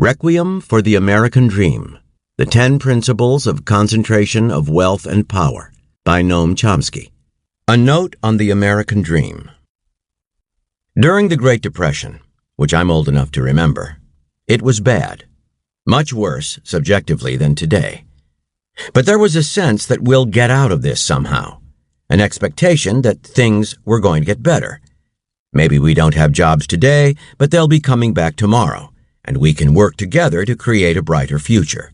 Requiem for the American Dream, The 10 Principles of Concentration of Wealth and Power by Noam Chomsky. A note on the American dream. During the Great Depression, which I'm old enough to remember, it was bad, much worse subjectively than today. But there was a sense that we'll get out of this somehow, an expectation that things were going to get better. Maybe we don't have jobs today, but they'll be coming back tomorrow, and we can work together to create a brighter future.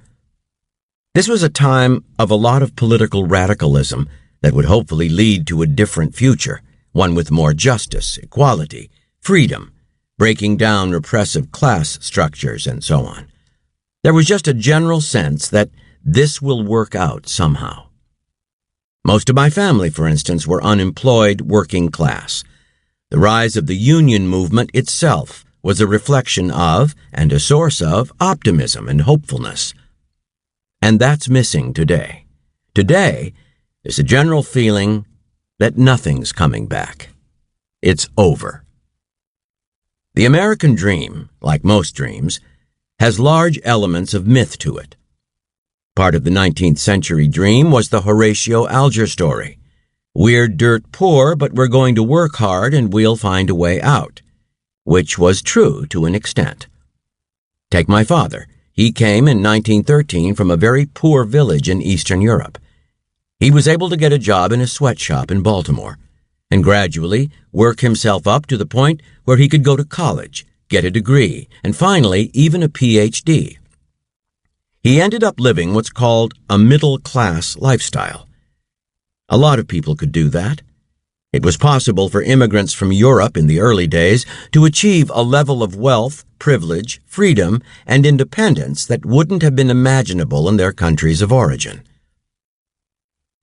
This was a time of a lot of political radicalism that would hopefully lead to a different future, one with more justice, equality, freedom, breaking down repressive class structures, and so on. There was just a general sense that this will work out somehow. Most of my family, for instance, were unemployed working class. The rise of the union movement itself was a reflection of and a source of optimism and hopefulness. And that's missing today. Today, there's a general feeling that nothing's coming back. It's over. The American dream, like most dreams, has large elements of myth to it. Part of the 19th century dream was the Horatio Alger story. We're dirt poor, but we're going to work hard and we'll find a way out, which was true to an extent. Take my father. He came in 1913 from a very poor village in Eastern Europe. He was able to get a job in a sweatshop in Baltimore and gradually work himself up to the point where he could go to college, get a degree, and finally even a PhD. He ended up living what's called a middle-class lifestyle. A lot of people could do that. It was possible for immigrants from Europe in the early days to achieve a level of wealth, privilege, freedom, and independence that wouldn't have been imaginable in their countries of origin.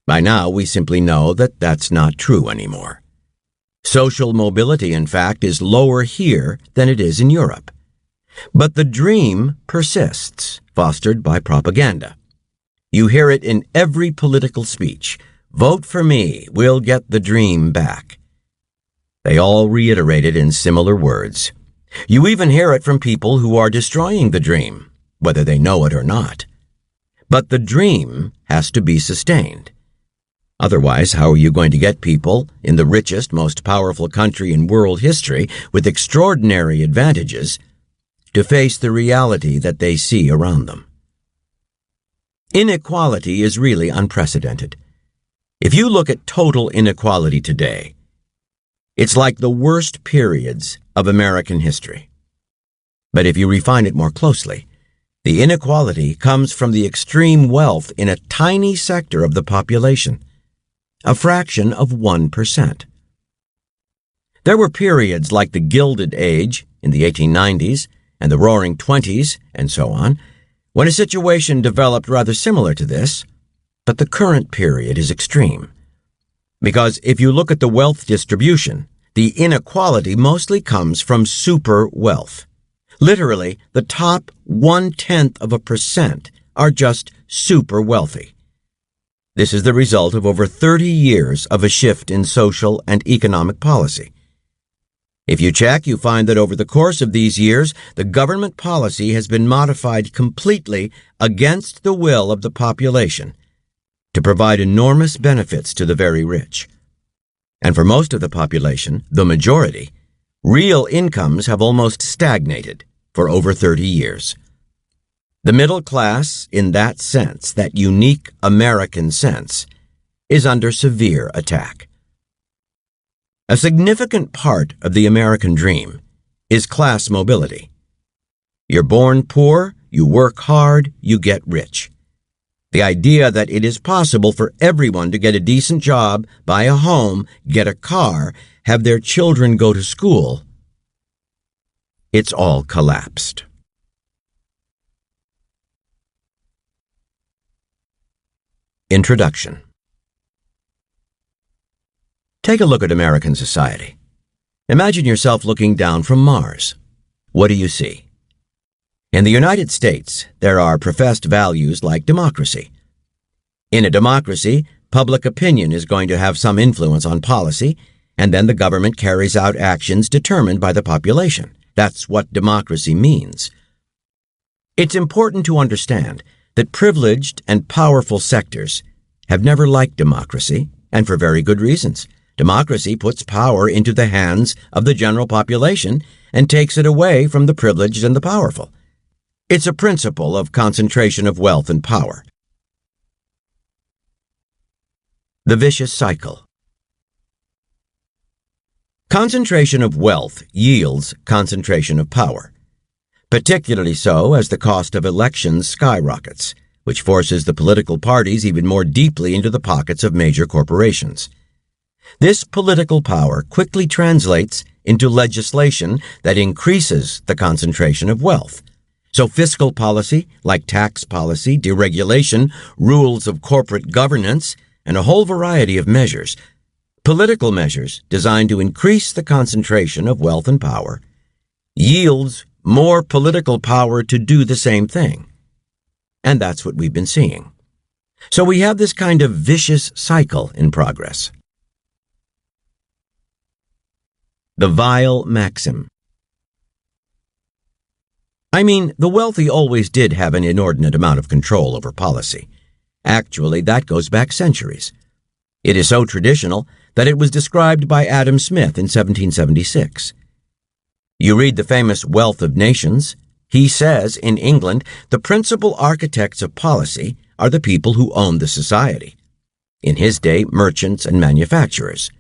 By now, we simply know that that's not true anymore. Social mobility, in fact, is lower here than it is in Europe. But the dream persists, fostered by propaganda. You hear it in every political speech. Vote for me, we'll get the dream back. They all reiterate it in similar words. You even hear it from people who are destroying the dream, whether they know it or not. But the dream has to be sustained. Otherwise, how are you going to get people in the richest, most powerful country in world history with extraordinary advantages to face the reality that they see around them? Inequality is really unprecedented. If you look at total inequality today, it's like the worst periods of American history. But if you refine it more closely, the inequality comes from the extreme wealth in a tiny sector of the population, a fraction of 1%. There were periods like the Gilded Age in the 1890s and the Roaring Twenties and so on, when a situation developed rather similar to this, but the current period is extreme. Because if you look at the wealth distribution, the inequality mostly comes from super wealth. Literally, the top 0.1% are just super wealthy. This is the result of over 30 years of a shift in social and economic policy. If you check, you find that over the course of these years, the government policy has been modified completely against the will of the population to provide enormous benefits to the very rich. And for most of the population, the majority, real incomes have almost stagnated for over 30 years. The middle class, in that sense, that unique American sense, is under severe attack. A significant part of the American dream is class mobility. You're born poor, you work hard, you get rich. The idea that it is possible for everyone to get a decent job, buy a home, get a car, have their children go to school, it's all collapsed. Introduction. Take a look at American society. Imagine yourself looking down from Mars. What do you see? In the United States, there are professed values like democracy. In a democracy, public opinion is going to have some influence on policy, and then the government carries out actions determined by the population. That's what democracy means. It's important to understand that privileged and powerful sectors have never liked democracy, and for very good reasons. Democracy puts power into the hands of the general population and takes it away from the privileged and the powerful. It's a principle of concentration of wealth and power. The vicious cycle. Concentration of wealth yields concentration of power, particularly so as the cost of elections skyrockets, which forces the political parties even more deeply into the pockets of major corporations. This political power quickly translates into legislation that increases the concentration of wealth. So fiscal policy, like tax policy, deregulation, rules of corporate governance, and a whole variety of measures, political measures designed to increase the concentration of wealth and power, yields more political power to do the same thing. And that's what we've been seeing. So we have this kind of vicious cycle in progress. The vile maxim. I mean, the wealthy always did have an inordinate amount of control over policy. Actually, that goes back centuries. It is so traditional that it was described by Adam Smith in 1776. You read the famous Wealth of Nations. He says, in England, the principal architects of policy are the people who own the society. In his day, merchants and manufacturers.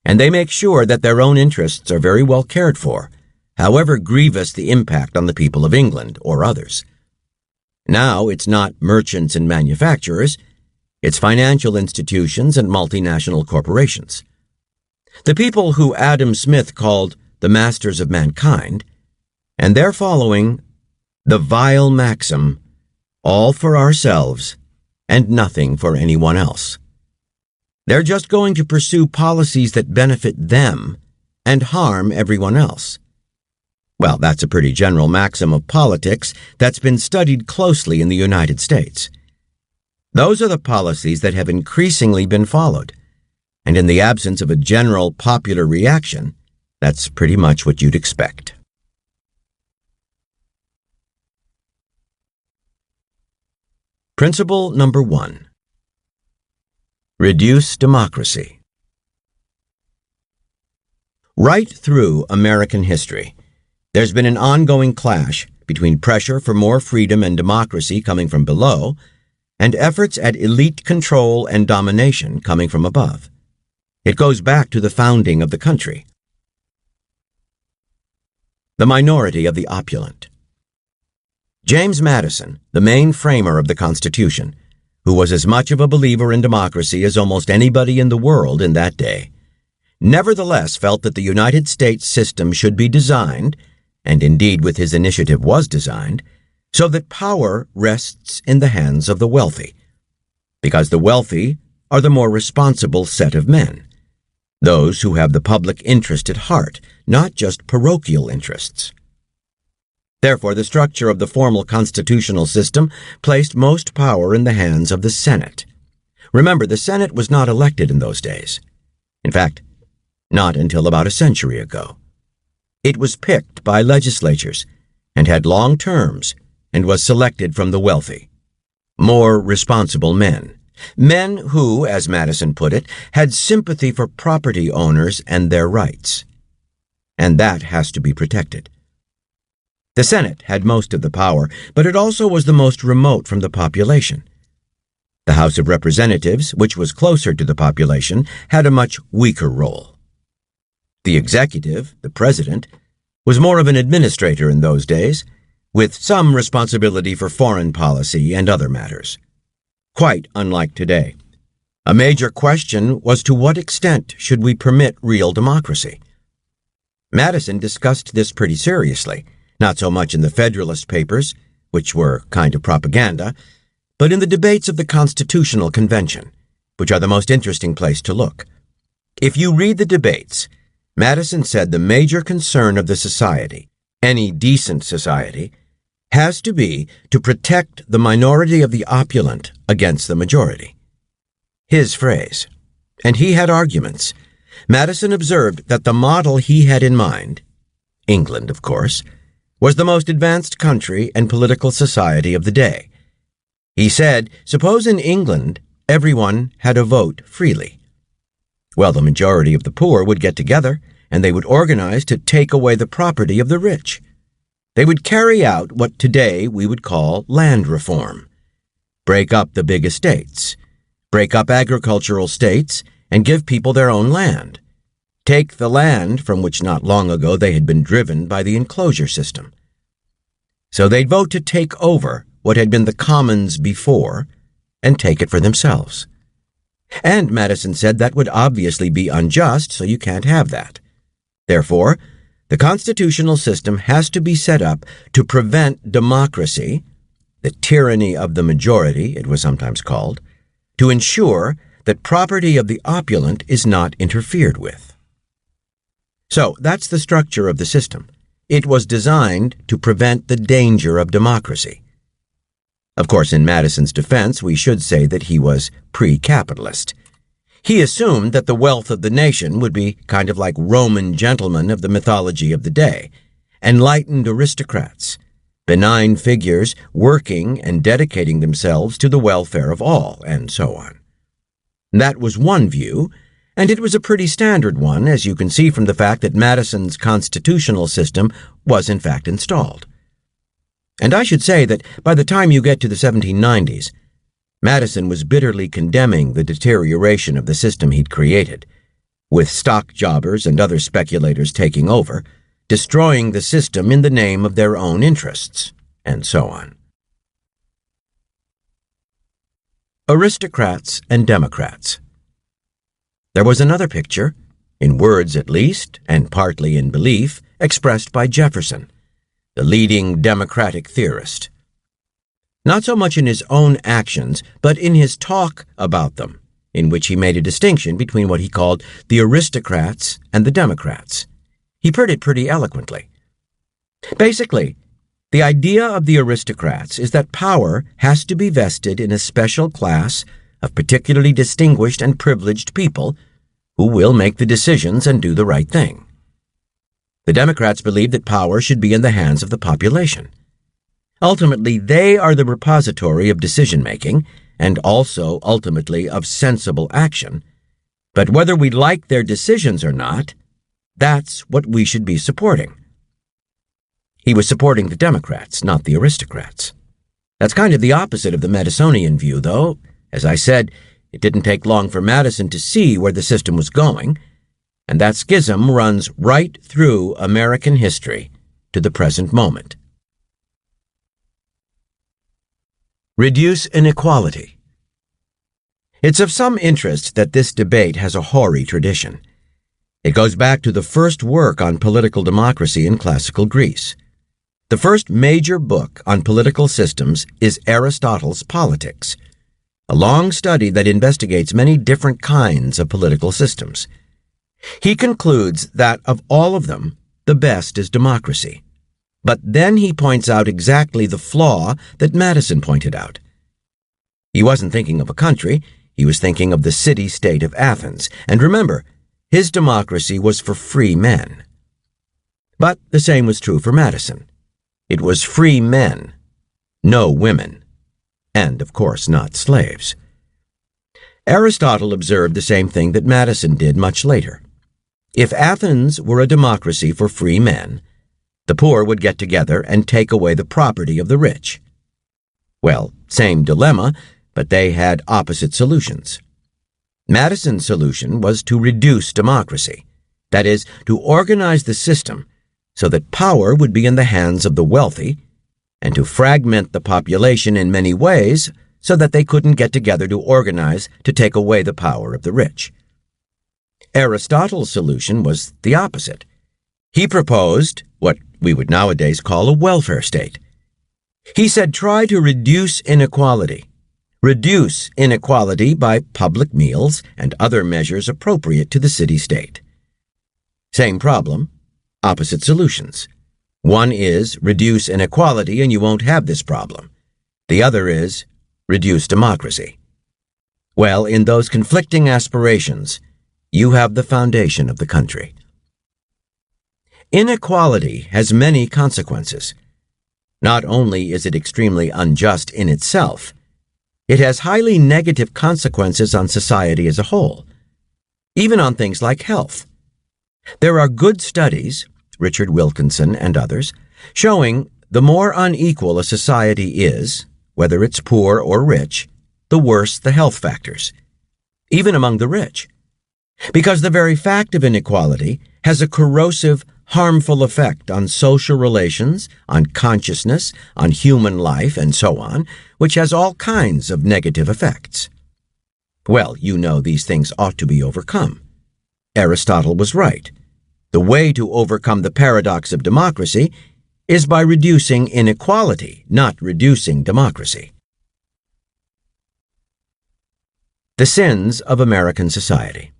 And they make sure that their own interests are very well cared for, however grievous the impact on the people of England or others. Now it's not merchants and manufacturers, it's financial institutions and multinational corporations. The people who Adam Smith called the masters of mankind, and they're following the vile maxim, all for ourselves and nothing for anyone else. They're just going to pursue policies that benefit them and harm everyone else. Well, that's a pretty general maxim of politics that's been studied closely in the United States. Those are the policies that have increasingly been followed, and in the absence of a general popular reaction, that's pretty much what you'd expect. Principle number 1. Reduce democracy. Right through American history, there's been an ongoing clash between pressure for more freedom and democracy coming from below and efforts at elite control and domination coming from above. It goes back to the founding of the country. The minority of the opulent. James Madison, the main framer of the Constitution, who was as much of a believer in democracy as almost anybody in the world in that day, nevertheless felt that the United States system should be designed, and indeed with his initiative was designed, so that power rests in the hands of the wealthy, because the wealthy are the more responsible set of men, those who have the public interest at heart, not just parochial interests. Therefore, the structure of the formal constitutional system placed most power in the hands of the Senate. Remember, the Senate was not elected in those days. In fact, not until about a century ago. It was picked by legislatures and had long terms and was selected from the wealthy, more responsible men. Men who, as Madison put it, had sympathy for property owners and their rights. And that has to be protected. The Senate had most of the power, but it also was the most remote from the population. The House of Representatives, which was closer to the population, had a much weaker role. The executive, the president, was more of an administrator in those days, with some responsibility for foreign policy and other matters. Quite unlike today. A major question was to what extent should we permit real democracy? Madison discussed this pretty seriously, not so much in the Federalist Papers, which were kind of propaganda, but in the debates of the Constitutional Convention, which are the most interesting place to look. If you read the debates, Madison said the major concern of the society, any decent society, has to be to protect the minority of the opulent against the majority. His phrase. And he had arguments. Madison observed that the model he had in mind, England, of course, was the most advanced country and political society of the day. He said, suppose in England everyone had a vote freely. Well, the majority of the poor would get together, and they would organize to take away the property of the rich. They would carry out what today we would call land reform. Break up the big estates, break up agricultural states, and give people their own land. Take the land from which not long ago they had been driven by the enclosure system. So they'd vote to take over what had been the commons before and take it for themselves. And Madison said that would obviously be unjust, so you can't have that. Therefore, the constitutional system has to be set up to prevent democracy, the tyranny of the majority, it was sometimes called, to ensure that property of the opulent is not interfered with. So that's the structure of the system. It was designed to prevent the danger of democracy. Of course, in Madison's defense, we should say that he was pre-capitalist. He assumed that the wealth of the nation would be kind of like Roman gentlemen of the mythology of the day, enlightened aristocrats, benign figures working and dedicating themselves to the welfare of all, and so on. That was one view, and it was a pretty standard one, as you can see from the fact that Madison's constitutional system was in fact installed. And I should say that by the time you get to the 1790s, Madison was bitterly condemning the deterioration of the system he'd created, with stock jobbers and other speculators taking over, destroying the system in the name of their own interests, and so on. Aristocrats and Democrats. There was another picture, in words at least, and partly in belief, expressed by Jefferson, the leading Democratic theorist. Not so much in his own actions, but in his talk about them, in which he made a distinction between what he called the aristocrats and the Democrats. He put it pretty eloquently. Basically, the idea of the aristocrats is that power has to be vested in a special class of particularly distinguished and privileged people who will make the decisions and do the right thing. The Democrats believe that power should be in the hands of the population. Ultimately, they are the repository of decision-making and also, ultimately, of sensible action. But whether we like their decisions or not, that's what we should be supporting. He was supporting the Democrats, not the aristocrats. That's kind of the opposite of the Madisonian view, though. As I said, it didn't take long for Madison to see where the system was going, and that schism runs right through American history to the present moment. Reduce inequality. It's of some interest that this debate has a hoary tradition. It goes back to the first work on political democracy in classical Greece. The first major book on political systems is Aristotle's Politics, a long study that investigates many different kinds of political systems. He concludes that of all of them, the best is democracy. But then he points out exactly the flaw that Madison pointed out. He wasn't thinking of a country, he was thinking of the city-state of Athens. And remember, his democracy was for free men. But the same was true for Madison. It was free men, no women, and of course not slaves. Aristotle observed the same thing that Madison did much later. If Athens were a democracy for free men, the poor would get together and take away the property of the rich. Well, same dilemma, but they had opposite solutions. Madison's solution was to reduce democracy, that is, to organize the system so that power would be in the hands of the wealthy, and to fragment the population in many ways so that they couldn't get together to organize to take away the power of the rich. Aristotle's solution was the opposite. He proposed what we would nowadays call a welfare state. He said try to reduce inequality. Reduce inequality by public meals and other measures appropriate to the city-state. Same problem, opposite solutions. One is reduce inequality and you won't have this problem. The other is reduce democracy. Well, in those conflicting aspirations, you have the foundation of the country. Inequality has many consequences. Not only is it extremely unjust in itself, it has highly negative consequences on society as a whole, even on things like health. There are good studies, Richard Wilkinson and others, showing the more unequal a society is, whether it's poor or rich, the worse the health factors, even among the rich. Because the very fact of inequality has a corrosive, harmful effect on social relations, on consciousness, on human life, and so on, which has all kinds of negative effects. Well, you know these things ought to be overcome. Aristotle was right. The way to overcome the paradox of democracy is by reducing inequality, not reducing democracy. The sins of American society.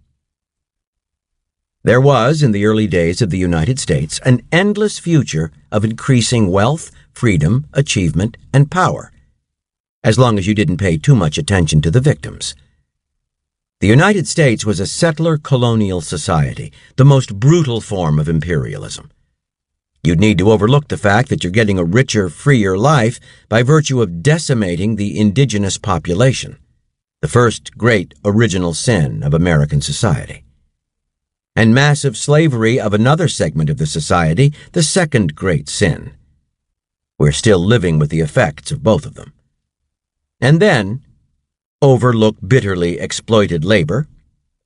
There was, in the early days of the United States, an endless future of increasing wealth, freedom, achievement, and power, as long as you didn't pay too much attention to the victims. The United States was a settler colonial society, the most brutal form of imperialism. You'd need to overlook the fact that you're getting a richer, freer life by virtue of decimating the indigenous population, the first great original sin of American society. And massive slavery of another segment of the society, the second great sin. We're still living with the effects of both of them. And then, overlook bitterly exploited labor,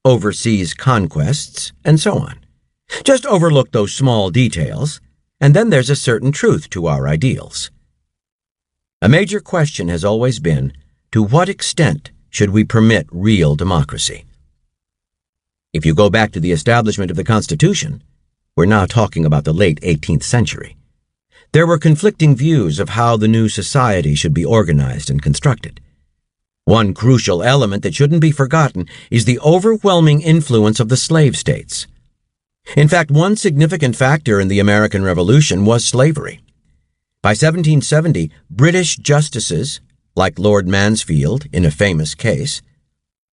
overseas conquests, and so on. Just overlook those small details, and then there's a certain truth to our ideals. A major question has always been, to what extent should we permit real democracy? If you go back to the establishment of the Constitution, we're now talking about the late 18th century, there were conflicting views of how the new society should be organized and constructed. One crucial element that shouldn't be forgotten is the overwhelming influence of the slave states. In fact, one significant factor in the American Revolution was slavery. By 1770, British justices, like Lord Mansfield in a famous case,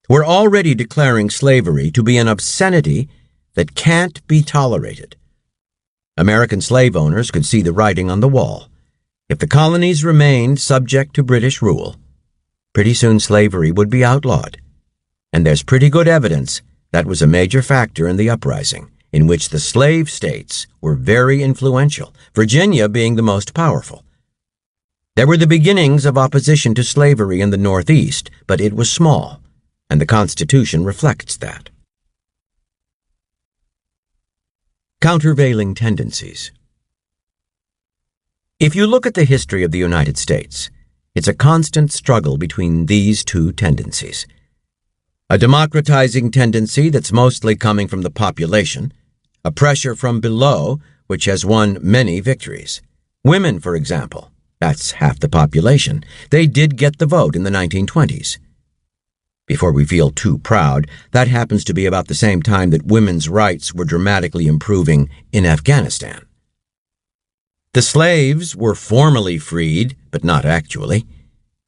were already declaring slavery to be an obscenity that can't be tolerated. American slave owners could see the writing on the wall. If the colonies remained subject to British rule, pretty soon slavery would be outlawed. And there's pretty good evidence that was a major factor in the uprising, in which the slave states were very influential, Virginia being the most powerful. There were the beginnings of opposition to slavery in the Northeast, but it was small, and the Constitution reflects that. Countervailing tendencies. If you look at the history of the United States, it's a constant struggle between these two tendencies. A democratizing tendency that's mostly coming from the population, a pressure from below which has won many victories. Women, for example, that's half the population. They did get the vote in the 1920s. Before we feel too proud, that happens to be about the same time that women's rights were dramatically improving in Afghanistan. The slaves were formally freed, but not actually.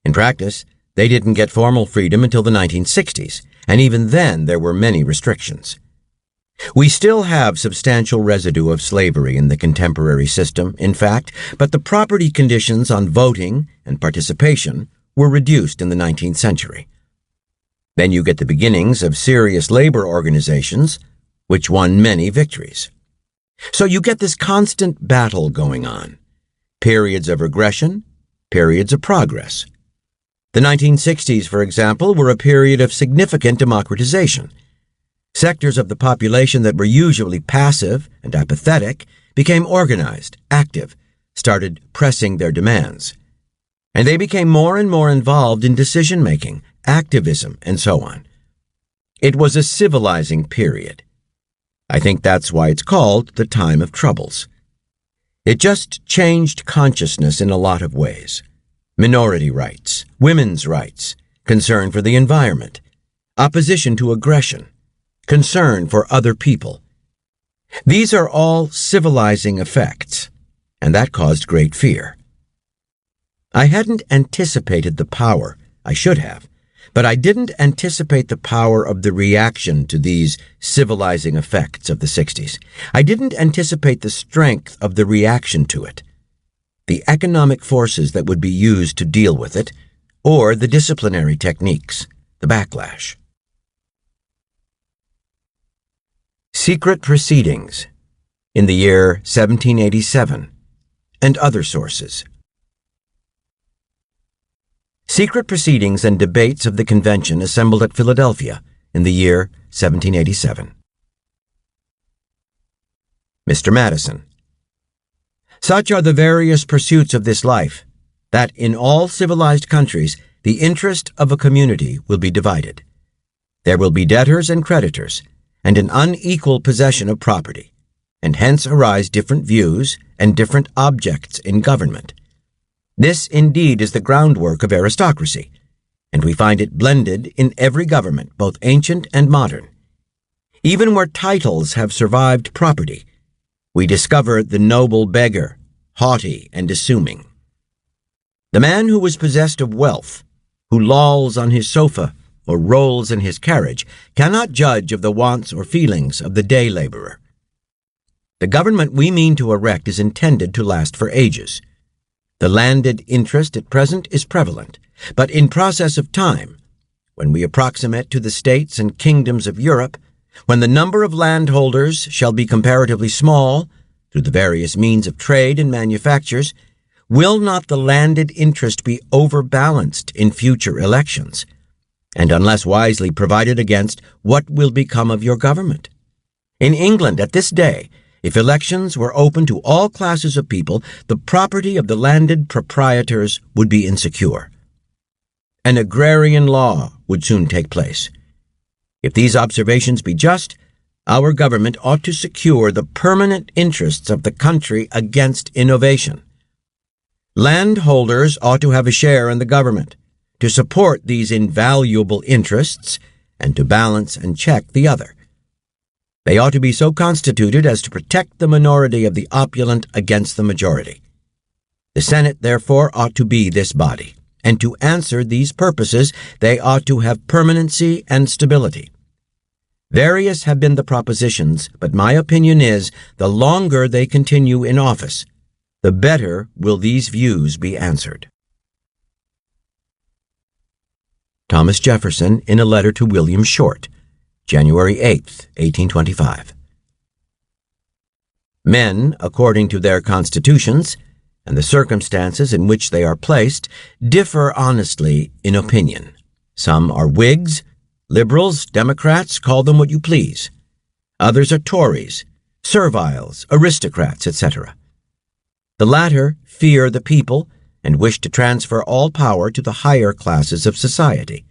In practice, they didn't get formal freedom until the 1960s, and even then there were many restrictions. We still have substantial residue of slavery in the contemporary system, in fact, but the property conditions on voting and participation were reduced in the 19th century. Then you get the beginnings of serious labor organizations, which won many victories. So you get this constant battle going on. Periods of regression, periods of progress. The 1960s, for example, were a period of significant democratization. Sectors of the population that were usually passive and apathetic became organized, active, started pressing their demands. And they became more and more involved in decision-making, activism, and so on. It was a civilizing period. I think that's why it's called the time of troubles. It just changed consciousness in a lot of ways. Minority rights, women's rights, concern for the environment, opposition to aggression, concern for other people. These are all civilizing effects, and that caused great fear. I hadn't anticipated the power, I should have, But I didn't anticipate the power of the reaction to these civilizing effects of the 60s. I didn't anticipate the strength of the reaction to it, the economic forces that would be used to deal with it, or the disciplinary techniques, the backlash. Secret Proceedings in the year 1787 and Other Sources. Secret proceedings and debates of the convention assembled at Philadelphia in the year 1787. Mr. Madison. Such are the various pursuits of this life, that in all civilized countries the interest of a community will be divided. There will be debtors and creditors, and an unequal possession of property, and hence arise different views and different objects in government. This indeed is the groundwork of aristocracy, and we find it blended in every government, both ancient and modern. Even where titles have survived property, we discover the noble beggar, haughty and assuming. The man who is possessed of wealth, who lolls on his sofa or rolls in his carriage, cannot judge of the wants or feelings of the day laborer. The government we mean to erect is intended to last for ages. The landed interest at present is prevalent, but in process of time, when we approximate to the states and kingdoms of Europe, when the number of landholders shall be comparatively small, through the various means of trade and manufactures, will not the landed interest be overbalanced in future elections? And unless wisely provided against, what will become of your government? In England at this day, if elections were open to all classes of people, the property of the landed proprietors would be insecure. An agrarian law would soon take place. If these observations be just, our government ought to secure the permanent interests of the country against innovation. Landholders ought to have a share in the government, to support these invaluable interests, and to balance and check the other. They ought to be so constituted as to protect the minority of the opulent against the majority. The Senate, therefore, ought to be this body, and to answer these purposes they ought to have permanency and stability. Various have been the propositions, but my opinion is the longer they continue in office, the better will these views be answered. Thomas Jefferson in a letter to William Short, January 8, 1825. Men, according to their constitutions and the circumstances in which they are placed, differ honestly in opinion. Some are Whigs, Liberals, Democrats, call them what you please. Others are Tories, serviles, aristocrats, etc. The latter fear the people and wish to transfer all power to the higher classes of society.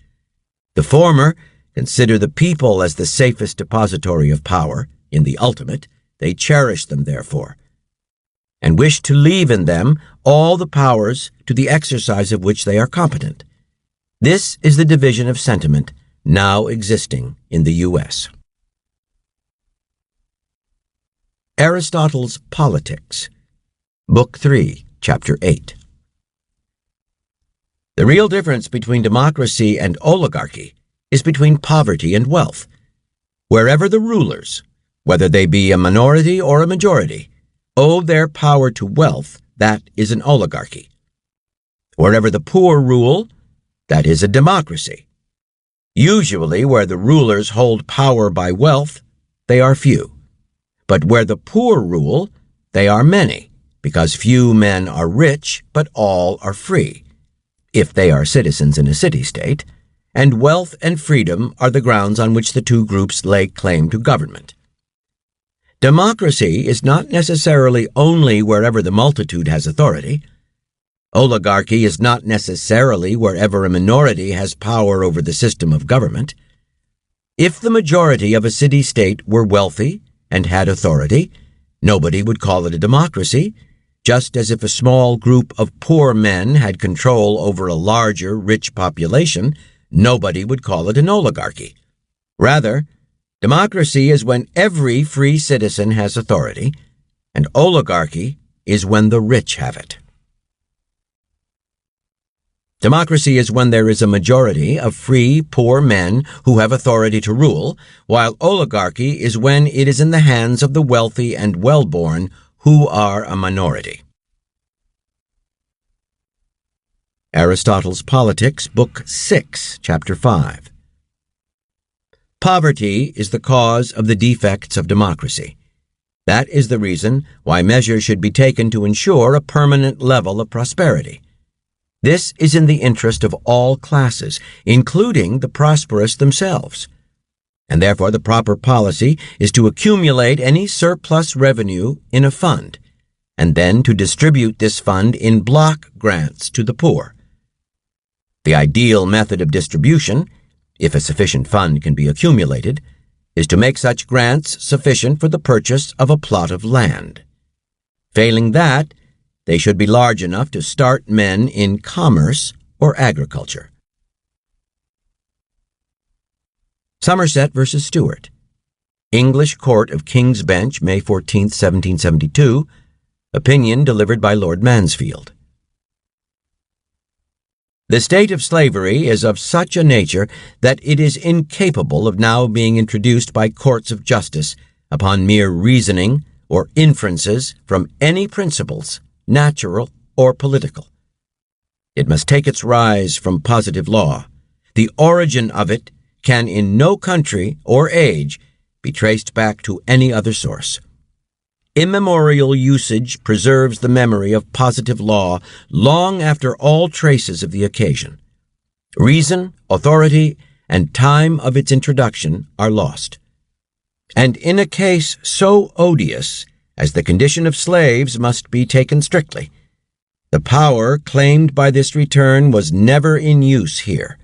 The former consider the people as the safest depository of power. In the ultimate, they cherish them, therefore, and wish to leave in them all the powers to the exercise of which they are competent. This is the division of sentiment now existing in the U.S. Aristotle's Politics, Book 3, Chapter 8. The real difference between democracy and oligarchy is between poverty and wealth. Wherever the rulers, whether they be a minority or a majority, owe their power to wealth, that is an oligarchy. Wherever the poor rule, that is a democracy. Usually where the rulers hold power by wealth, they are few. But where the poor rule, they are many, because few men are rich, but all are free, if they are citizens in a city-state, and wealth and freedom are the grounds on which the two groups lay claim to government. Democracy is not necessarily only wherever the multitude has authority. Oligarchy is not necessarily wherever a minority has power over the system of government. If the majority of a city-state were wealthy and had authority, nobody would call it a democracy, just as if a small group of poor men had control over a larger, rich population, nobody would call it an oligarchy. Rather, democracy is when every free citizen has authority, and oligarchy is when the rich have it. Democracy is when there is a majority of free, poor men who have authority to rule, while oligarchy is when it is in the hands of the wealthy and well-born who are a minority. Aristotle's Politics, Book 6, Chapter 5. Poverty is the cause of the defects of democracy. That is the reason why measures should be taken to ensure a permanent level of prosperity. This is in the interest of all classes, including the prosperous themselves. And therefore the proper policy is to accumulate any surplus revenue in a fund, and then to distribute this fund in block grants to the poor. The ideal method of distribution, if a sufficient fund can be accumulated, is to make such grants sufficient for the purchase of a plot of land. Failing that, they should be large enough to start men in commerce or agriculture. Somerset v. Stewart. English Court of King's Bench, May 14, 1772. Opinion delivered by Lord Mansfield. The state of slavery is of such a nature that it is incapable of now being introduced by courts of justice upon mere reasoning or inferences from any principles, natural or political. It must take its rise from positive law. The origin of it can in no country or age be traced back to any other source. Immemorial usage preserves the memory of positive law long after all traces of the occasion. Reason, authority, and time of its introduction are lost. And in a case so odious as the condition of slaves must be taken strictly, the power claimed by this return was never in use here.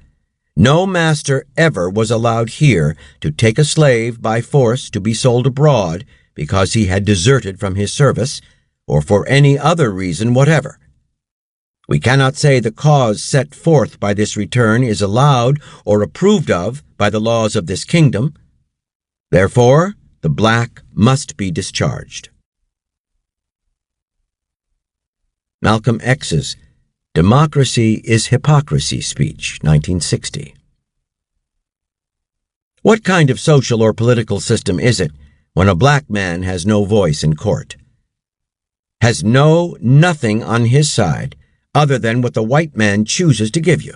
No master ever was allowed here to take a slave by force to be sold abroad because he had deserted from his service, or for any other reason whatever. We cannot say the cause set forth by this return is allowed or approved of by the laws of this kingdom. Therefore, the black must be discharged. Malcolm X's Democracy is Hypocrisy speech, 1960. What kind of social or political system is it when a black man has no voice in court? Has nothing on his side other than what the white man chooses to give you?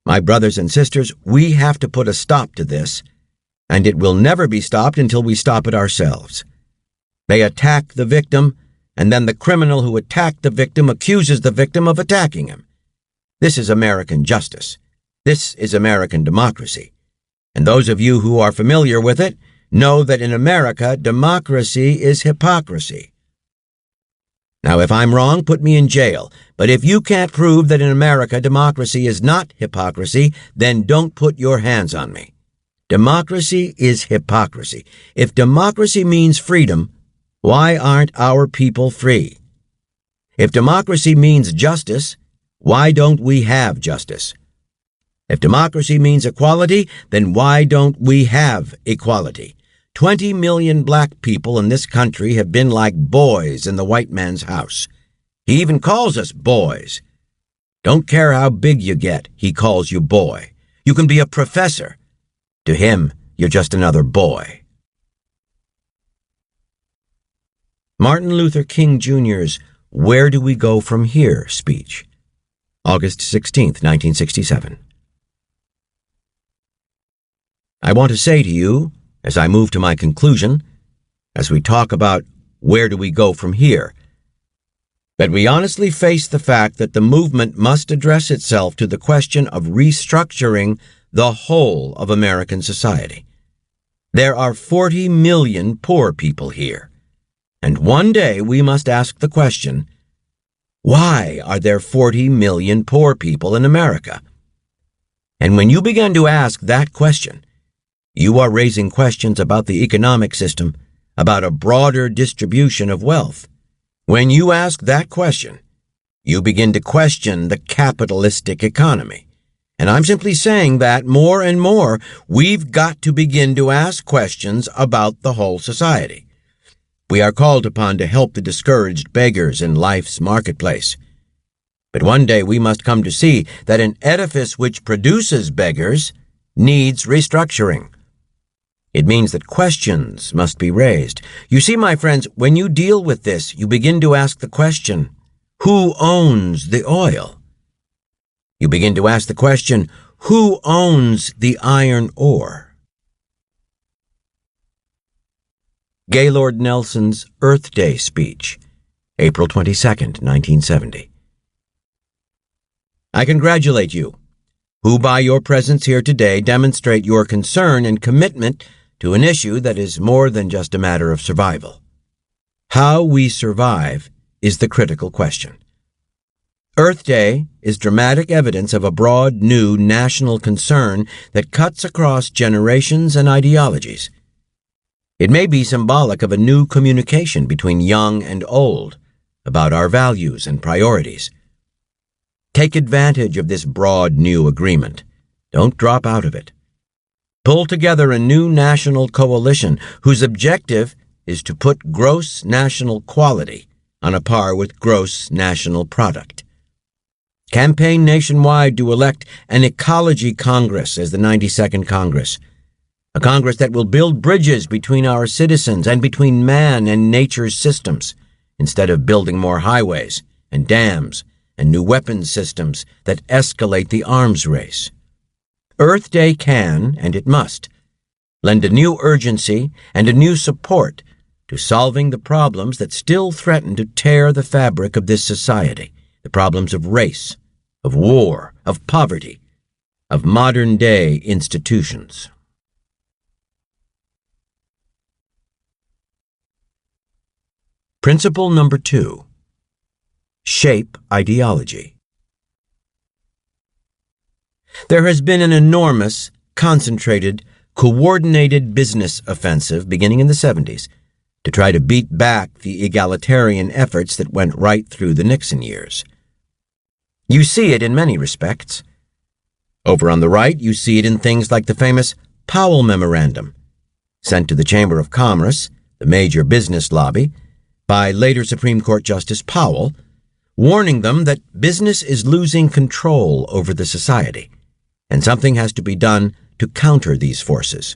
My brothers and sisters, we have to put a stop to this, and it will never be stopped until we stop it ourselves. They attack the victim, and then the criminal who attacked the victim accuses the victim of attacking him. This is American justice. This is American democracy. And those of you who are familiar with it know that in America, democracy is hypocrisy. Now, if I'm wrong, put me in jail. But if you can't prove that in America democracy is not hypocrisy, then don't put your hands on me. Democracy is hypocrisy. If democracy means freedom, why aren't our people free? If democracy means justice, why don't we have justice? If democracy means equality, then why don't we have equality? 20 million black people in this country have been like boys in the white man's house. He even calls us boys. Don't care how big you get, he calls you boy. You can be a professor. To him, you're just another boy. Martin Luther King Jr.'s Where Do We Go From Here speech, August 16, 1967. I want to say to you, as I move to my conclusion, as we talk about where do we go from here, that we honestly face the fact that the movement must address itself to the question of restructuring the whole of American society. There are 40 million poor people here. And one day we must ask the question, why are there 40 million poor people in America? And when you begin to ask that question, you are raising questions about the economic system, about a broader distribution of wealth. When you ask that question, you begin to question the capitalistic economy. And I'm simply saying that more and more, we've got to begin to ask questions about the whole society. We are called upon to help the discouraged beggars in life's marketplace. But one day we must come to see that an edifice which produces beggars needs restructuring. It means that questions must be raised. You see, my friends, when you deal with this, you begin to ask the question, who owns the oil? You begin to ask the question, who owns the iron ore? Gaylord Nelson's Earth Day speech, April 22nd, 1970. I congratulate you, who by your presence here today demonstrate your concern and commitment to an issue that is more than just a matter of survival. How we survive is the critical question. Earth Day is dramatic evidence of a broad, new national concern that cuts across generations and ideologies. It may be symbolic of a new communication between young and old about our values and priorities. Take advantage of this broad new agreement. Don't drop out of it. Pull together a new national coalition whose objective is to put gross national quality on a par with gross national product. Campaign nationwide to elect an Ecology Congress as the 92nd Congress, a Congress that will build bridges between our citizens and between man and nature's systems, instead of building more highways and dams and new weapons systems that escalate the arms race. Earth Day can, and it must, lend a new urgency and a new support to solving the problems that still threaten to tear the fabric of this society, the problems of race, of war, of poverty, of modern-day institutions. Principle number 2. Shape ideology. There has been an enormous, concentrated, coordinated business offensive beginning in the 70s to try to beat back the egalitarian efforts that went right through the Nixon years. You see it in many respects. Over on the right, you see it in things like the famous Powell Memorandum, sent to the Chamber of Commerce, the major business lobby, by later Supreme Court Justice Powell, warning them that business is losing control over the society, and something has to be done to counter these forces.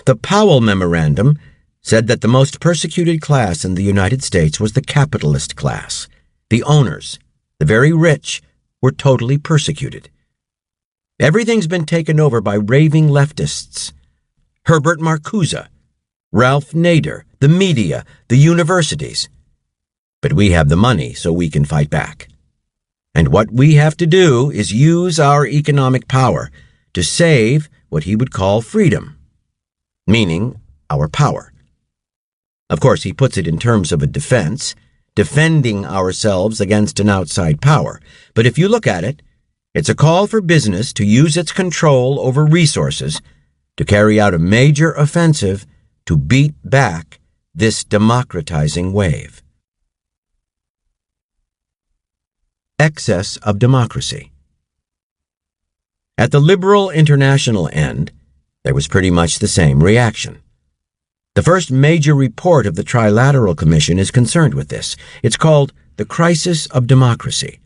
The Powell Memorandum said that the most persecuted class in the United States was the capitalist class. The owners, the very rich, were totally persecuted. Everything's been taken over by raving leftists. Herbert Marcuse, Ralph Nader, the media, the universities. But we have the money, so we can fight back. And what we have to do is use our economic power to save what he would call freedom, meaning our power. Of course, he puts it in terms of a defense, defending ourselves against an outside power. But if you look at it, it's a call for business to use its control over resources to carry out a major offensive to beat back this democratizing wave. Excess of democracy. At the liberal international end, there was pretty much the same reaction. The first major report of the Trilateral Commission is concerned with this. It's called The Crisis of Democracy.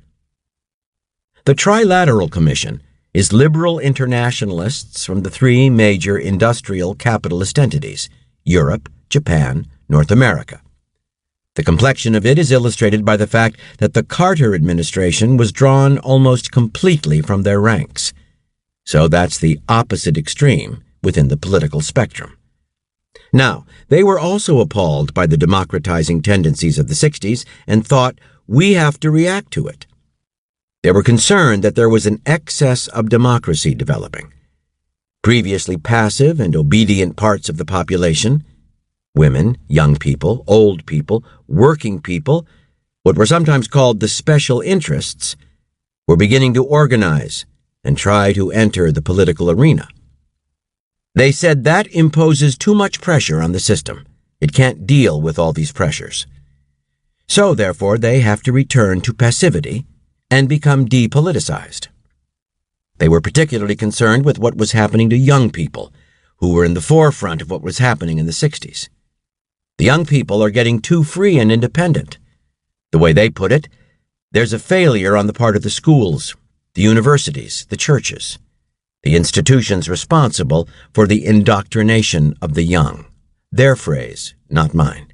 The Trilateral Commission is liberal internationalists from the three major industrial capitalist entities, Europe, Japan, North America. The complexion of it is illustrated by the fact that the Carter administration was drawn almost completely from their ranks. So that's the opposite extreme within the political spectrum. Now, they were also appalled by the democratizing tendencies of the 60s and thought, we have to react to it. They were concerned that there was an excess of democracy developing. Previously passive and obedient parts of the population, women, young people, old people, working people, what were sometimes called the special interests, were beginning to organize and try to enter the political arena. They said that imposes too much pressure on the system. It can't deal with all these pressures. So, therefore, they have to return to passivity and become depoliticized. They were particularly concerned with what was happening to young people, who were in the forefront of what was happening in the 60s. The young people are getting too free and independent. The way they put it, There's a failure on the part of the schools, the universities, the churches, the institutions responsible for the indoctrination of the young. Their phrase, not mine.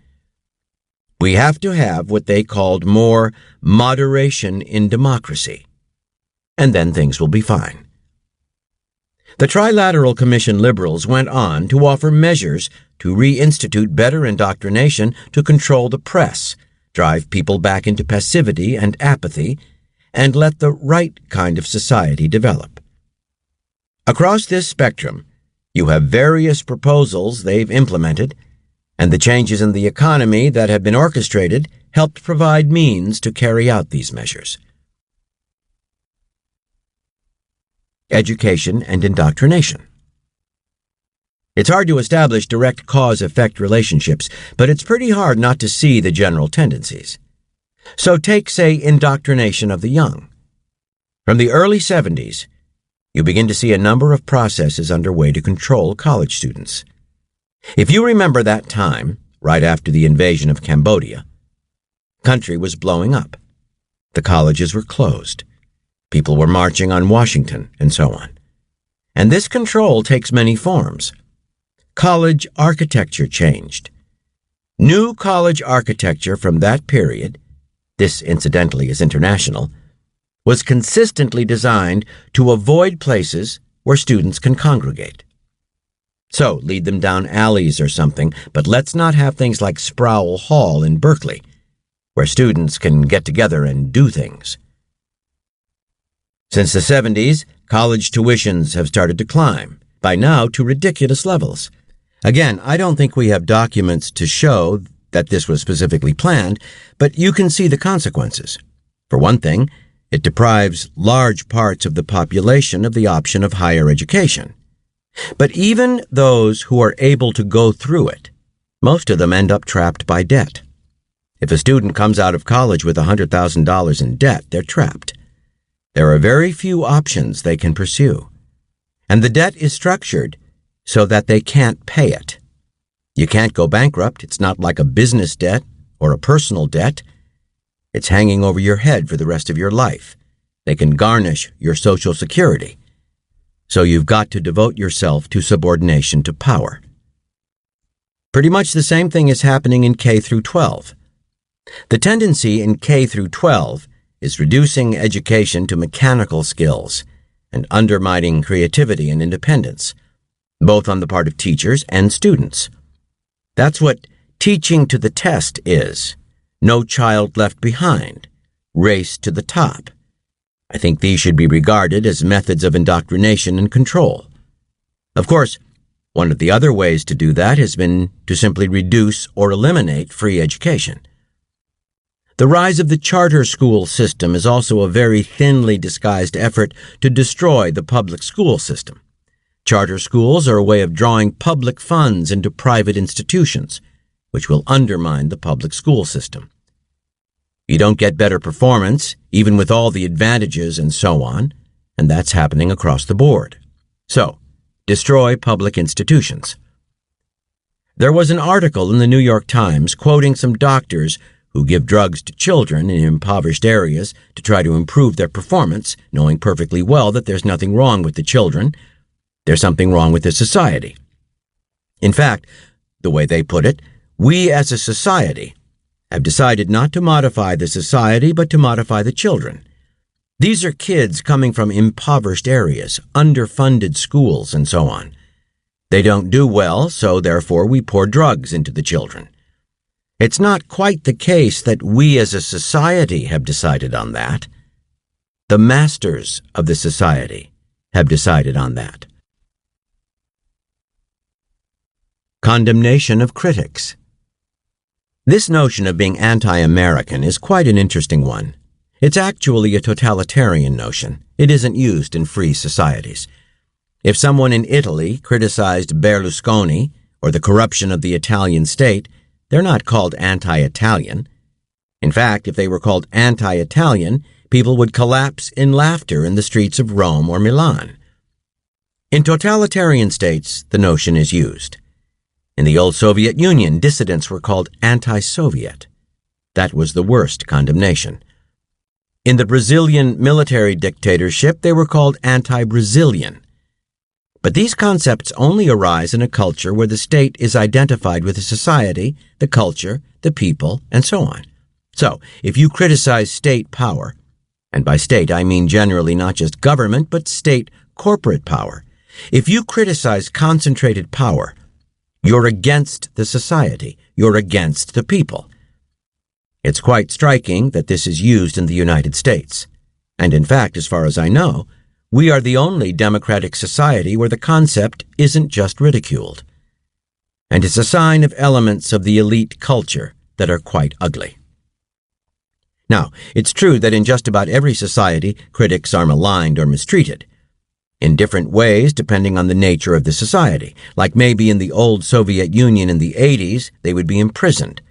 We have to have what they called more moderation in democracy, and then things will be fine. The Trilateral Commission liberals went on to offer measures to reinstitute better indoctrination to control the press, drive people back into passivity and apathy, and let the right kind of society develop. Across this spectrum, you have various proposals they've implemented, and the changes in the economy that have been orchestrated helped provide means to carry out these measures. Education and indoctrination. It's hard to establish direct cause-effect relationships, but it's pretty hard not to see the general tendencies. So take, say, indoctrination of the young. From the early 70s, you begin to see a number of processes underway to control college students. If you remember that time, right after the invasion of Cambodia, country was blowing up. The colleges were closed. People were marching on Washington, and so on. And this control takes many forms. College architecture changed. New college architecture from that period, this incidentally is international, was consistently designed to avoid places where students can congregate. So, lead them down alleys or something, but let's not have things like Sproul Hall in Berkeley, where students can get together and do things. Since the 70s, college tuitions have started to climb, by now to ridiculous levels. Again, I don't think we have documents to show that this was specifically planned, but you can see the consequences. For one thing, it deprives large parts of the population of the option of higher education. But even those who are able to go through it, most of them end up trapped by debt. If a student comes out of college with $100,000 in debt, they're trapped. There are very few options they can pursue, and the debt is structured so that they can't pay it. You can't go bankrupt. It's not like a business debt or a personal debt. It's hanging over your head for the rest of your life. They can garnish your Social Security. So you've got to devote yourself to subordination to power. Pretty much the same thing is happening in K through 12. The tendency in K through 12 is reducing education to mechanical skills and undermining creativity and independence, both on the part of teachers and students. That's what teaching to the test is. No child left behind. Race to the top. I think these should be regarded as methods of indoctrination and control. Of course, one of the other ways to do that has been to simply reduce or eliminate free education. The rise of the charter school system is also a very thinly disguised effort to destroy the public school system. Charter schools are a way of drawing public funds into private institutions, which will undermine the public school system. You don't get better performance, even with all the advantages and so on, and that's happening across the board. So, destroy public institutions. There was an article in the New York Times quoting some doctors who give drugs to children in impoverished areas to try to improve their performance, knowing perfectly well that there's nothing wrong with the children. There's something wrong with the society. In fact, the way they put it, we as a society have decided not to modify the society, but to modify the children. These are kids coming from impoverished areas, underfunded schools, and so on. They don't do well, so therefore we pour drugs into the children. It's not quite the case that we as a society have decided on that. The masters of the society have decided on that. Condemnation of critics. This notion of being anti-American is quite an interesting one. It's actually a totalitarian notion. It isn't used in free societies. If someone in Italy criticized Berlusconi or the corruption of the Italian state, they're not called anti-Italian. In fact, if they were called anti-Italian, people would collapse in laughter in the streets of Rome or Milan. In totalitarian states, the notion is used. In the old Soviet Union, dissidents were called anti-Soviet. That was the worst condemnation. In the Brazilian military dictatorship, they were called anti-Brazilian. But these concepts only arise in a culture where the state is identified with the society, the culture, the people, and so on. So, if you criticize state power, and by state I mean generally not just government, but state corporate power, if you criticize concentrated power, you're against the society, you're against the people. It's quite striking that this is used in the United States. And in fact, as far as I know, we are the only democratic society where the concept isn't just ridiculed. And it's a sign of elements of the elite culture that are quite ugly. Now, it's true that in just about every society, critics are maligned or mistreated, in different ways depending on the nature of the society. Like maybe in the old Soviet Union in the 80s, they would be imprisoned.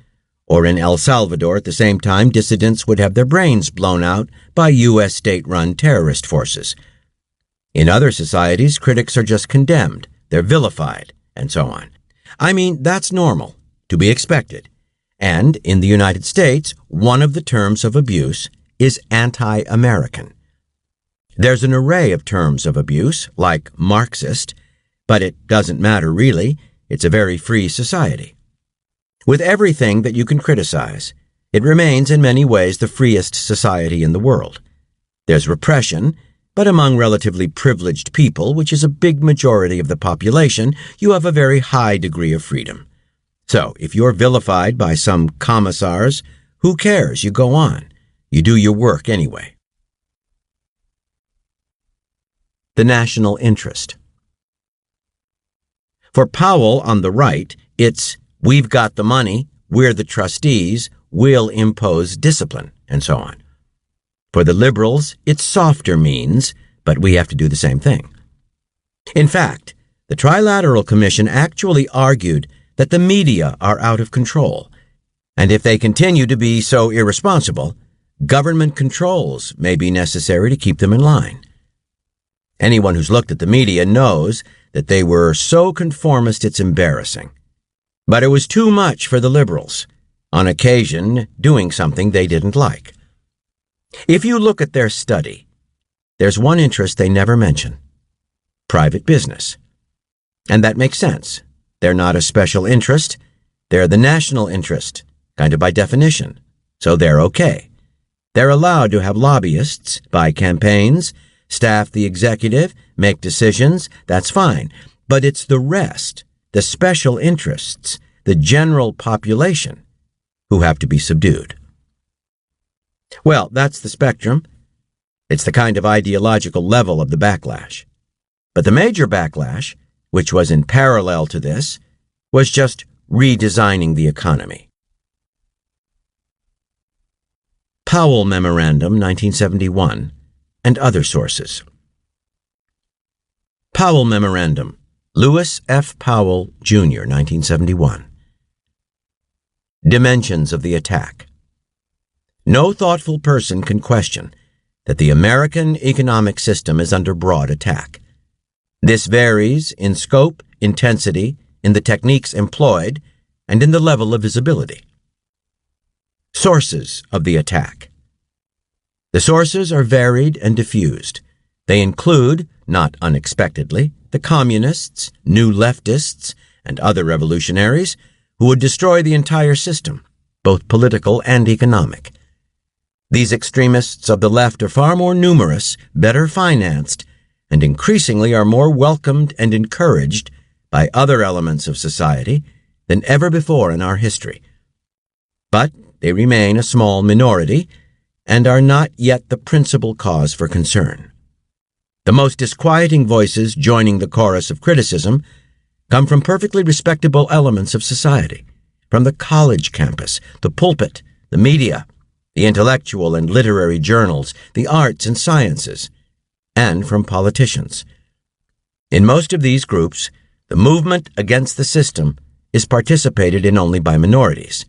Or in El Salvador, at the same time, dissidents would have their brains blown out by U.S. state-run terrorist forces. In other societies, critics are just condemned, they're vilified, and so on. I mean, that's normal, to be expected. And in the United States, one of the terms of abuse is anti-American. There's an array of terms of abuse, like Marxist, but it doesn't matter really. It's a very free society. With everything that you can criticize, it remains in many ways the freest society in the world. There's repression, but among relatively privileged people, which is a big majority of the population, you have a very high degree of freedom. So, if you're vilified by some commissars, who cares? You go on. You do your work anyway. The national interest. For Powell on the right, it's "we've got the money, we're the trustees, we'll impose discipline," and so on. For the liberals, it's softer means, but we have to do the same thing. In fact, the Trilateral Commission actually argued that the media are out of control, and if they continue to be so irresponsible, government controls may be necessary to keep them in line. Anyone who's looked at the media knows that they were so conformist it's embarrassing. But it was too much for the liberals, on occasion doing something they didn't like. If you look at their study, there's one interest they never mention: private business. And that makes sense. They're not a special interest. They're the national interest, kind of by definition. So they're okay. They're allowed to have lobbyists, buy campaigns, staff the executive, make decisions. That's fine. But it's the rest, the special interests, the general population, who have to be subdued. Well, that's the spectrum. It's the kind of ideological level of the backlash. But the major backlash, which was in parallel to this, was just redesigning the economy. Powell Memorandum, 1971, and other sources. Powell Memorandum, Lewis F. Powell, Jr., 1971. Dimensions of the attack. No thoughtful person can question that the American economic system is under broad attack. This varies in scope, intensity, in the techniques employed, and in the level of visibility. Sources of the attack. The sources are varied and diffused. They include, not unexpectedly, the communists, new leftists, and other revolutionaries who would destroy the entire system, both political and economic. These extremists of the left are far more numerous, better financed, and increasingly are more welcomed and encouraged by other elements of society than ever before in our history. But they remain a small minority and are not yet the principal cause for concern. The most disquieting voices joining the chorus of criticism come from perfectly respectable elements of society, from the college campus, the pulpit, the media, the intellectual and literary journals, the arts and sciences, and from politicians. In most of these groups, the movement against the system is participated in only by minorities.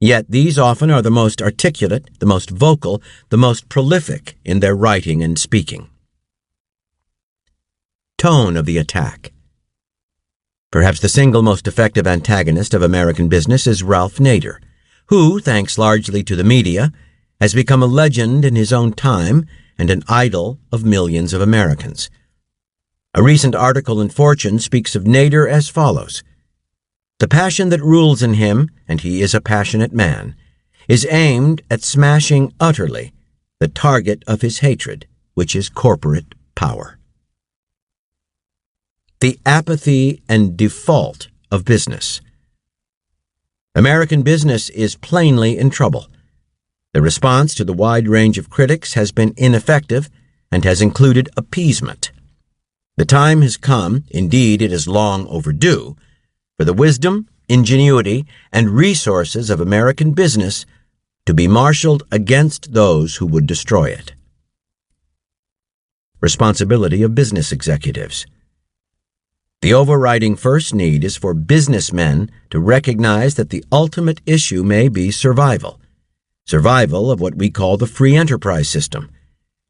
Yet these often are the most articulate, the most vocal, the most prolific in their writing and speaking. Tone of the attack. Perhaps the single most effective antagonist of American business is Ralph Nader, who, thanks largely to the media, has become a legend in his own time and an idol of millions of Americans. A recent article in Fortune speaks of Nader as follows: "The passion that rules in him, and he is a passionate man, is aimed at smashing utterly the target of his hatred, which is corporate power." The apathy and default of business. American business is plainly in trouble. The response to the wide range of critics has been ineffective and has included appeasement. The time has come, indeed it is long overdue, for the wisdom, ingenuity, and resources of American business to be marshaled against those who would destroy it. Responsibility of business executives. The overriding first need is for businessmen to recognize that the ultimate issue may be survival of what we call the free enterprise system,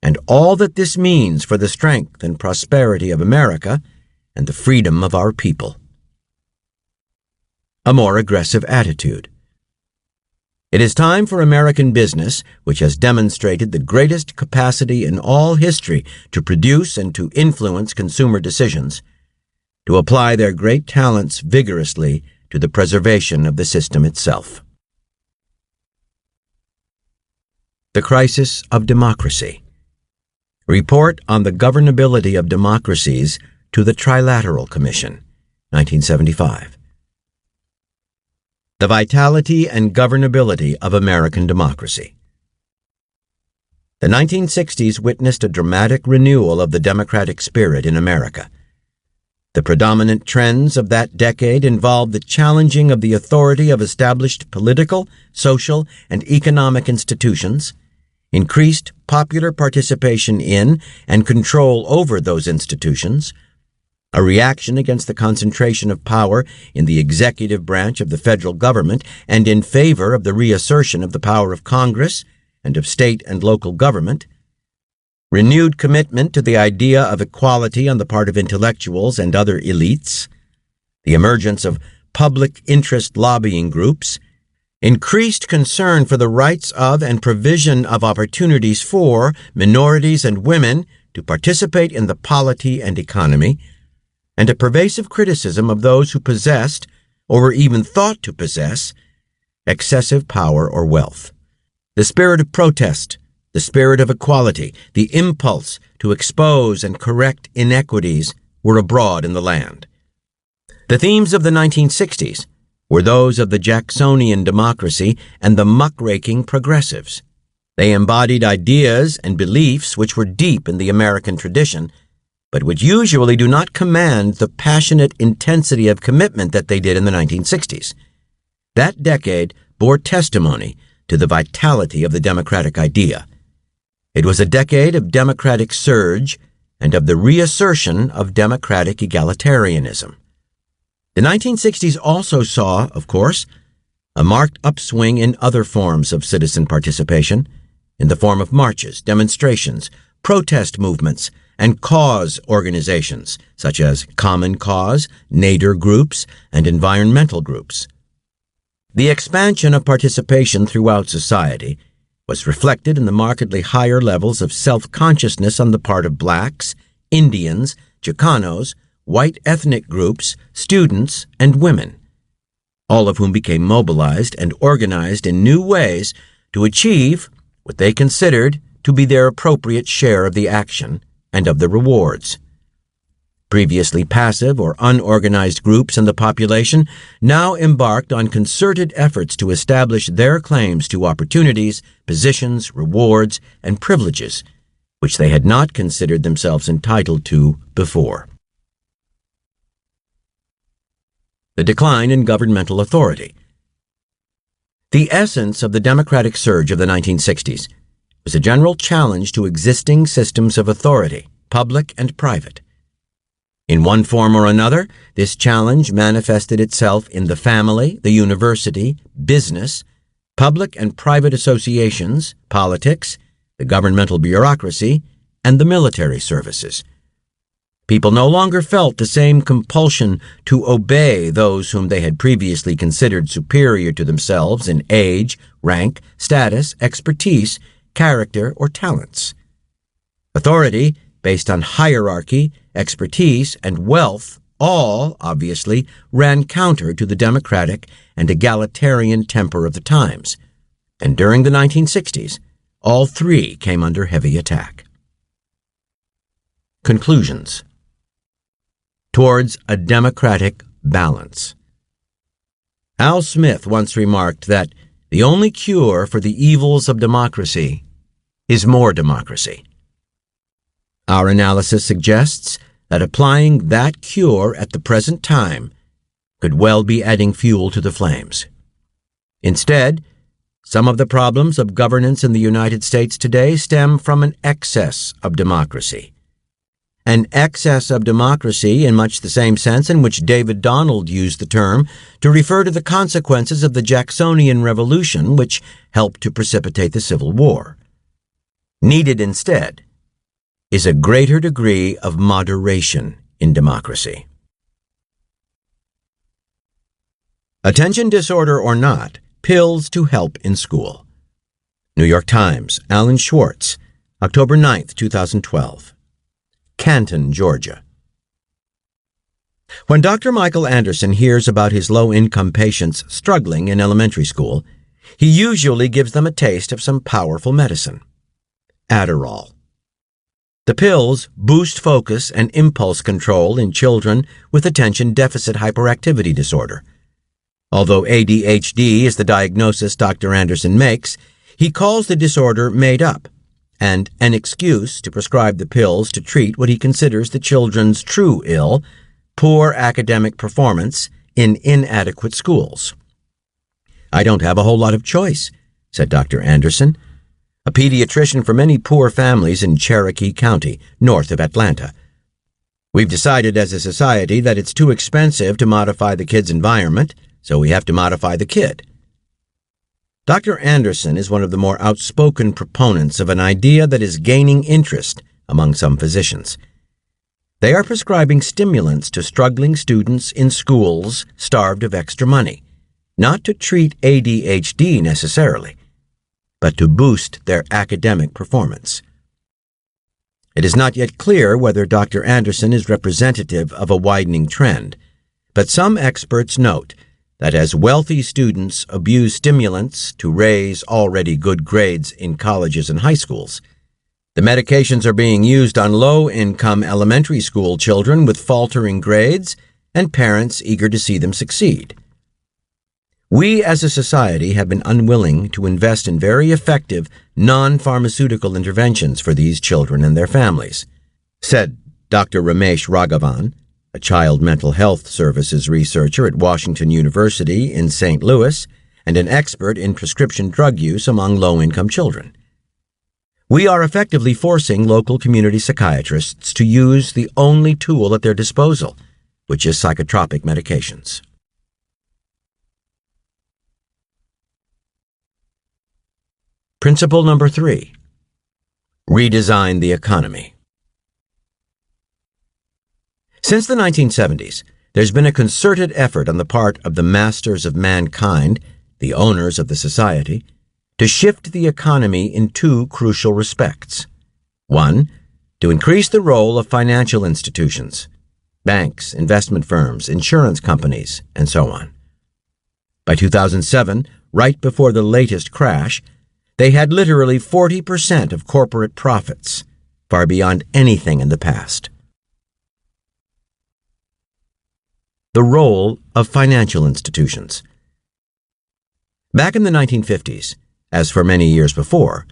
and all that this means for the strength and prosperity of America and the freedom of our people. A more aggressive attitude. It is time for American business, which has demonstrated the greatest capacity in all history to produce and to influence consumer decisions, to apply their great talents vigorously to the preservation of the system itself. The Crisis of Democracy. Report on the Governability of Democracies to the Trilateral Commission, 1975. The Vitality and Governability of American Democracy. The 1960s witnessed a dramatic renewal of the democratic spirit in America. The predominant trends of that decade involved the challenging of the authority of established political, social, and economic institutions, increased popular participation in and control over those institutions, a reaction against the concentration of power in the executive branch of the federal government and in favor of the reassertion of the power of Congress and of state and local government, renewed commitment to the idea of equality on the part of intellectuals and other elites, the emergence of public interest lobbying groups, increased concern for the rights of and provision of opportunities for minorities and women to participate in the polity and economy, and a pervasive criticism of those who possessed, or were even thought to possess, excessive power or wealth. The spirit of protest, the spirit of equality, the impulse to expose and correct inequities were abroad in the land. The themes of the 1960s were those of the Jacksonian democracy and the muckraking progressives. They embodied ideas and beliefs which were deep in the American tradition, but which usually do not command the passionate intensity of commitment that they did in the 1960s. That decade bore testimony to the vitality of the democratic idea. It was a decade of democratic surge and of the reassertion of democratic egalitarianism. The 1960s also saw, of course, a marked upswing in other forms of citizen participation, in the form of marches, demonstrations, protest movements, and cause organizations, such as Common Cause, Nader groups, and environmental groups. The expansion of participation throughout society was reflected in the markedly higher levels of self-consciousness on the part of blacks, Indians, Chicanos, white ethnic groups, students, and women, all of whom became mobilized and organized in new ways to achieve what they considered to be their appropriate share of the action and of the rewards. Previously passive or unorganized groups in the population now embarked on concerted efforts to establish their claims to opportunities, positions, rewards, and privileges, which they had not considered themselves entitled to before. The decline in governmental authority. The essence of the democratic surge of the 1960s was a general challenge to existing systems of authority, public and private. In one form or another, this challenge manifested itself in the family, the university, business, public and private associations, politics, the governmental bureaucracy, and the military services. People no longer felt the same compulsion to obey those whom they had previously considered superior to themselves in age, rank, status, expertise, character, or talents. Authority, based on hierarchy, expertise, and wealth, all, obviously, ran counter to the democratic and egalitarian temper of the times, and during the 1960s, all three came under heavy attack. Conclusions. Towards a democratic balance. Al Smith once remarked that the only cure for the evils of democracy is more democracy. Our analysis suggests that applying that cure at the present time could well be adding fuel to the flames. Instead, some of the problems of governance in the United States today stem from an excess of democracy. An excess of democracy in much the same sense in which David Donald used the term to refer to the consequences of the Jacksonian Revolution, which helped to precipitate the Civil War. Needed instead is a greater degree of moderation in democracy. Attention disorder or not, pills to help in school. New York Times, Alan Schwartz, October 9, 2012. Canton, Georgia. When Dr. Michael Anderson hears about his low-income patients struggling in elementary school, he usually gives them a taste of some powerful medicine. Adderall. The pills boost focus and impulse control in children with attention deficit hyperactivity disorder. Although ADHD is the diagnosis Dr. Anderson makes, he calls the disorder made up and an excuse to prescribe the pills to treat what he considers the children's true ill, poor academic performance in inadequate schools. "I don't have a whole lot of choice," said Dr. Anderson, a pediatrician for many poor families in Cherokee County, north of Atlanta. "We've decided as a society that it's too expensive to modify the kid's environment, so we have to modify the kid." Dr. Anderson is one of the more outspoken proponents of an idea that is gaining interest among some physicians. They are prescribing stimulants to struggling students in schools starved of extra money, not to treat ADHD necessarily, but to boost their academic performance. It is not yet clear whether Dr. Anderson is representative of a widening trend, but some experts note that as wealthy students abuse stimulants to raise already good grades in colleges and high schools, the medications are being used on low-income elementary school children with faltering grades and parents eager to see them succeed. We as a society have been unwilling to invest in very effective non-pharmaceutical interventions for these children and their families, said Dr. Ramesh Raghavan, a child mental health services researcher at Washington University in St. Louis and an expert in prescription drug use among low-income children. "We are effectively forcing local community psychiatrists to use the only tool at their disposal, which is psychotropic medications." Principle number 3. Redesign the economy. Since the 1970s, there's been a concerted effort on the part of the masters of mankind, the owners of the society, to shift the economy in two crucial respects. One, to increase the role of financial institutions, banks, investment firms, insurance companies, and so on. By 2007, right before the latest crash, they had literally 40% of corporate profits, far beyond anything in the past. The role of financial institutions. Back in the 1950s, as for many years before,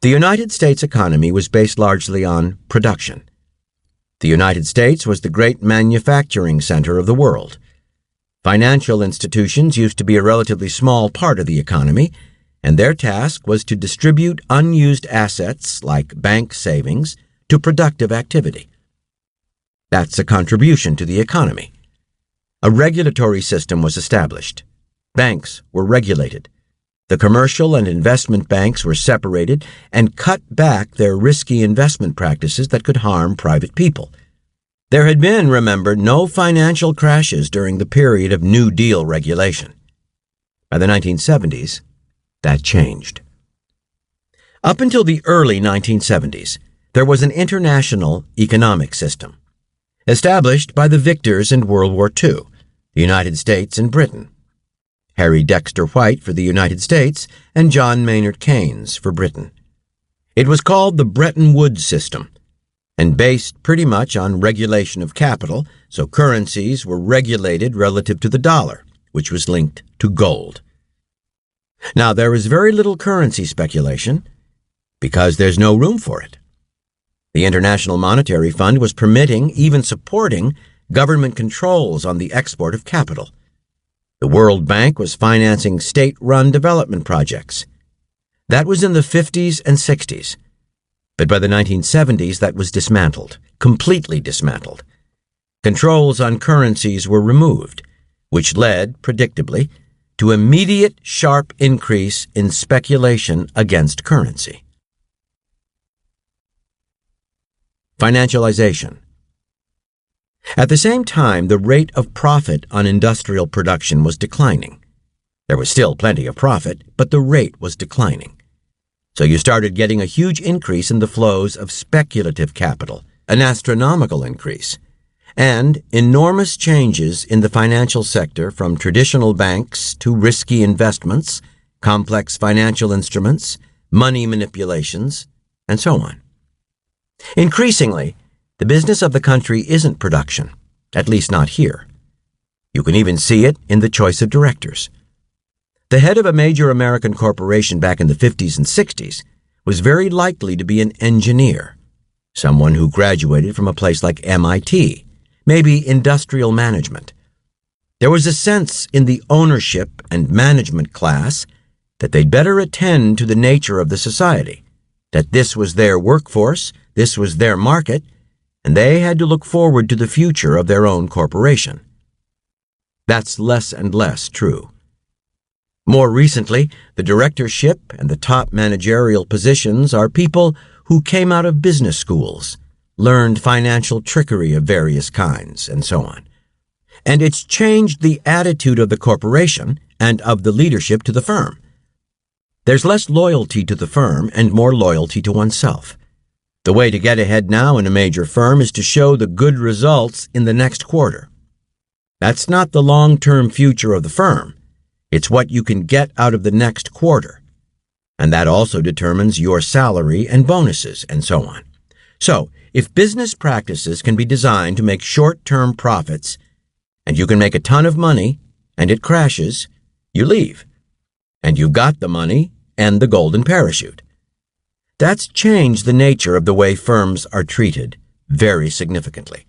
the United States economy was based largely on production. The United States was the great manufacturing center of the world. Financial institutions used to be a relatively small part of the economy, and their task was to distribute unused assets, like bank savings, to productive activity. That's a contribution to the economy. A regulatory system was established. Banks were regulated. The commercial and investment banks were separated and cut back their risky investment practices that could harm private people. There had been, remember, no financial crashes during the period of New Deal regulation. By the 1970s, that changed. Up until the early 1970s, there was an international economic system, established by the victors in World War II, the United States and Britain. Harry Dexter White for the United States and John Maynard Keynes for Britain. It was called the Bretton Woods system and based pretty much on regulation of capital, so currencies were regulated relative to the dollar, which was linked to gold. Now, there is very little currency speculation because there's no room for it. The International Monetary Fund was permitting, even supporting, government controls on the export of capital. The World Bank was financing state-run development projects. That was in the 50s and 60s. But by the 1970s, that was dismantled, completely dismantled. Controls on currencies were removed, which led, predictably, to immediate sharp increase in speculation against currency. Financialization. At the same time, the rate of profit on industrial production was declining. There was still plenty of profit, but the rate was declining. So you started getting a huge increase in the flows of speculative capital, an astronomical increase, and enormous changes in the financial sector from traditional banks to risky investments, complex financial instruments, money manipulations, and so on. Increasingly, the business of the country isn't production, at least not here. You can even see it in the choice of directors. The head of a major American corporation back in the 50s and 60s was very likely to be an engineer, someone who graduated from a place like MIT, maybe industrial management. There was a sense in the ownership and management class that they'd better attend to the nature of the society, that this was their workforce, this was their market, and they had to look forward to the future of their own corporation. That's less and less true. More recently, the directorship and the top managerial positions are people who came out of business schools, learned financial trickery of various kinds, and so on. And it's changed the attitude of the corporation and of the leadership to the firm. There's less loyalty to the firm and more loyalty to oneself. The way to get ahead now in a major firm is to show the good results in the next quarter. That's not the long-term future of the firm. It's what you can get out of the next quarter. And that also determines your salary and bonuses and so on. So, if business practices can be designed to make short-term profits, and you can make a ton of money, and it crashes, you leave. And you've got the money and the golden parachute. That's changed the nature of the way firms are treated very significantly.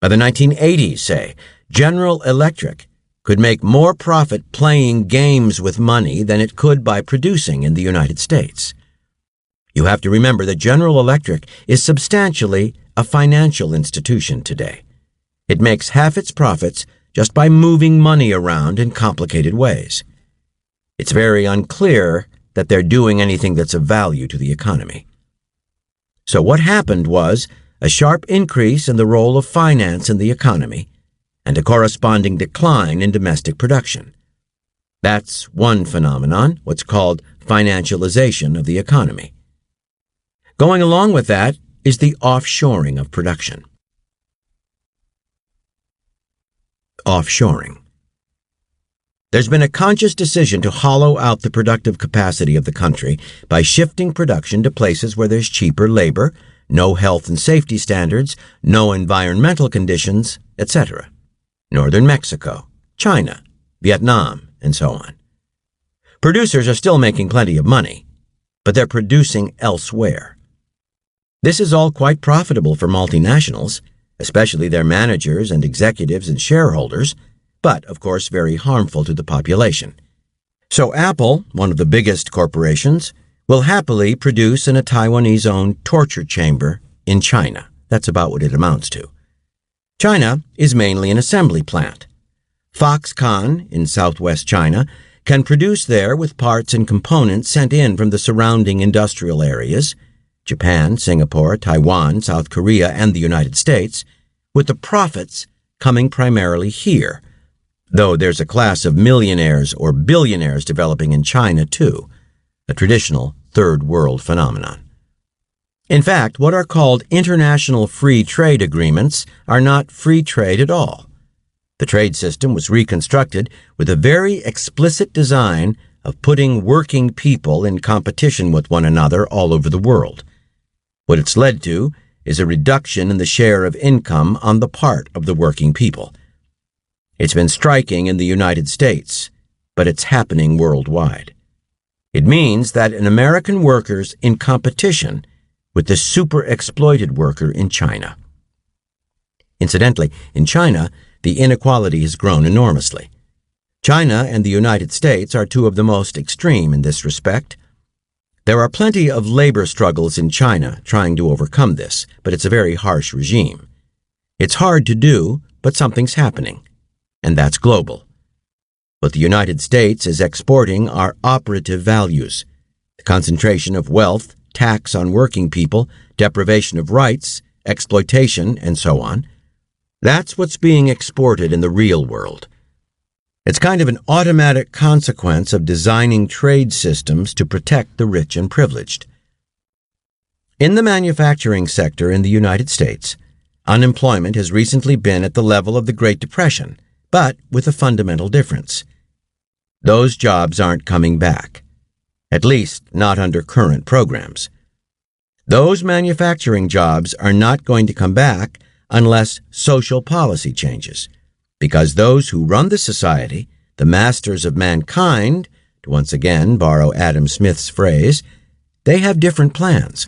By the 1980s, say, General Electric could make more profit playing games with money than it could by producing in the United States. You have to remember that General Electric is substantially a financial institution today. It makes half its profits just by moving money around in complicated ways. It's very unclear that they're doing anything that's of value to the economy. So what happened was a sharp increase in the role of finance in the economy and a corresponding decline in domestic production. That's one phenomenon, what's called financialization of the economy. Going along with that is the offshoring of production. Offshoring. There's been a conscious decision to hollow out the productive capacity of the country by shifting production to places where there's cheaper labor, no health and safety standards, no environmental conditions, etc. Northern Mexico, China, Vietnam, and so on. Producers are still making plenty of money, but they're producing elsewhere. This is all quite profitable for multinationals, especially their managers and executives and shareholders, but, of course, very harmful to the population. So Apple, one of the biggest corporations, will happily produce in a Taiwanese-owned torture chamber in China. That's about what it amounts to. China is mainly an assembly plant. Foxconn, in southwest China, can produce there with parts and components sent in from the surrounding industrial areas, Japan, Singapore, Taiwan, South Korea, and the United States, with the profits coming primarily here, though there's a class of millionaires or billionaires developing in China too, a traditional third world phenomenon. In fact, what are called international free trade agreements are not free trade at all. The trade system was reconstructed with a very explicit design of putting working people in competition with one another all over the world. What it's led to is a reduction in the share of income on the part of the working people. It's been striking in the United States, but it's happening worldwide. It means that an American worker's in competition with the super-exploited worker in China. Incidentally, in China, the inequality has grown enormously. China and the United States are two of the most extreme in this respect. There are plenty of labor struggles in China trying to overcome this, but it's a very harsh regime. It's hard to do, but something's happening, and that's global. What the United States is exporting are operative values, the concentration of wealth, tax on working people, deprivation of rights, exploitation, and so on. That's what's being exported in the real world. It's kind of an automatic consequence of designing trade systems to protect the rich and privileged. In the manufacturing sector in the United States, unemployment has recently been at the level of the Great Depression, but with a fundamental difference. Those jobs aren't coming back, at least not under current programs. Those manufacturing jobs are not going to come back unless social policy changes, because those who run the society, the masters of mankind, to once again borrow Adam Smith's phrase, they have different plans.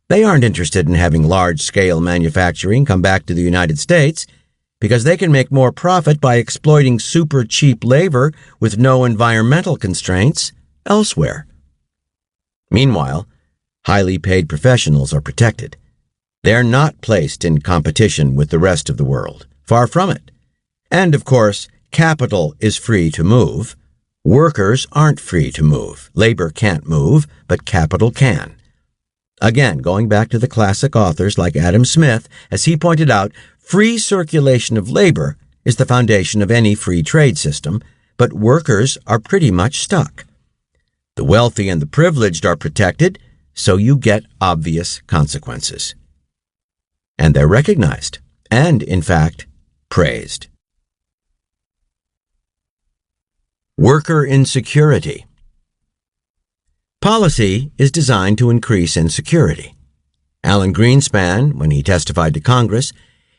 They aren't interested in having large-scale manufacturing come back to the United States because they can make more profit by exploiting super-cheap labor with no environmental constraints elsewhere. Meanwhile, highly paid professionals are protected. They're not placed in competition with the rest of the world. Far from it. And, of course, capital is free to move. Workers aren't free to move. Labor can't move, but capital can. Again, going back to the classic authors like Adam Smith, as he pointed out, free circulation of labor is the foundation of any free trade system, but workers are pretty much stuck. The wealthy and the privileged are protected, so you get obvious consequences. And they're recognized, and, in fact, praised. Worker insecurity. Policy is designed to increase insecurity. Alan Greenspan, when he testified to Congress,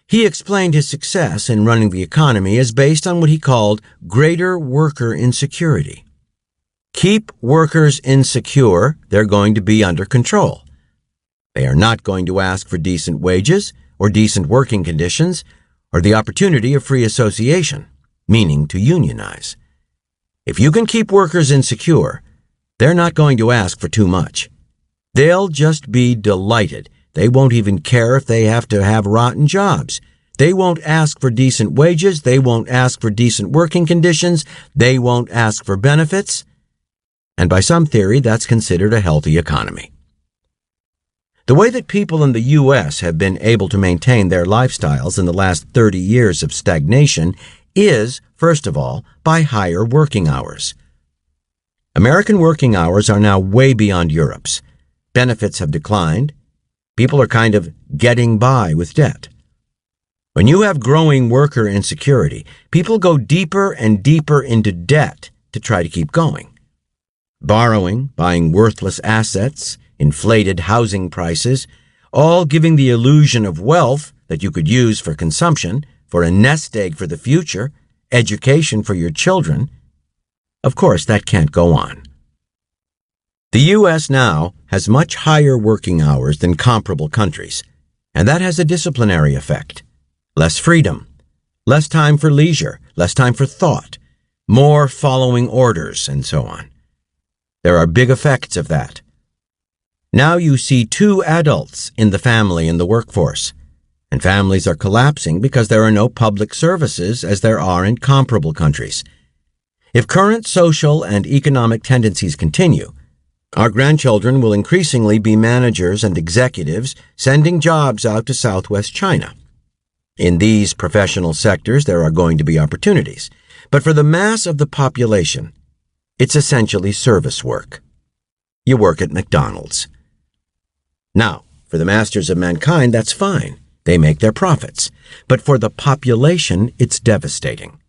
he explained his success in running the economy as based on what he called greater worker insecurity. Keep workers insecure, they're going to be under control. They are not going to ask for decent wages or decent working conditions or the opportunity of free association, meaning to unionize. If you can keep workers insecure, they're not going to ask for too much. They'll just be delighted. They won't even care if they have to have rotten jobs. They won't ask for decent wages. They won't ask for decent working conditions. They won't ask for benefits. And by some theory, that's considered a healthy economy. The way that people in the U.S. have been able to maintain their lifestyles in the last 30 years of stagnation is, first of all, by higher working hours. American working hours are now way beyond Europe's. Benefits have declined. People are kind of getting by with debt. When you have growing worker insecurity, people go deeper and deeper into debt to try to keep going. Borrowing, buying worthless assets, inflated housing prices, all giving the illusion of wealth that you could use for consumption, for a nest egg for the future, education for your children. Of course, that can't go on. The U.S. now has much higher working hours than comparable countries, and that has a disciplinary effect. Less freedom, less time for leisure, less time for thought, more following orders, and so on. There are big effects of that. Now you see 2 adults in the family in the workforce, and families are collapsing because there are no public services as there are in comparable countries. If current social and economic tendencies continue, Our grandchildren will increasingly be managers and executives sending jobs out to Southwest China. In these professional sectors, there are going to be opportunities. But for the mass of the population, it's essentially service work. You work at McDonald's. Now, for the masters of mankind, that's fine. They make their profits. But for the population, it's devastating.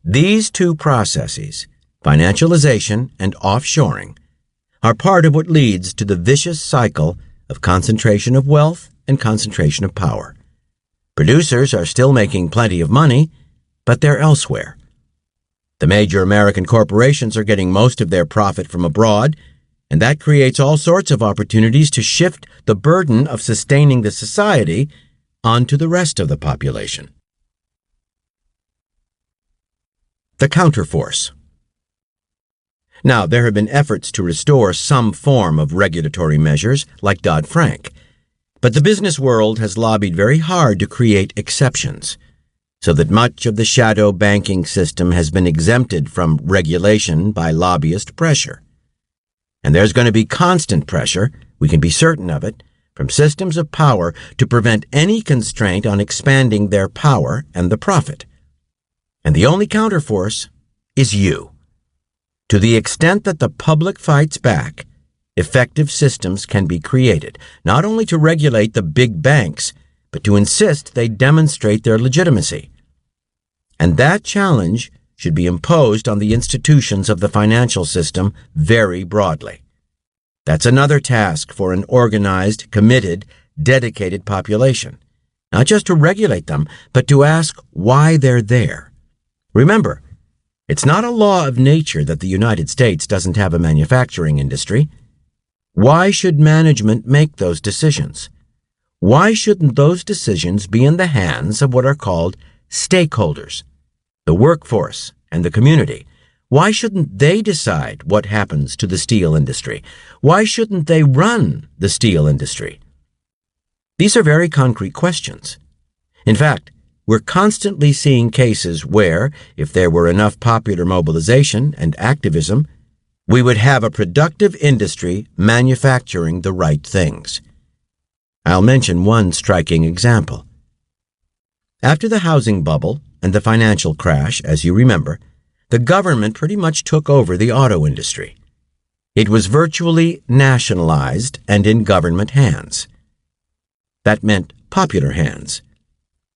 These two processes, financialization and offshoring, are part of what leads to the vicious cycle of concentration of wealth and concentration of power. Producers are still making plenty of money, but they're elsewhere. The major American corporations are getting most of their profit from abroad, and that creates all sorts of opportunities to shift the burden of sustaining the society onto the rest of the population. The counterforce. Now, there have been efforts to restore some form of regulatory measures like Dodd-Frank, but the business world has lobbied very hard to create exceptions, so that much of the shadow banking system has been exempted from regulation by lobbyist pressure. And there's going to be constant pressure, we can be certain of it, from systems of power to prevent any constraint on expanding their power and the profit. And the only counterforce is you. To the extent that the public fights back, effective systems can be created, not only to regulate the big banks, but to insist they demonstrate their legitimacy. And that challenge should be imposed on the institutions of the financial system very broadly. That's another task for an organized, committed, dedicated population, not just to regulate them, but to ask why they're there. Remember, it's not a law of nature that the United States doesn't have a manufacturing industry. Why should management make those decisions? Why shouldn't those decisions be in the hands of what are called stakeholders, the workforce and the community? Why shouldn't they decide what happens to the steel industry? Why shouldn't they run the steel industry? These are very concrete questions. In fact, we're constantly seeing cases where, if there were enough popular mobilization and activism, we would have a productive industry manufacturing the right things. I'll mention one striking example. After the housing bubble and the financial crash, as you remember, the government pretty much took over the auto industry. It was virtually nationalized and in government hands. That meant popular hands.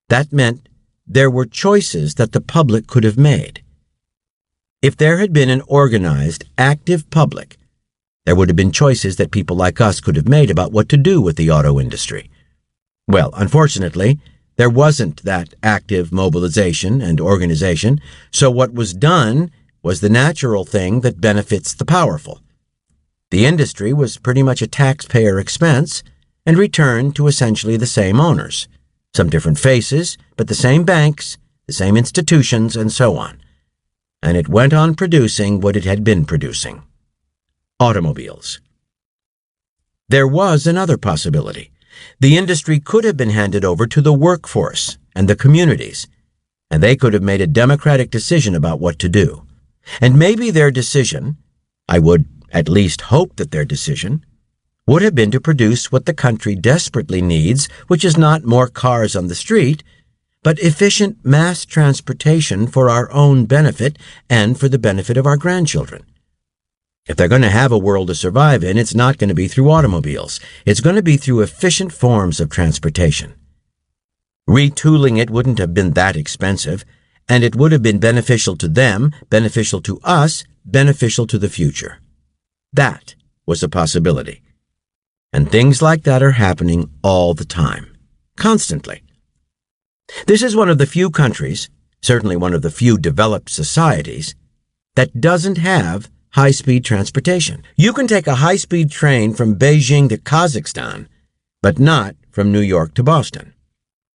That meant there were choices that the public could have made. If there had been an organized, active public, there would have been choices that people like us could have made about what to do with the auto industry. Well, unfortunately, there wasn't that active mobilization and organization, so what was done was the natural thing that benefits the powerful. The industry was pretty much a taxpayer expense and returned to essentially the same owners. Some different faces, but the same banks, the same institutions, and so on. And it went on producing what it had been producing: automobiles. There was another possibility. The industry could have been handed over to the workforce and the communities, and they could have made a democratic decision about what to do. And maybe their decision, I would at least hope that their decision, would have been to produce what the country desperately needs, which is not more cars on the street, but efficient mass transportation for our own benefit and for the benefit of our grandchildren. If they're going to have a world to survive in, it's not going to be through automobiles. It's going to be through efficient forms of transportation. Retooling it wouldn't have been that expensive, and it would have been beneficial to them, beneficial to us, beneficial to the future. That was a possibility. And things like that are happening all the time, constantly. This is one of the few countries, certainly one of the few developed societies, that doesn't have high-speed transportation. You can take a high-speed train from Beijing to Kazakhstan, but not from New York to Boston.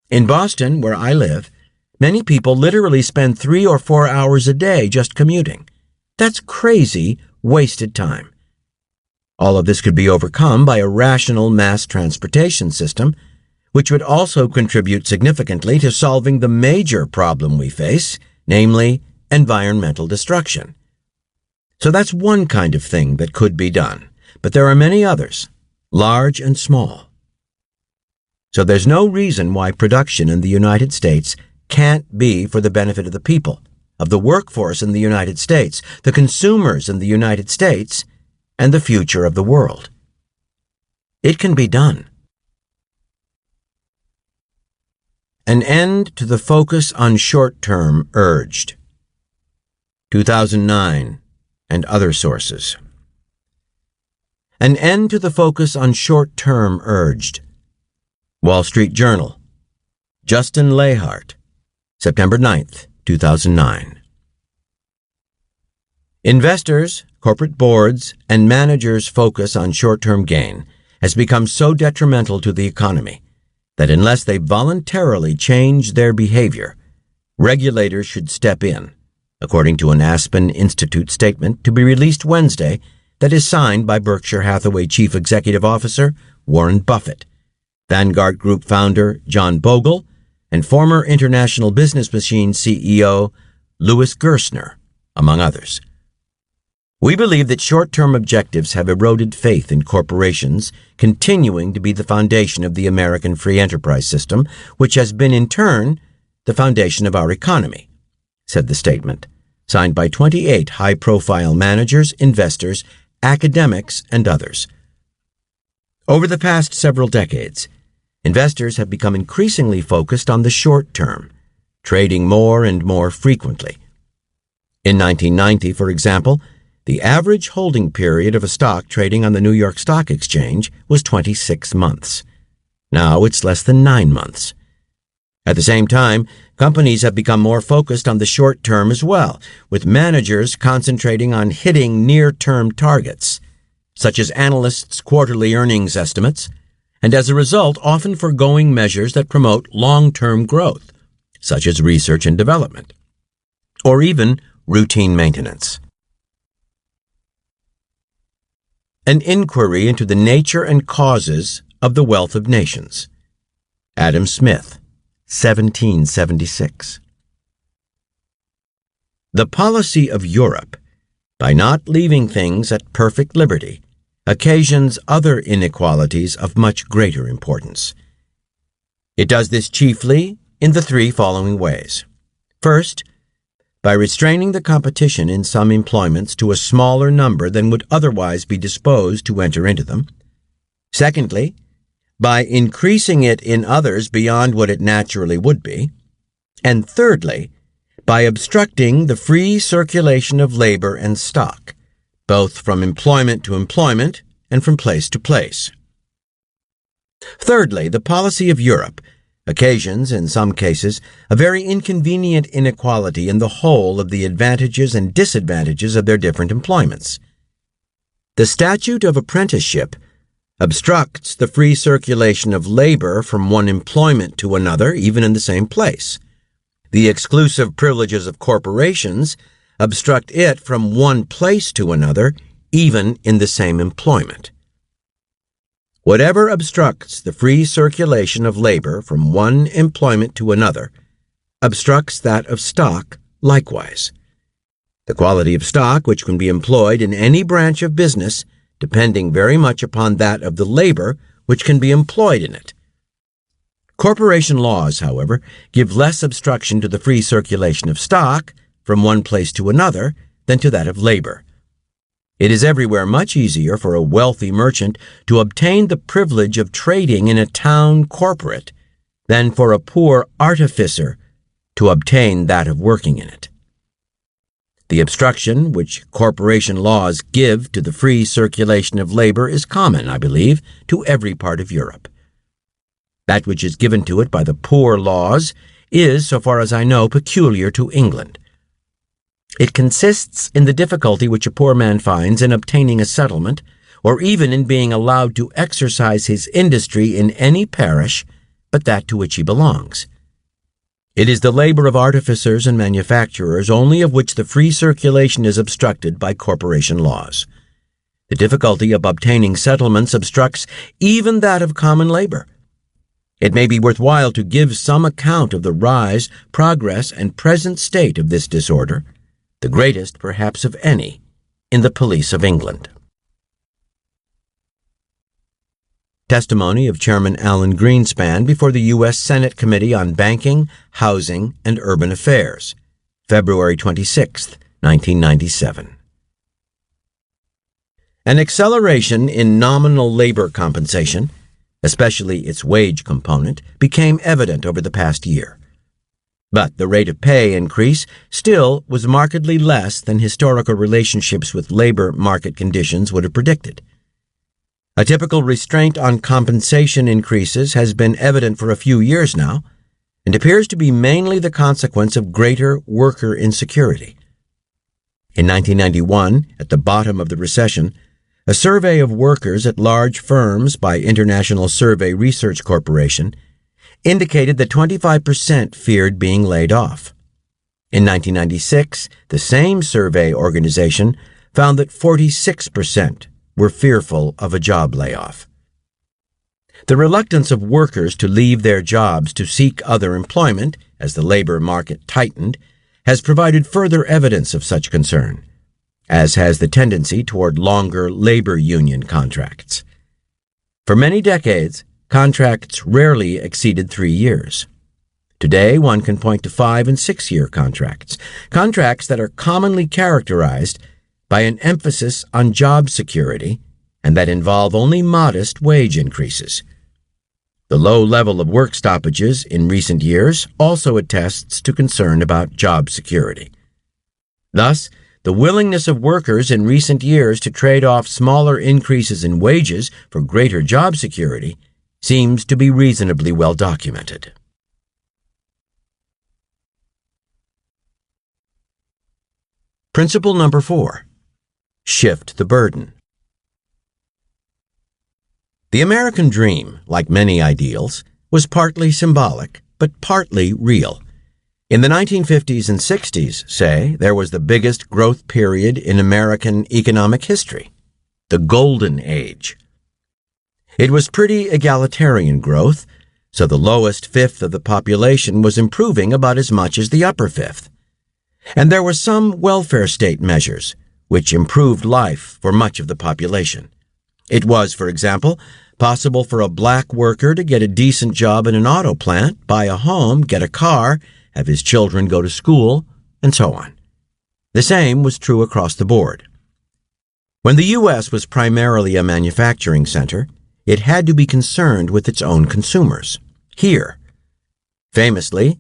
In Boston, where I live, many people literally spend 3 or 4 hours a day just commuting. That's crazy, wasted time. All of this could be overcome by a rational mass transportation system, which would also contribute significantly to solving the major problem we face, namely environmental destruction. So that's one kind of thing that could be done. but there are many others, large and small. So there's no reason why production in the United States can't be for the benefit of the people, of the workforce in the United States, the consumers in the United States, and the future of the world. It can be done. An end to the focus on short-term urged. 2009 and other sources. An end to the focus on short-term urged. Wall Street Journal. Justin Lahart, September 9th, 2009. Investors, corporate boards, and managers' focus on short-term gain has become so detrimental to the economy that unless they voluntarily change their behavior, regulators should step in, according to an Aspen Institute statement to be released Wednesday that is signed by Berkshire Hathaway Chief Executive Officer Warren Buffett, Vanguard Group founder John Bogle, and former International Business Machine CEO Louis Gerstner, among others. We believe that short-term objectives have eroded faith in corporations, continuing to be the foundation of the American free enterprise system, which has been, in turn, the foundation of our economy, said the statement, signed by 28 high-profile managers, investors, academics, and others. Over the past several decades, investors have become increasingly focused on the short term, trading more and more frequently. In 1990, for example, the average holding period of a stock trading on the New York Stock Exchange was 26 months. Now it's less than 9 months. At the same time, companies have become more focused on the short term as well, with managers concentrating on hitting near-term targets, such as analysts' quarterly earnings estimates, and as a result often forgoing measures that promote long-term growth, such as research and development, or even routine maintenance. An inquiry into the nature and causes of the wealth of nations. Adam Smith, 1776. The policy of Europe, by not leaving things at perfect liberty, occasions other inequalities of much greater importance. It does this chiefly in the three following ways. First, by restraining the competition in some employments to a smaller number than would otherwise be disposed to enter into them. Secondly, by increasing it in others beyond what it naturally would be. And thirdly, by obstructing the free circulation of labor and stock, both from employment to employment and from place to place. Thirdly, the policy of Europe occasions, in some cases, a very inconvenient inequality in the whole of the advantages and disadvantages of their different employments. The statute of apprenticeship obstructs the free circulation of labor from one employment to another, even in the same place. The exclusive privileges of corporations obstruct it from one place to another, even in the same employment. Whatever obstructs the free circulation of labor from one employment to another obstructs that of stock likewise. The quality of stock which can be employed in any branch of business depending very much upon that of the labor which can be employed in it. Corporation laws, however, give less obstruction to the free circulation of stock from one place to another than to that of labor. It is everywhere much easier for a wealthy merchant to obtain the privilege of trading in a town corporate than for a poor artificer to obtain that of working in it. The obstruction which corporation laws give to the free circulation of labor is common, I believe, to every part of Europe. That which is given to it by the poor laws is, so far as I know, peculiar to England. It consists in the difficulty which a poor man finds in obtaining a settlement, or even in being allowed to exercise his industry in any parish but that to which he belongs. It is the labor of artificers and manufacturers only of which the free circulation is obstructed by corporation laws. The difficulty of obtaining settlements obstructs even that of common labor. It may be worthwhile to give some account of the rise, progress, and present state of this disorder, the greatest, perhaps, of any, in the police of England. Testimony of Chairman Alan Greenspan before the U.S. Senate Committee on Banking, Housing, and Urban Affairs, February 26, 1997. An acceleration in nominal labor compensation, especially its wage component, became evident over the past year. But the rate of pay increase still was markedly less than historical relationships with labor market conditions would have predicted. A typical restraint on compensation increases has been evident for a few years now, and appears to be mainly the consequence of greater worker insecurity. In 1991, at the bottom of the recession, a survey of workers at large firms by International Survey Research Corporation indicated that 25% feared being laid off. In 1996, the same survey organization found that 46% were fearful of a job layoff. The reluctance of workers to leave their jobs to seek other employment as the labor market tightened has provided further evidence of such concern, as has the tendency toward longer labor union contracts. For many decades, contracts rarely exceeded 3 years. Today, one can point to 5- and 6-year contracts that are commonly characterized by an emphasis on job security and that involve only modest wage increases. The low level of work stoppages in recent years also attests to concern about job security. Thus, the willingness of workers in recent years to trade off smaller increases in wages for greater job security seems to be reasonably well documented. Principle number 4. Shift the burden. The American dream, like many ideals, was partly symbolic, but partly real. In the 1950s and 60s, say, there was the biggest growth period in American economic history, the Golden Age. It was pretty egalitarian growth, so the lowest fifth of the population was improving about as much as the upper fifth. And there were some welfare state measures, which improved life for much of the population. It was, for example, possible for a black worker to get a decent job in an auto plant, buy a home, get a car, have his children go to school, and so on. The same was true across the board. When the U.S. was primarily a manufacturing center, it had to be concerned with its own consumers. Here, famously,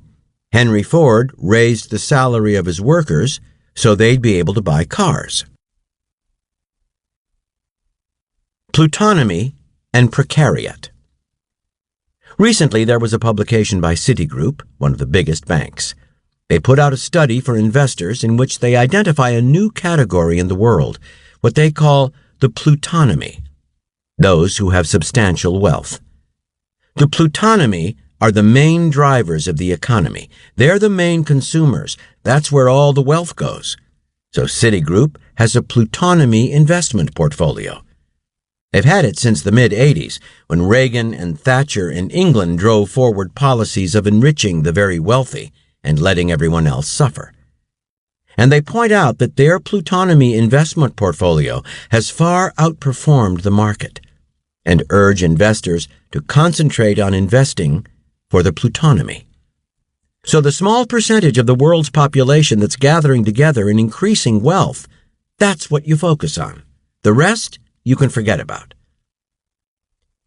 Henry Ford raised the salary of his workers so they'd be able to buy cars. Plutonomy and precariat. Recently, there was a publication by Citigroup, one of the biggest banks. They put out a study for investors in which they identify a new category in the world, what they call the plutonomy, those who have substantial wealth. The plutonomy are the main drivers of the economy. They're the main consumers. That's where all the wealth goes. So Citigroup has a plutonomy investment portfolio. They've had it since the mid-'80s, when Reagan and Thatcher in England drove forward policies of enriching the very wealthy and letting everyone else suffer. And they point out that their plutonomy investment portfolio has far outperformed the market, and urge investors to concentrate on investing for the plutonomy. So the small percentage of the world's population that's gathering together and increasing wealth, that's what you focus on. The rest you can forget about.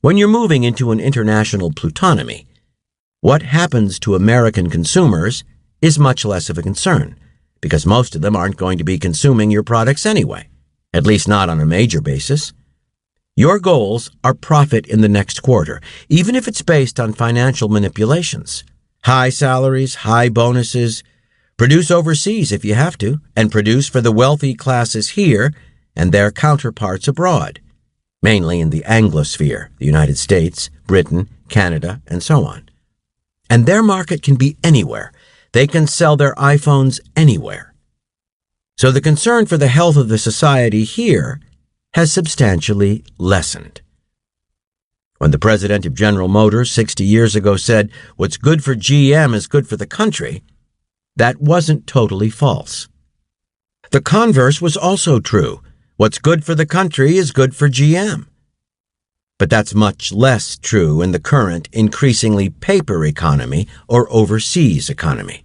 When you're moving into an international plutonomy, what happens to American consumers is much less of a concern, because most of them aren't going to be consuming your products anyway, at least not on a major basis. Your goals are profit in the next quarter, even if it's based on financial manipulations. High salaries, high bonuses. Produce overseas if you have to, and produce for the wealthy classes here and their counterparts abroad, mainly in the Anglosphere, the United States, Britain, Canada, and so on. And their market can be anywhere. They can sell their iPhones anywhere. So the concern for the health of the society here has substantially lessened. When the president of General Motors 60 years ago said, "What's good for GM is good for the country," that wasn't totally false. The converse was also true. What's good for the country is good for GM. But that's much less true in the current, increasingly paper economy or overseas economy.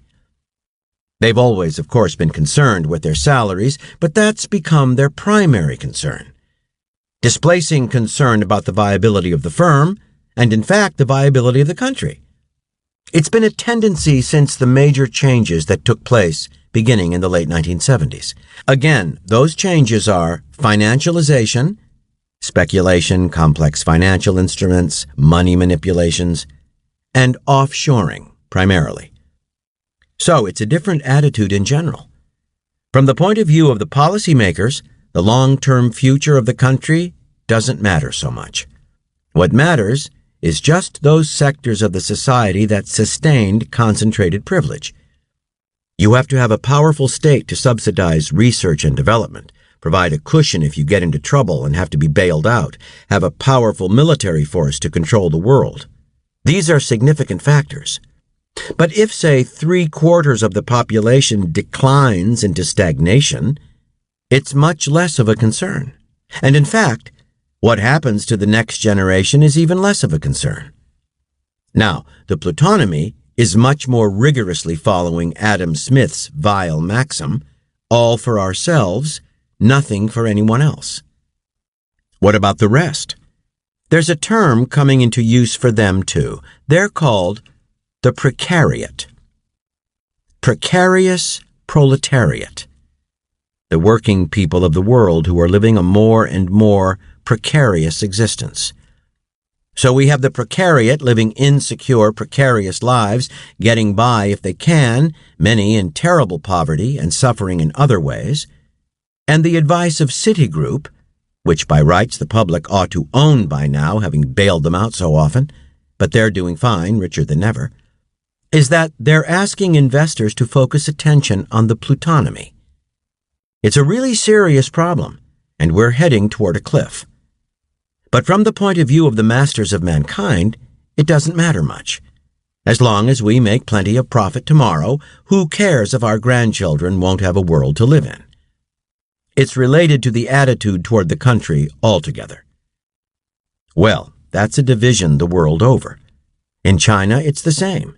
They've always, of course, been concerned with their salaries, but that's become their primary concern, displacing concern about the viability of the firm and, in fact, the viability of the country. It's been a tendency since the major changes that took place beginning in the late 1970s. Again, those changes are financialization, speculation, complex financial instruments, money manipulations, and offshoring, primarily. So it's a different attitude in general. From the point of view of the policymakers, the long-term future of the country doesn't matter so much. What matters is just those sectors of the society that sustained concentrated privilege. You have to have a powerful state to subsidize research and development, provide a cushion if you get into trouble and have to be bailed out, have a powerful military force to control the world. These are significant factors. But if, say, 3/4 of the population declines into stagnation, it's much less of a concern. And in fact, what happens to the next generation is even less of a concern. Now, the plutonomy is much more rigorously following Adam Smith's vile maxim, all for ourselves, nothing for anyone else. What about the rest? There's a term coming into use for them too. They're called the precariat. Precarious proletariat. The working people of the world who are living a more and more precarious existence. So we have the precariat living insecure, precarious lives, getting by if they can, many in terrible poverty and suffering in other ways, and the advice of Citigroup, which by rights the public ought to own by now, having bailed them out so often, but they're doing fine, richer than ever, is that they're asking investors to focus attention on the plutonomy. It's a really serious problem, and we're heading toward a cliff. But from the point of view of the masters of mankind, it doesn't matter much. As long as we make plenty of profit tomorrow, who cares if our grandchildren won't have a world to live in? It's related to the attitude toward the country altogether. Well, that's a division the world over. In China, it's the same.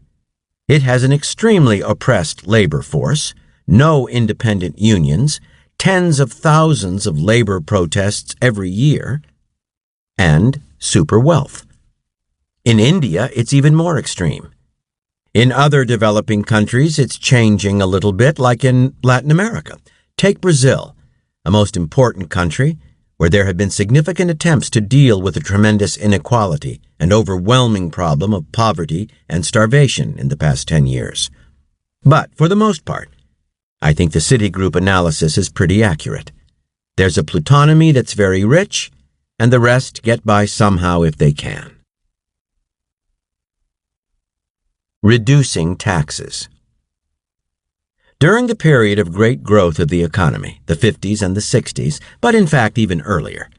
It has an extremely oppressed labor force, no independent unions, tens of thousands of labor protests every year, and super wealth. In India, it's even more extreme. In other developing countries, it's changing a little bit, like in Latin America. Take Brazil, a most important country where there have been significant attempts to deal with the tremendous inequality and overwhelming problem of poverty and starvation in the past 10 years. But for the most part, I think the Citigroup analysis is pretty accurate. There's a plutonomy that's very rich, and the rest get by somehow if they can. Reducing taxes. During the period of great growth of the economy, the 50s and the 60s, but in fact even earlier,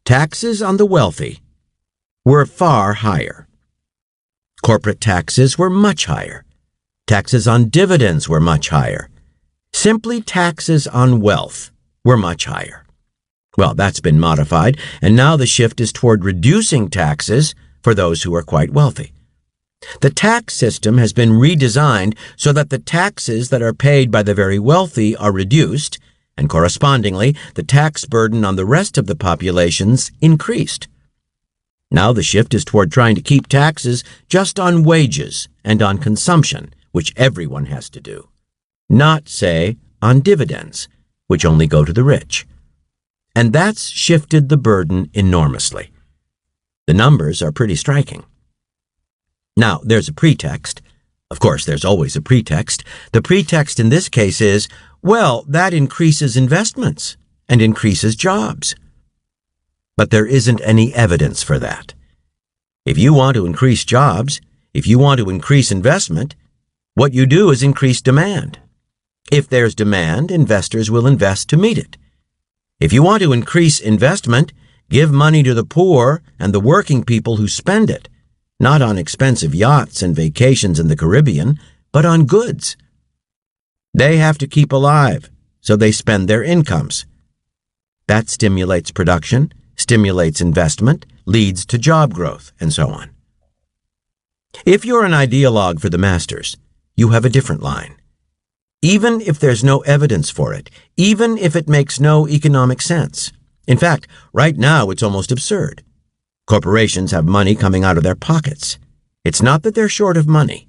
taxes on the wealthy were far higher. Corporate taxes were much higher. Taxes on dividends were much higher. Simply taxes on wealth were much higher. Well, that's been modified, and now the shift is toward reducing taxes for those who are quite wealthy. The tax system has been redesigned so that the taxes that are paid by the very wealthy are reduced, and correspondingly, the tax burden on the rest of the population's increased. Now the shift is toward trying to keep taxes just on wages and on consumption, which everyone has to do, not, say, on dividends, which only go to the rich. And that's shifted the burden enormously. The numbers are pretty striking. Now, there's a pretext. Of course, there's always a pretext. The pretext in this case is, well, that increases investments and increases jobs. But there isn't any evidence for that. If you want to increase jobs, if you want to increase investment, what you do is increase demand. If there's demand, investors will invest to meet it. If you want to increase investment, give money to the poor and the working people who spend it, not on expensive yachts and vacations in the Caribbean, but on goods. They have to keep alive, so they spend their incomes. That stimulates production, stimulates investment, leads to job growth, and so on. If you're an ideologue for the masters, you have a different line. Even if there's no evidence for it, even if it makes no economic sense. In fact, right now it's almost absurd. Corporations have money coming out of their pockets. It's not that they're short of money.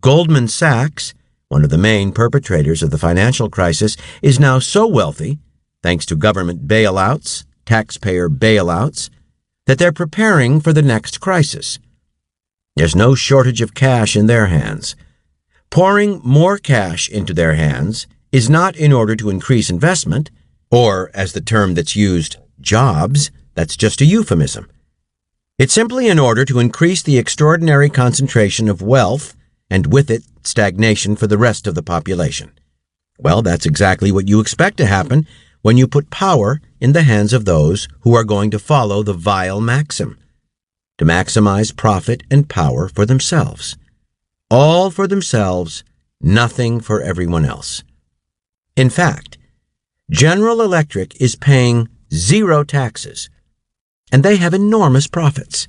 Goldman Sachs, one of the main perpetrators of the financial crisis, is now so wealthy, thanks to government bailouts, taxpayer bailouts, that they're preparing for the next crisis. There's no shortage of cash in their hands. Pouring more cash into their hands is not in order to increase investment, or, as the term that's used, jobs. That's just a euphemism. It's simply in order to increase the extraordinary concentration of wealth, and with it, stagnation for the rest of the population. Well, that's exactly what you expect to happen when you put power in the hands of those who are going to follow the vile maxim, to maximize profit and power for themselves. All for themselves, nothing for everyone else. In fact, General Electric is paying 0 taxes, and they have enormous profits.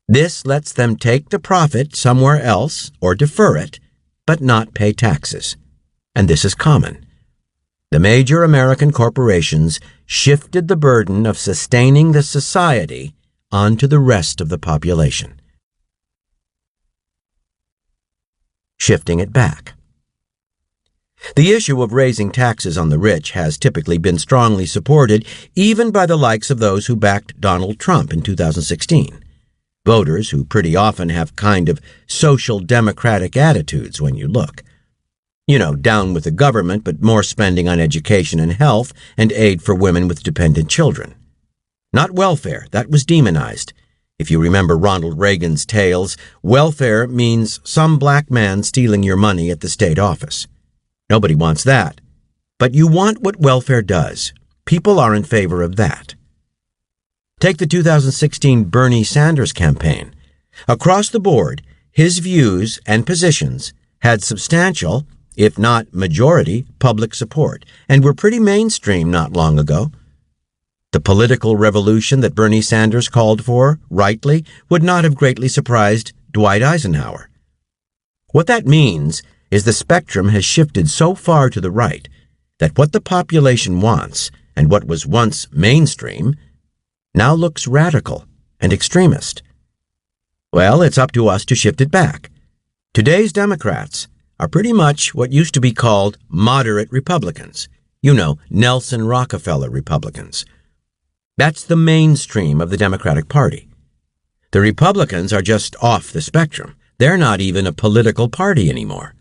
This lets them take the profit somewhere else or defer it, but not pay taxes. And this is common. The major American corporations shifted the burden of sustaining the society onto the rest of the population, shifting it back. The issue of raising taxes on the rich has typically been strongly supported even by the likes of those who backed Donald Trump in 2016. Voters who pretty often have kind of social democratic attitudes when you look. You know, down with the government, but more spending on education and health and aid for women with dependent children. Not welfare, that was demonized. If you remember Ronald Reagan's tales, welfare means some black man stealing your money at the state office. Nobody wants that. But you want what welfare does. People are in favor of that. Take the 2016 Bernie Sanders campaign. Across the board, his views and positions had substantial, if not majority, public support, and were pretty mainstream not long ago. The political revolution that Bernie Sanders called for, rightly, would not have greatly surprised Dwight Eisenhower. What that means is the spectrum has shifted so far to the right that what the population wants and what was once mainstream now looks radical and extremist. Well, it's up to us to shift it back. Today's Democrats are pretty much what used to be called moderate Republicans. You know, Nelson Rockefeller Republicans. That's the mainstream of the Democratic Party. The Republicans are just off the spectrum. They're not even a political party anymore.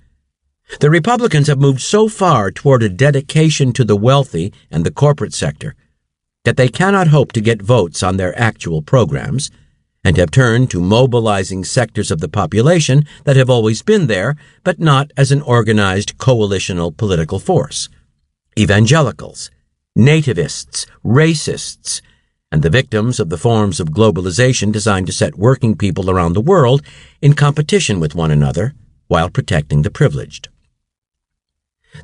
The Republicans have moved so far toward a dedication to the wealthy and the corporate sector that they cannot hope to get votes on their actual programs, and have turned to mobilizing sectors of the population that have always been there, but not as an organized coalitional political force. Evangelicals, nativists, racists, and the victims of the forms of globalization designed to set working people around the world in competition with one another while protecting the privileged.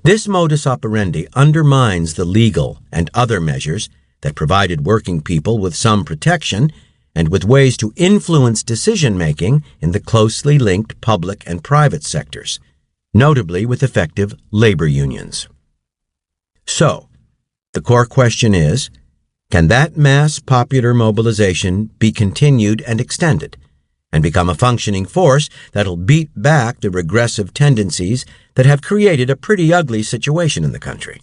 This modus operandi undermines the legal and other measures that provided working people with some protection and with ways to influence decision-making in the closely linked public and private sectors, notably with effective labor unions. So, the core question is, can that mass popular mobilization be continued and extended, and become a functioning force that'll beat back the regressive tendencies that have created a pretty ugly situation in the country?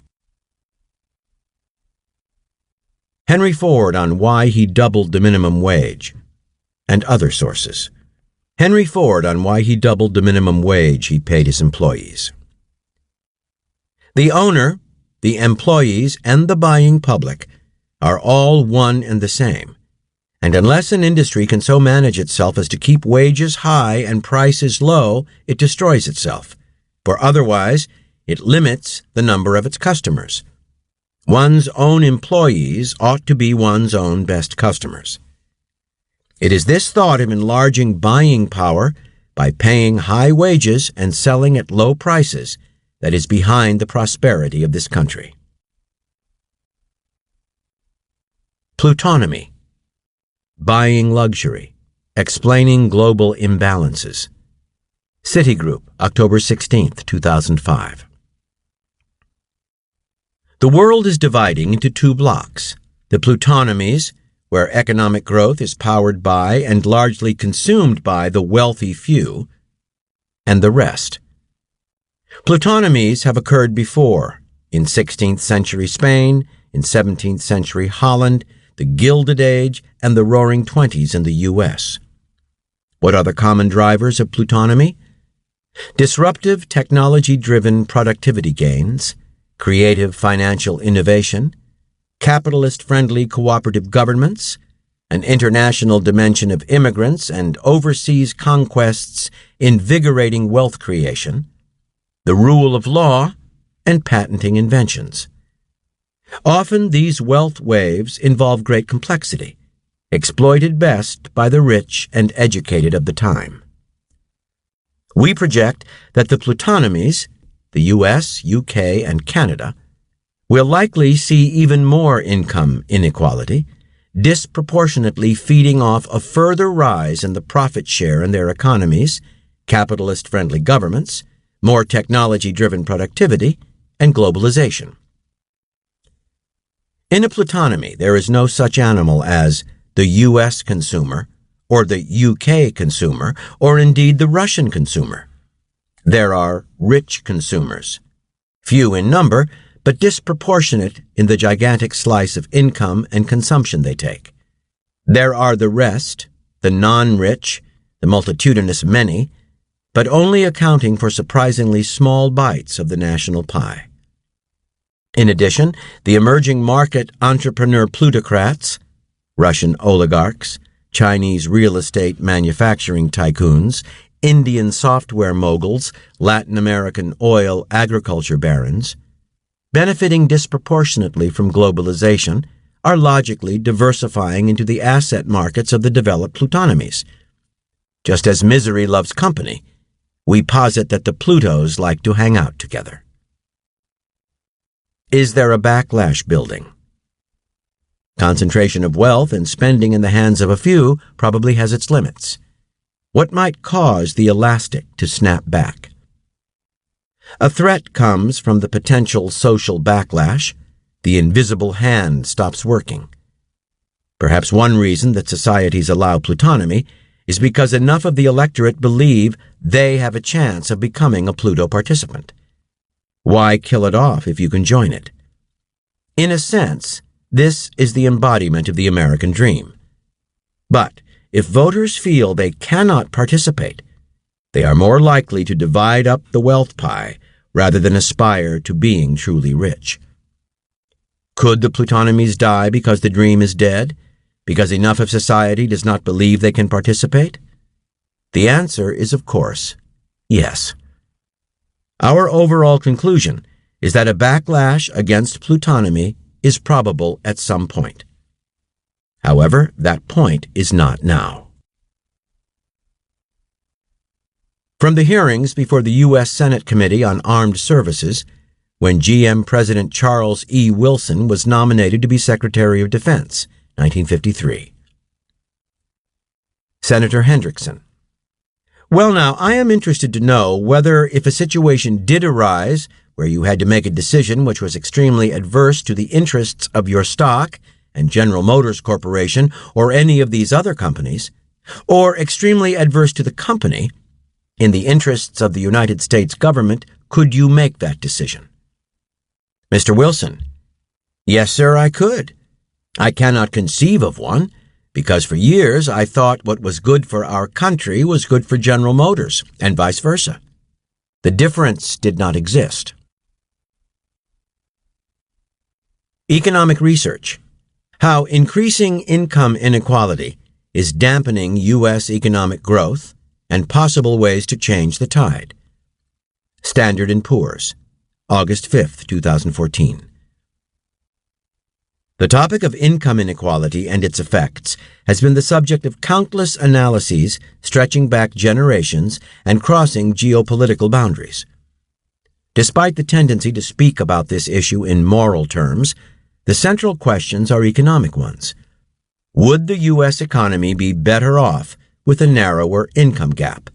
Henry Ford on why he doubled the minimum wage, and other sources. Henry Ford on why he doubled the minimum wage he paid his employees. The owner, the employees, and the buying public are all one and the same, and unless an industry can so manage itself as to keep wages high and prices low, it destroys itself, for otherwise it limits the number of its customers. One's own employees ought to be one's own best customers. It is this thought of enlarging buying power by paying high wages and selling at low prices that is behind the prosperity of this country. Plutonomy. Buying Luxury, Explaining Global Imbalances. Citigroup, October 16, 2005. The world is dividing into two blocks: the plutonomies, where economic growth is powered by and largely consumed by the wealthy few, and the rest. Plutonomies have occurred before, in 16th century Spain, in 17th century Holland, the Gilded Age, and the Roaring Twenties in the U.S. What are the common drivers of plutonomy? Disruptive, technology-driven productivity gains, creative financial innovation, capitalist-friendly cooperative governments, an international dimension of immigrants and overseas conquests invigorating wealth creation, the rule of law, and patenting inventions. Often these wealth waves involve great complexity, exploited best by the rich and educated of the time. We project that the plutonomies, the U.S., U.K., and Canada, will likely see even more income inequality, disproportionately feeding off a further rise in the profit share in their economies, capitalist-friendly governments, more technology-driven productivity, and globalization. In a plutonomy, there is no such animal as the U.S. consumer, or the U.K. consumer, or indeed the Russian consumer. There are rich consumers, few in number, but disproportionate in the gigantic slice of income and consumption they take. There are the rest, the non-rich, the multitudinous many, but only accounting for surprisingly small bites of the national pie. In addition, the emerging market entrepreneur plutocrats, Russian oligarchs, Chinese real estate manufacturing tycoons, Indian software moguls, Latin American oil agriculture barons, benefiting disproportionately from globalization, are logically diversifying into the asset markets of the developed plutonomies. Just as misery loves company, we posit that the Plutos like to hang out together. Is there a backlash building? Concentration of wealth and spending in the hands of a few probably has its limits. What might cause the elastic to snap back? A threat comes from the potential social backlash. The invisible hand stops working. Perhaps one reason that societies allow plutonomy is because enough of the electorate believe they have a chance of becoming a Pluto participant. Why kill it off if you can join it? In a sense, this is the embodiment of the American dream. But if voters feel they cannot participate, they are more likely to divide up the wealth pie rather than aspire to being truly rich. Could the plutonomies die because the dream is dead? Because enough of society does not believe they can participate? The answer is, of course, yes. Our overall conclusion is that a backlash against plutonomy is probable at some point. However, that point is not now. From the hearings before the U.S. Senate Committee on Armed Services, when GM President Charles E. Wilson was nominated to be Secretary of Defense, 1953. Senator Hendrickson. Well, now, I am interested to know whether if a situation did arise where you had to make a decision which was extremely adverse to the interests of your stock and General Motors Corporation or any of these other companies, or extremely adverse to the company, in the interests of the United States government, could you make that decision? Mr. Wilson. Yes, sir, I could. I cannot conceive of one, because for years I thought what was good for our country was good for General Motors, and vice versa. The difference did not exist. Economic research. How increasing income inequality is dampening U.S. economic growth and possible ways to change the tide. Standard & Poor's, August 5, 2014. The topic of income inequality and its effects has been the subject of countless analyses stretching back generations and crossing geopolitical boundaries. Despite the tendency to speak about this issue in moral terms, the central questions are economic ones. Would the U.S. economy be better off with a narrower income gap?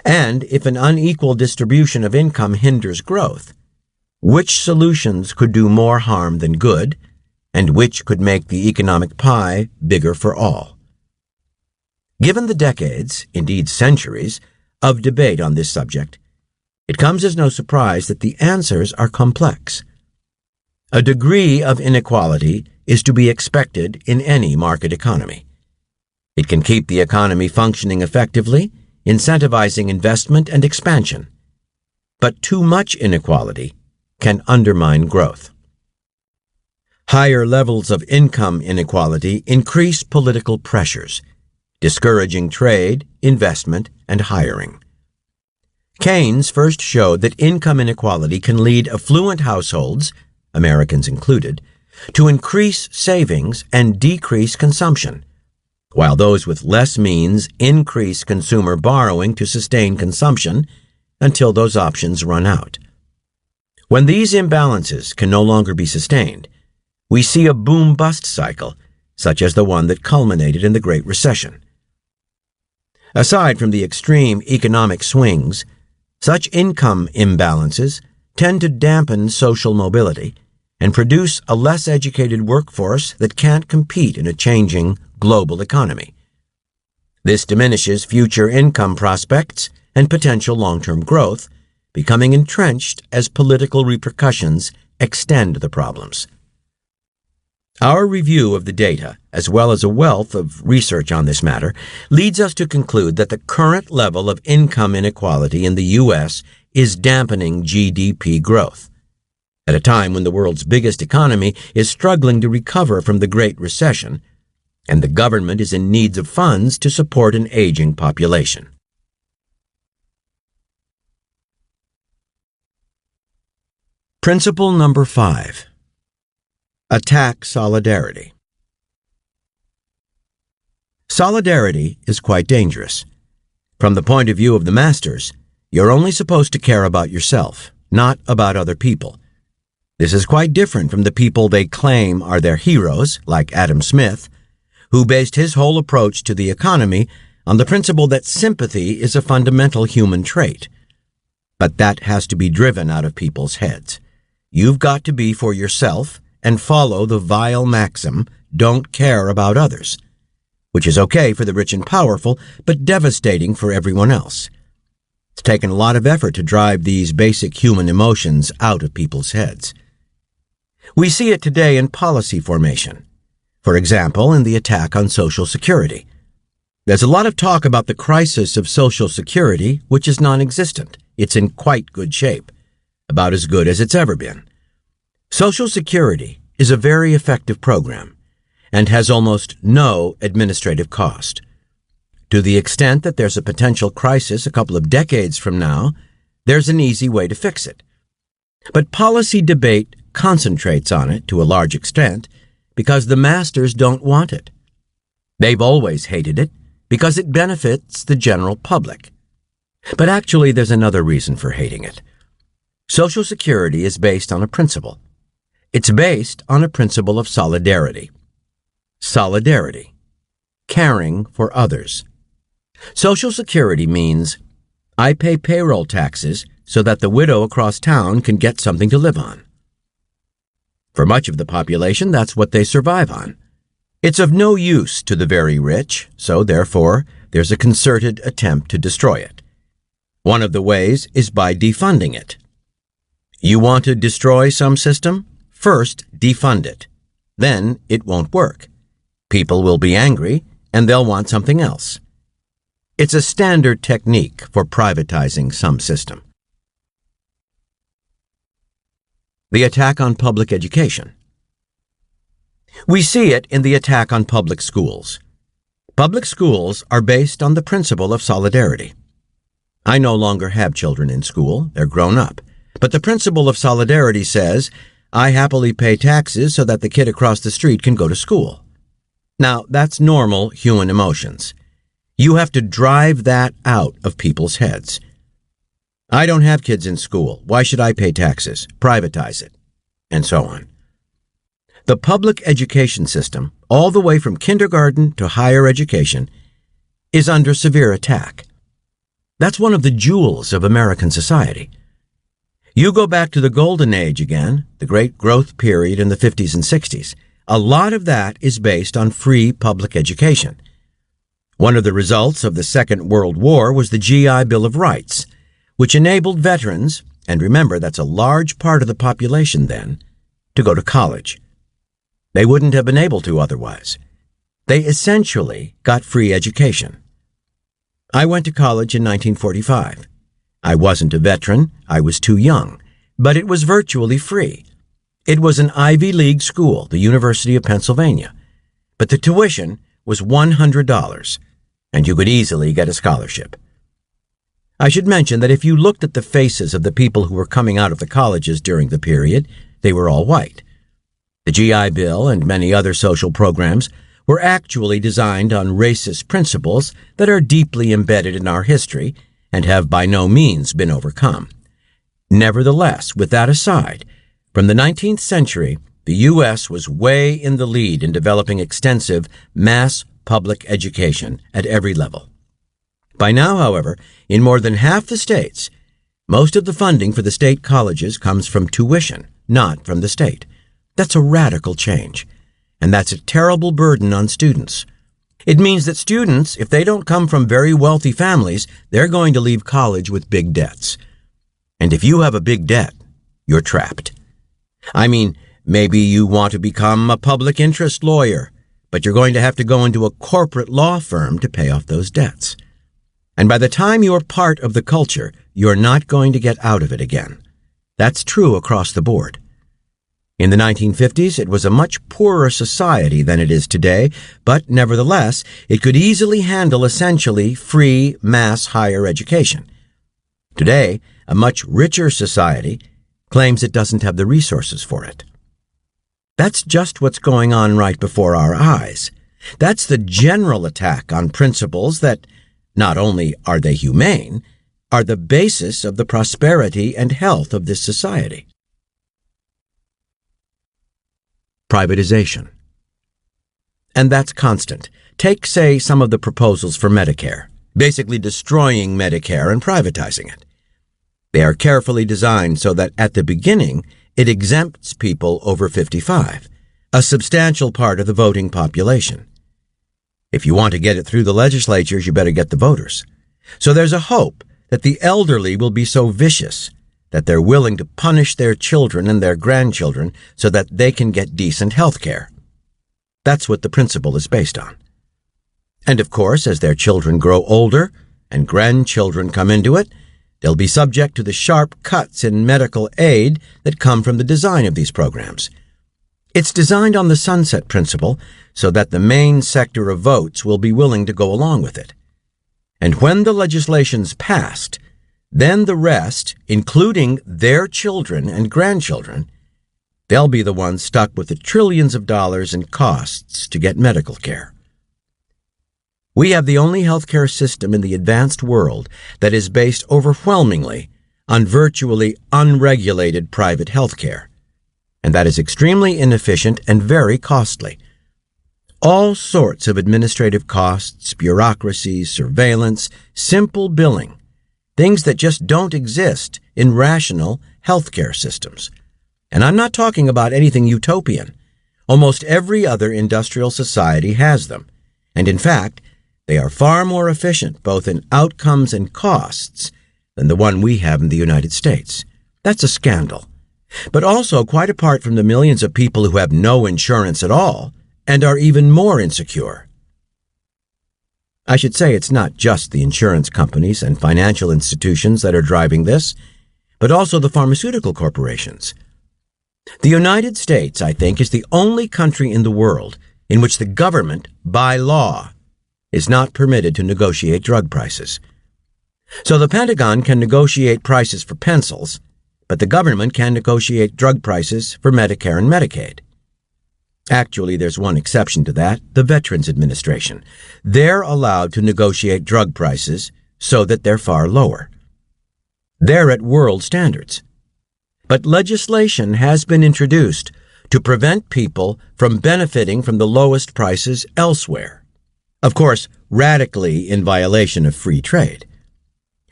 And if an unequal distribution of income hinders growth, which solutions could do more harm than good, and which could make the economic pie bigger for all? Given the decades, indeed centuries, of debate on this subject, it comes as no surprise that the answers are complex. A degree of inequality is to be expected in any market economy. It can keep the economy functioning effectively, incentivizing investment and expansion. But too much inequality can undermine growth. Higher levels of income inequality increase political pressures, discouraging trade, investment, and hiring. Keynes first showed that income inequality can lead affluent households, Americans included, to increase savings and decrease consumption, while those with less means increase consumer borrowing to sustain consumption until those options run out. When these imbalances can no longer be sustained, we see a boom-bust cycle, such as the one that culminated in the Great Recession. Aside from the extreme economic swings, such income imbalances tend to dampen social mobility and produce a less educated workforce that can't compete in a changing global economy. This diminishes future income prospects and potential long-term growth, becoming entrenched as political repercussions extend the problems. Our review of the data, as well as a wealth of research on this matter, leads us to conclude that the current level of income inequality in the U.S. is dampening GDP growth. At a time when the world's biggest economy is struggling to recover from the Great Recession, and the government is in need of funds to support an aging population. Principle number 5. Attack solidarity. Solidarity is quite dangerous. From the point of view of the masters, you're only supposed to care about yourself, not about other people. This is quite different from the people they claim are their heroes, like Adam Smith, who based his whole approach to the economy on the principle that sympathy is a fundamental human trait. But that has to be driven out of people's heads. You've got to be for yourself and follow the vile maxim, don't care about others, which is okay for the rich and powerful, but devastating for everyone else. It's taken a lot of effort to drive these basic human emotions out of people's heads. We see it today in policy formation. For example, in the attack on Social Security. There's a lot of talk about the crisis of Social Security, which is non-existent. It's in quite good shape, about as good as it's ever been. Social Security is a very effective program and has almost no administrative cost. To the extent that there's a potential crisis a couple of decades from now, there's an easy way to fix it. But policy debate concentrates on it to a large extent because the masters don't want it. They've always hated it because it benefits the general public. But actually, there's another reason for hating it. Social Security is based on a principle. It's based on a principle of solidarity. Solidarity. Caring for others. Social Security means I pay payroll taxes so that the widow across town can get something to live on. For much of the population, that's what they survive on. It's of no use to the very rich, so therefore, there's a concerted attempt to destroy it. One of the ways is by defunding it. You want to destroy some system? First, defund it. Then it won't work. People will be angry, and they'll want something else. It's a standard technique for privatizing some system. The attack on public education. We see it in the attack on public schools. Public schools are based on the principle of solidarity. I no longer have children in school. They're grown up. But the principle of solidarity says, I happily pay taxes so that the kid across the street can go to school. Now, that's normal human emotions. You have to drive that out of people's heads. I don't have kids in school. Why should I pay taxes? Privatize it. And so on. The public education system, all the way from kindergarten to higher education, is under severe attack. That's one of the jewels of American society. You go back to the Golden Age again, the great growth period in the 50s and 60s. A lot of that is based on free public education. One of the results of the Second World War was the GI Bill of Rights, which enabled veterans, and remember that's a large part of the population then, to go to college. They wouldn't have been able to otherwise. They essentially got free education. I went to college in 1945. I wasn't a veteran, I was too young, but it was virtually free. It was an Ivy League school, the University of Pennsylvania, but the tuition was $100, and you could easily get a scholarship. I should mention that if you looked at the faces of the people who were coming out of the colleges during the period, they were all white. The GI Bill and many other social programs were actually designed on racist principles that are deeply embedded in our history and have by no means been overcome. Nevertheless, with that aside, from the 19th century, the U.S. was way in the lead in developing extensive mass public education at every level. By now, however, in more than half the states, most of the funding for the state colleges comes from tuition, not from the state. That's a radical change, and that's a terrible burden on students. It means that students, if they don't come from very wealthy families, they're going to leave college with big debts. And if you have a big debt, you're trapped. I mean, maybe you want to become a public interest lawyer, but you're going to have to go into a corporate law firm to pay off those debts. And by the time you're part of the culture, you're not going to get out of it again. That's true across the board. In the 1950s, it was a much poorer society than it is today, but nevertheless, it could easily handle essentially free mass higher education. Today, a much richer society claims it doesn't have the resources for it. That's just what's going on right before our eyes. That's the general attack on principles that, not only are they humane, are the basis of the prosperity and health of this society. Privatization. And that's constant. Take, say, some of the proposals for Medicare, basically destroying Medicare and privatizing it. They are carefully designed so that at the beginning, it exempts people over 55, a substantial part of the voting population. If you want to get it through the legislatures, you better get the voters. So there's a hope that the elderly will be so vicious that they're willing to punish their children and their grandchildren so that they can get decent health care. That's what the principle is based on. And of course, as their children grow older and grandchildren come into it, they'll be subject to the sharp cuts in medical aid that come from the design of these programs. It's designed on the sunset principle so that the main sector of votes will be willing to go along with it. And when the legislation's passed, then the rest, including their children and grandchildren, they'll be the ones stuck with the trillions of dollars in costs to get medical care. We have the only healthcare system in the advanced world that is based overwhelmingly on virtually unregulated private healthcare, and that is extremely inefficient and very costly. All sorts of administrative costs, bureaucracy, surveillance, simple billing, things that just don't exist in rational healthcare systems. And I'm not talking about anything utopian. Almost every other industrial society has them. And in fact, they are far more efficient, both in outcomes and costs, than the one we have in the United States. That's a scandal. But also, quite apart from the millions of people who have no insurance at all, and are even more insecure. I should say it's not just the insurance companies and financial institutions that are driving this, but also the pharmaceutical corporations. The United States, I think, is the only country in the world in which the government, by law, is not permitted to negotiate drug prices. So the Pentagon can negotiate prices for pencils, but the government can negotiate drug prices for Medicare and Medicaid. Actually, there's one exception to that, the Veterans Administration. They're allowed to negotiate drug prices so that they're far lower. They're at world standards. But legislation has been introduced to prevent people from benefiting from the lowest prices elsewhere. Of course, radically in violation of free trade.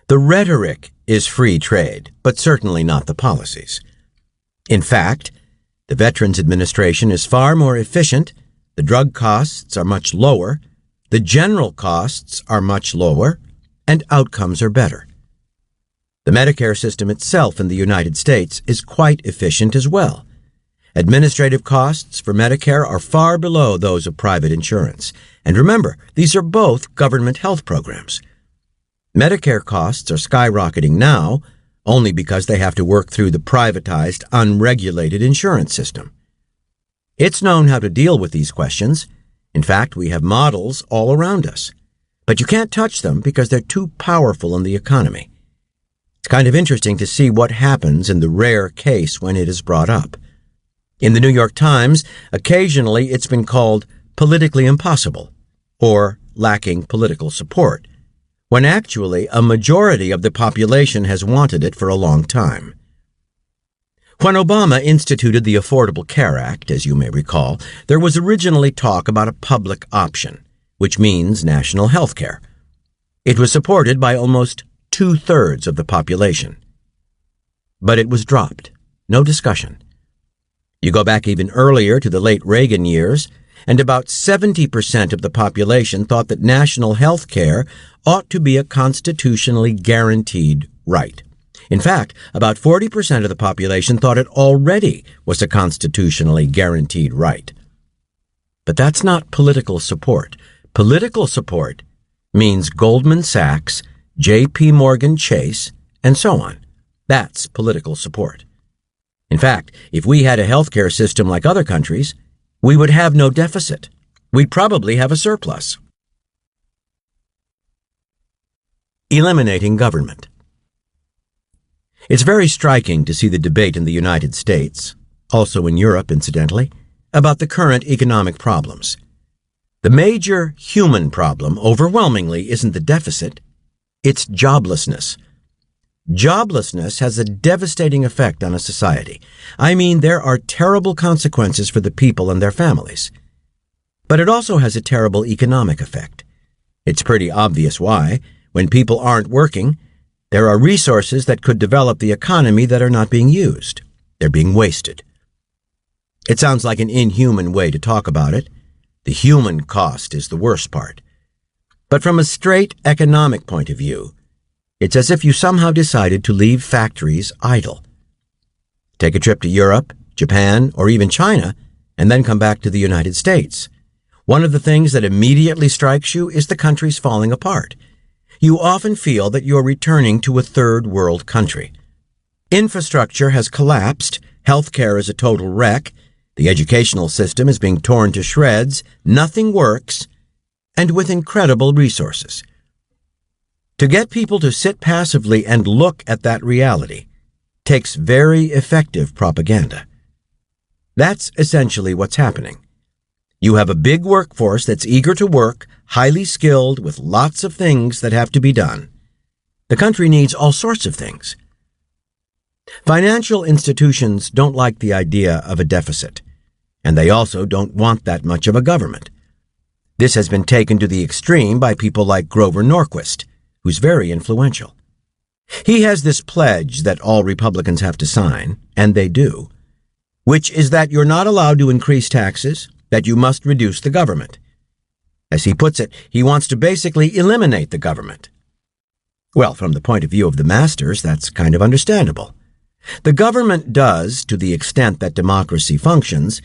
The rhetoric is free trade, but certainly not the policies. In fact, the Veterans Administration is far more efficient, the drug costs are much lower, the general costs are much lower, and outcomes are better. The Medicare system itself in the United States is quite efficient as well. Administrative costs for Medicare are far below those of private insurance. And remember, these are both government health programs. Medicare costs are skyrocketing now only because they have to work through the privatized, unregulated insurance system. It's known how to deal with these questions. In fact, we have models all around us. But you can't touch them because they're too powerful in the economy. It's kind of interesting to see what happens in the rare case when it is brought up. In the New York Times, occasionally it's been called politically impossible or lacking political support, when actually a majority of the population has wanted it for a long time. When Obama instituted the Affordable Care Act, as you may recall, there was originally talk about a public option, which means national health care. It was supported by almost 2/3 of the population. But it was dropped. No discussion. You go back even earlier to the late Reagan years, and about 70% of the population thought that national health care ought to be a constitutionally guaranteed right. In fact, about 40% of the population thought it already was a constitutionally guaranteed right. But that's not political support. Political support means Goldman Sachs, J.P. Morgan Chase, and so on. That's political support. In fact, if we had a healthcare system like other countries, we would have no deficit. We'd probably have a surplus. Eliminating government. It's very striking to see the debate in the United States, also in Europe, incidentally, about the current economic problems. The major human problem, overwhelmingly, isn't the deficit, it's joblessness. Joblessness has a devastating effect on a society. I mean, there are terrible consequences for the people and their families. But it also has a terrible economic effect. It's pretty obvious why. When people aren't working, there are resources that could develop the economy that are not being used. They're being wasted. It sounds like an inhuman way to talk about it. The human cost is the worst part. But from a straight economic point of view, it's as if you somehow decided to leave factories idle. Take a trip to Europe, Japan, or even China, and then come back to the United States. One of the things that immediately strikes you is the country's falling apart. You often feel that you're returning to a third world country. Infrastructure has collapsed, healthcare is a total wreck, the educational system is being torn to shreds, nothing works, and with incredible resources. To get people to sit passively and look at that reality takes very effective propaganda. That's essentially what's happening. You have a big workforce that's eager to work, highly skilled, with lots of things that have to be done. The country needs all sorts of things. Financial institutions don't like the idea of a deficit, and they also don't want that much of a government. This has been taken to the extreme by people like Grover Norquist, who's very influential. He has this pledge that all Republicans have to sign, and they do, which is that you're not allowed to increase taxes, that you must reduce the government. As he puts it, he wants to basically eliminate the government. Well, from the point of view of the masters, that's kind of understandable. The government does, to the extent that democracy functions,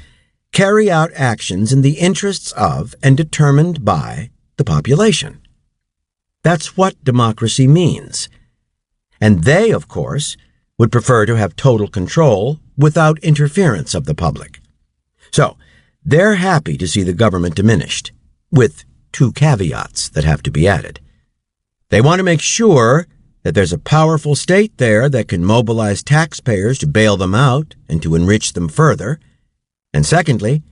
carry out actions in the interests of and determined by the population. That's what democracy means. And they, of course, would prefer to have total control without interference of the public. So, they're happy to see the government diminished, with two caveats that have to be added. They want to make sure that there's a powerful state there that can mobilize taxpayers to bail them out and to enrich them further. And secondly,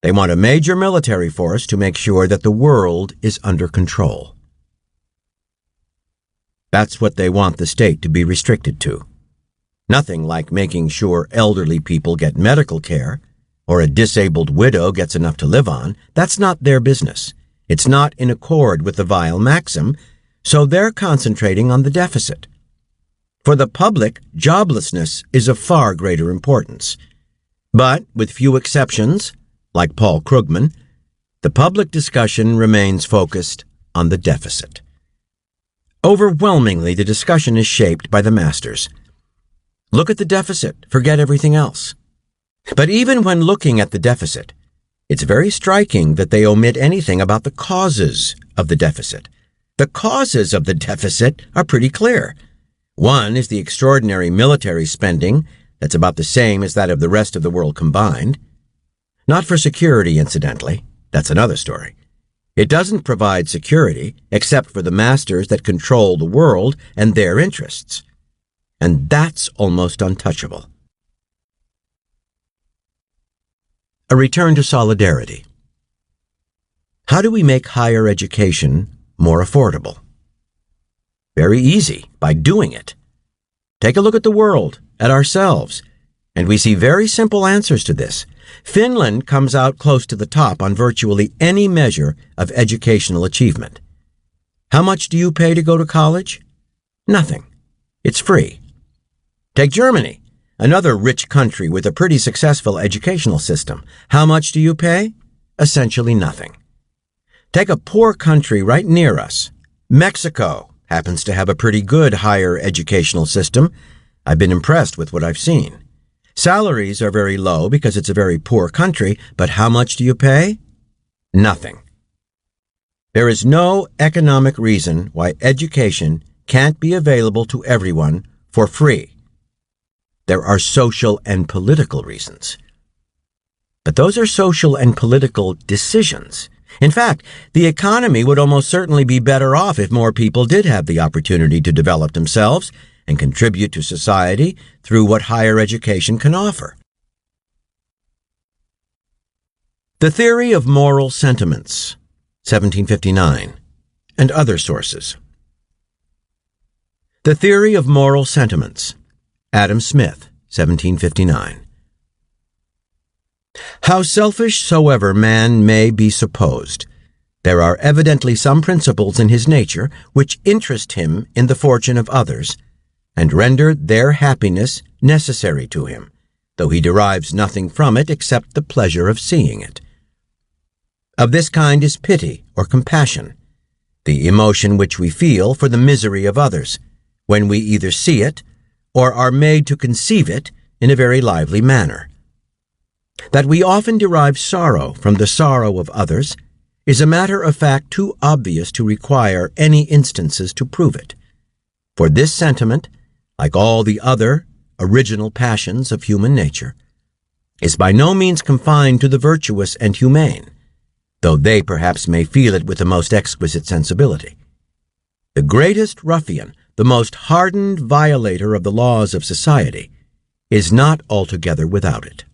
they want a major military force to make sure that the world is under control. That's what they want the state to be restricted to. Nothing like making sure elderly people get medical care, or a disabled widow gets enough to live on, that's not their business. It's not in accord with the vile maxim, so they're concentrating on the deficit. For the public, joblessness is of far greater importance. But, with few exceptions, like Paul Krugman, the public discussion remains focused on the deficit. Overwhelmingly, the discussion is shaped by the masters. Look at the deficit, forget everything else. But even when looking at the deficit, it's very striking that they omit anything about the causes of the deficit. The causes of the deficit are pretty clear. One is the extraordinary military spending that's about the same as that of the rest of the world combined. Not for security, incidentally. That's another story. It doesn't provide security except for the masters that control the world and their interests. And that's almost untouchable. A return to solidarity. How do we make higher education more affordable? Very easy, by doing it. Take a look at the world, at ourselves, and we see very simple answers to this. Finland comes out close to the top on virtually any measure of educational achievement. How much do you pay to go to college? Nothing. It's free. Take Germany, another rich country with a pretty successful educational system. How much do you pay? Essentially nothing. Take a poor country right near us. Mexico happens to have a pretty good higher educational system. I've been impressed with what I've seen. Salaries are very low because it's a very poor country, but how much do you pay? Nothing. There is no economic reason why education can't be available to everyone for free. There are social and political reasons. But those are social and political decisions. In fact, the economy would almost certainly be better off if more people did have the opportunity to develop themselves and contribute to society through what higher education can offer. The Theory of Moral Sentiments, 1759, and other sources. The Theory of Moral Sentiments, Adam Smith, 1759. How selfish soever man may be supposed, there are evidently some principles in his nature which interest him in the fortune of others, and render their happiness necessary to him, though he derives nothing from it except the pleasure of seeing it. Of this kind is pity or compassion, the emotion which we feel for the misery of others, when we either see it or are made to conceive it in a very lively manner. That we often derive sorrow from the sorrow of others is a matter of fact too obvious to require any instances to prove it. For this sentiment, like all the other original passions of human nature, is by no means confined to the virtuous and humane, though they perhaps may feel it with the most exquisite sensibility. The greatest ruffian, the most hardened violator of the laws of society, is not altogether without it.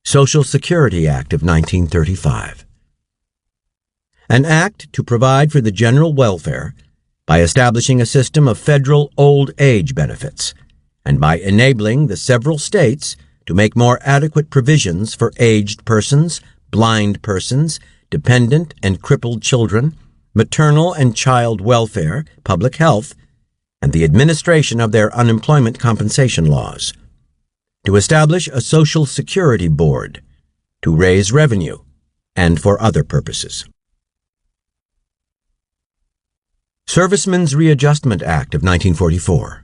Social Security Act of 1935. An act to provide for the general welfare by establishing a system of federal old age benefits and by enabling the several states to make more adequate provisions for aged persons, blind persons, dependent and crippled children, maternal and child welfare, public health, and the administration of their unemployment compensation laws. To establish a Social Security Board, to raise revenue, and for other purposes. Servicemen's Readjustment Act of 1944.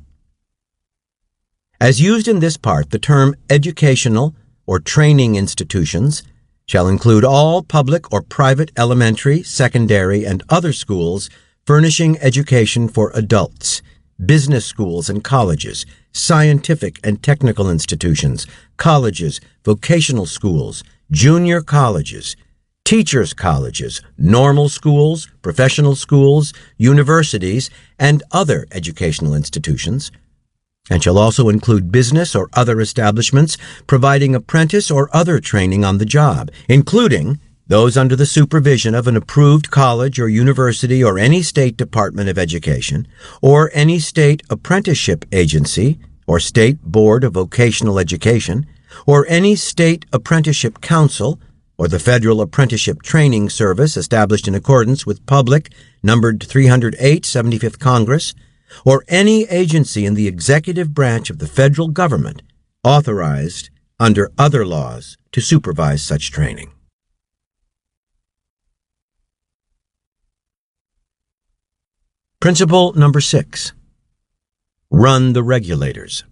As used in this part, the term educational or training institutions shall include all public or private elementary, secondary, and other schools furnishing education for adults, business schools and colleges, scientific and technical institutions, colleges, vocational schools, junior colleges, teachers' colleges, normal schools, professional schools, universities, and other educational institutions, and shall also include business or other establishments providing apprentice or other training on the job, including those under the supervision of an approved college or university or any state department of education, or any state apprenticeship agency, or State Board of Vocational Education, or any state apprenticeship council, or the Federal Apprenticeship Training Service established in accordance with Public numbered 308, 75th Congress, or any agency in the executive branch of the federal government authorized under other laws to supervise such training. Principle number 6. Run the regulators.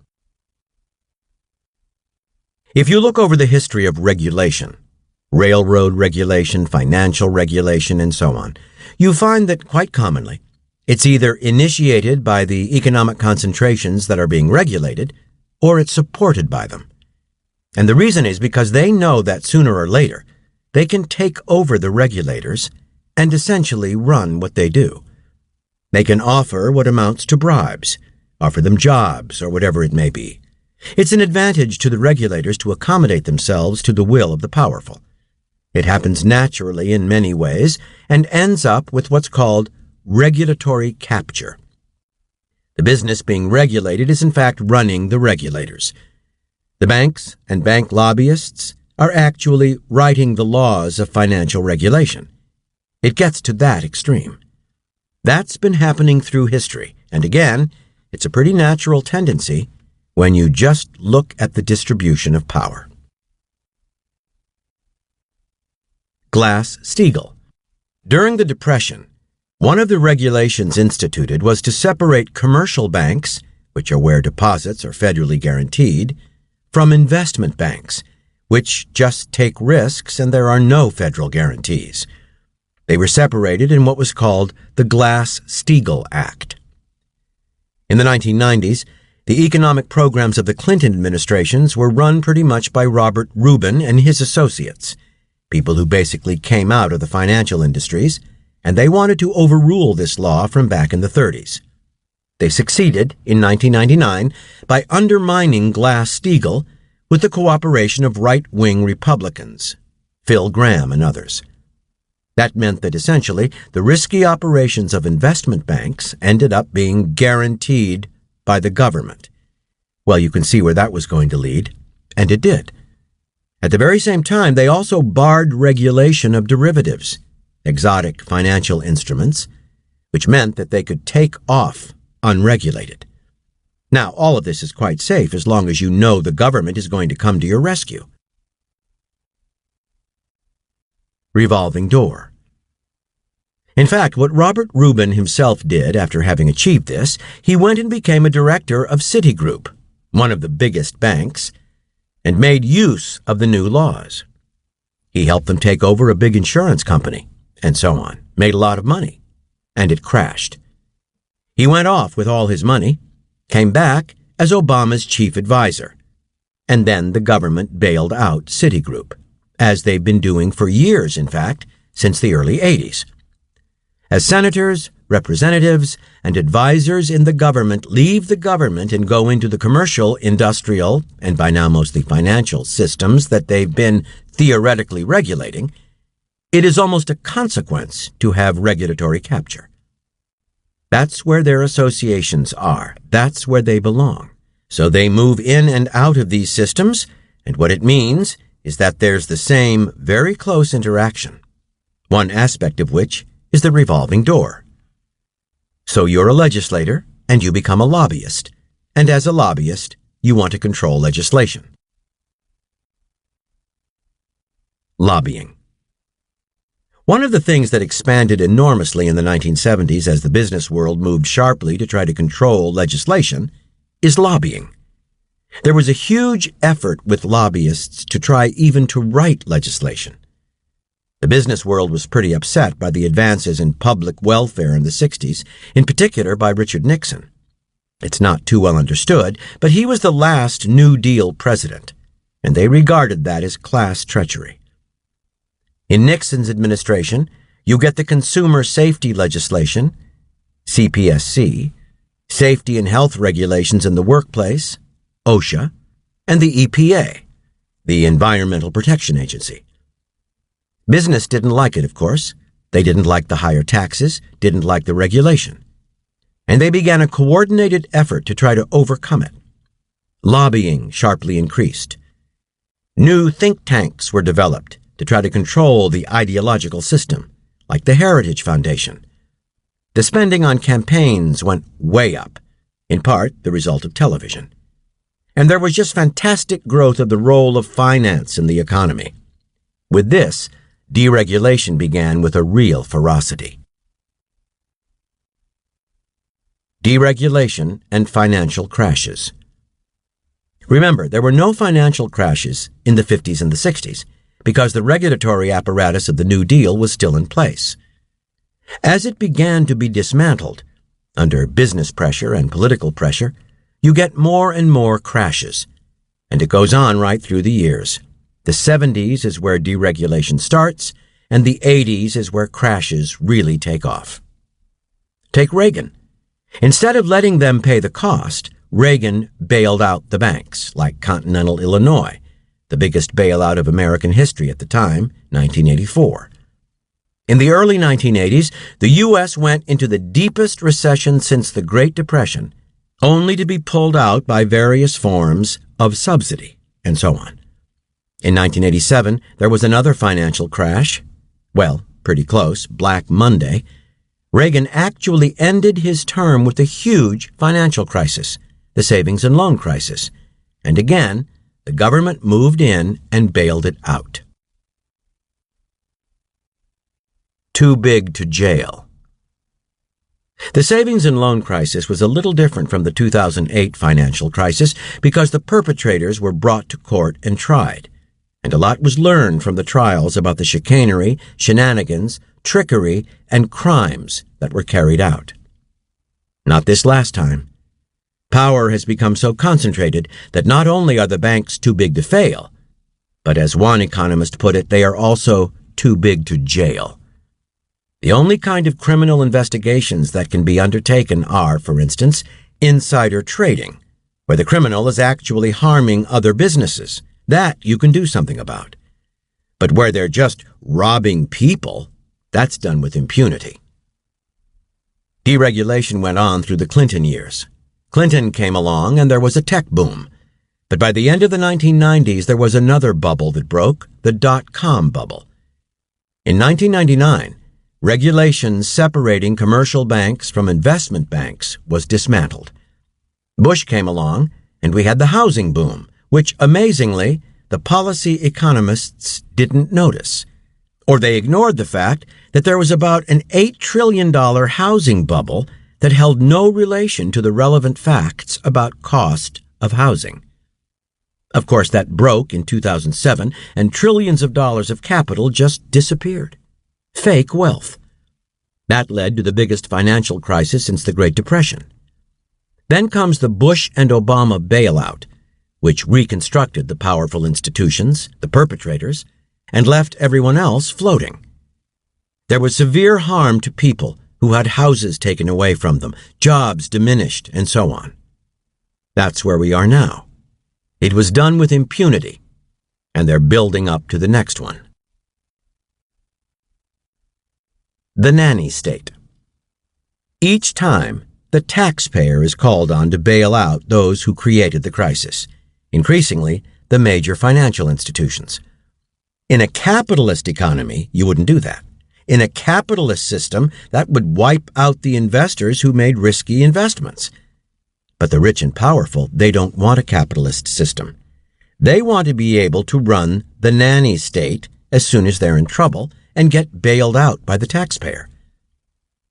If you look over the history of regulation, railroad regulation, financial regulation, and so on, you find that quite commonly it's either initiated by the economic concentrations that are being regulated, or it's supported by them. And the reason is because they know that sooner or later they can take over the regulators and essentially run what they do. They can offer what amounts to bribes, offer them jobs, or whatever it may be. It's an advantage to the regulators to accommodate themselves to the will of the powerful. It happens naturally in many ways and ends up with what's called regulatory capture. The business being regulated is in fact running the regulators. The banks and bank lobbyists are actually writing the laws of financial regulation. It gets to that extreme. That's been happening through history, and again, it's a pretty natural tendency when you just look at the distribution of power. Glass-Steagall. During the Depression, one of the regulations instituted was to separate commercial banks, which are where deposits are federally guaranteed, from investment banks, which just take risks and there are no federal guarantees. They were separated in what was called the Glass-Steagall Act. In the 1990s, the economic programs of the Clinton administrations were run pretty much by Robert Rubin and his associates, people who basically came out of the financial industries, and they wanted to overrule this law from back in the 30s. They succeeded in 1999 by undermining Glass-Steagall with the cooperation of right-wing Republicans, Phil Gramm and others. That meant that essentially the risky operations of investment banks ended up being guaranteed by the government. Well, you can see where that was going to lead, and it did. At the very same time, they also barred regulation of derivatives, exotic financial instruments, which meant that they could take off unregulated. Now, all of this is quite safe as long as you know the government is going to come to your rescue. Revolving door. In fact, what Robert Rubin himself did after having achieved this, he went and became a director of Citigroup, one of the biggest banks, and made use of the new laws. He helped them take over a big insurance company, and so on, made a lot of money, and it crashed. He went off with all his money, came back as Obama's chief advisor, and then the government bailed out Citigroup, as they've been doing for years, in fact, since the early 80s. As senators, representatives, and advisors in the government leave the government and go into the commercial, industrial, and by now mostly financial systems that they've been theoretically regulating, it is almost a consequence to have regulatory capture. That's where their associations are. That's where they belong. So they move in and out of these systems, and what it means is that there's the same very close interaction, one aspect of which is the revolving door. So you're a legislator, and you become a lobbyist, and as a lobbyist, you want to control legislation. Lobbying. One of the things that expanded enormously in the 1970s as the business world moved sharply to try to control legislation is lobbying. There was a huge effort with lobbyists to try even to write legislation. The business world was pretty upset by the advances in public welfare in the 60s, in particular by Richard Nixon. It's not too well understood, but he was the last New Deal president, and they regarded that as class treachery. In Nixon's administration, you get the consumer safety legislation, CPSC, safety and health regulations in the workplace, OSHA, and the EPA, the Environmental Protection Agency. Business didn't like it, of course. They didn't like the higher taxes, didn't like the regulation. And they began a coordinated effort to try to overcome it. Lobbying sharply increased. New think tanks were developed to try to control the ideological system, like the Heritage Foundation. The spending on campaigns went way up, in part the result of television. And there was just fantastic growth of the role of finance in the economy. With this, deregulation began with a real ferocity. Deregulation and financial crashes. Remember, there were no financial crashes in the 50s and the 60s because the regulatory apparatus of the New Deal was still in place. As it began to be dismantled, under business pressure and political pressure, you get more and more crashes, and it goes on right through the years. The 70s is where deregulation starts, and the 80s is where crashes really take off. Take Reagan. Instead of letting them pay the cost, Reagan bailed out the banks, like Continental Illinois, the biggest bailout of American history at the time, 1984. In the early 1980s, the U.S. went into the deepest recession since the Great Depression, only to be pulled out by various forms of subsidy, and so on. In 1987, there was another financial crash. Well, pretty close, Black Monday. Reagan actually ended his term with a huge financial crisis, the savings and loan crisis, and again, the government moved in and bailed it out. Too big to jail. The savings and loan crisis was a little different from the 2008 financial crisis because the perpetrators were brought to court and tried, and a lot was learned from the trials about the chicanery, shenanigans, trickery, and crimes that were carried out. Not this last time. Power has become so concentrated that not only are the banks too big to fail, but as one economist put it, they are also too big to jail. The only kind of criminal investigations that can be undertaken are, for instance, insider trading, where the criminal is actually harming other businesses. That you can do something about. But where they're just robbing people, that's done with impunity. Deregulation went on through the Clinton years. Clinton came along and there was a tech boom. But by the end of the 1990s, there was another bubble that broke, the dot-com bubble. In 1999, regulation separating commercial banks from investment banks was dismantled. Bush came along and we had the housing boom, which, amazingly, the policy economists didn't notice. Or they ignored the fact that there was about an $8 trillion housing bubble that held no relation to the relevant facts about cost of housing. Of course, that broke in 2007, and trillions of dollars of capital just disappeared. Fake wealth. That led to the biggest financial crisis since the Great Depression. Then comes the Bush and Obama bailout, which reconstructed the powerful institutions, the perpetrators, and left everyone else floating. There was severe harm to people who had houses taken away from them, jobs diminished, and so on. That's where we are now. It was done with impunity, and they're building up to the next one. The nanny state. Each time, the taxpayer is called on to bail out those who created the crisis, increasingly the major financial institutions. In a capitalist economy, you wouldn't do that. In a capitalist system, that would wipe out the investors who made risky investments. But the rich and powerful, they don't want a capitalist system. They want to be able to run the nanny state as soon as they're in trouble and get bailed out by the taxpayer.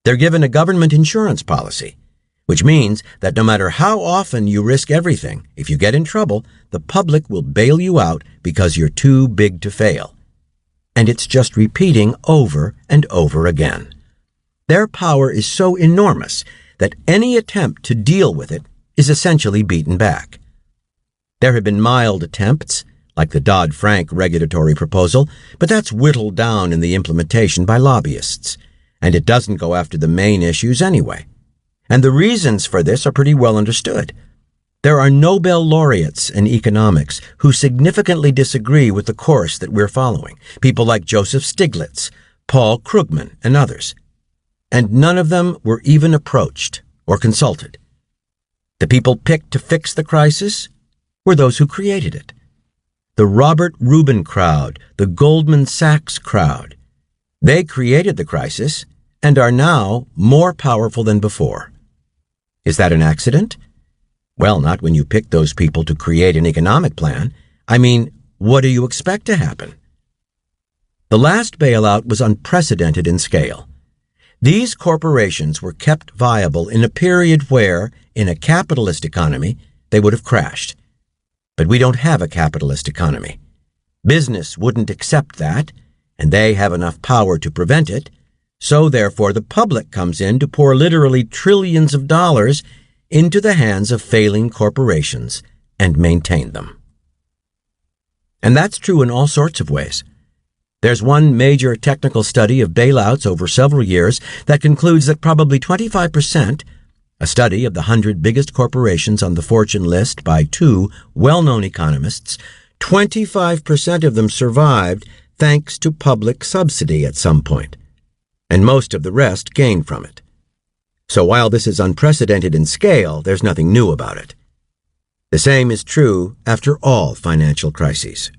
They're given a government insurance policy, which means that no matter how often you risk everything, if you get in trouble, the public will bail you out because you're too big to fail. And it's just repeating over and over again. Their power is so enormous that any attempt to deal with it is essentially beaten back. There have been mild attempts, like the Dodd-Frank regulatory proposal, but that's whittled down in the implementation by lobbyists, and it doesn't go after the main issues anyway. And the reasons for this are pretty well understood. There are Nobel laureates in economics who significantly disagree with the course that we're following, people like Joseph Stiglitz, Paul Krugman, and others. And none of them were even approached or consulted. The people picked to fix the crisis were those who created it. The Robert Rubin crowd, the Goldman Sachs crowd. They created the crisis and are now more powerful than before. Is that an accident? Well, not when you pick those people to create an economic plan. I mean, what do you expect to happen? The last bailout was unprecedented in scale. These corporations were kept viable in a period where, in a capitalist economy, they would have crashed. But we don't have a capitalist economy. Business wouldn't accept that, and they have enough power to prevent it, so therefore the public comes in to pour literally trillions of dollars into the hands of failing corporations and maintain them. And that's true in all sorts of ways. There's one major technical study of bailouts over several years that concludes that probably 25%, a study of the 100 biggest corporations on the Fortune list by two well-known economists, 25% of them survived thanks to public subsidy at some point, and most of the rest gained from it. So while this is unprecedented in scale, there's nothing new about it. The same is true after all financial crises.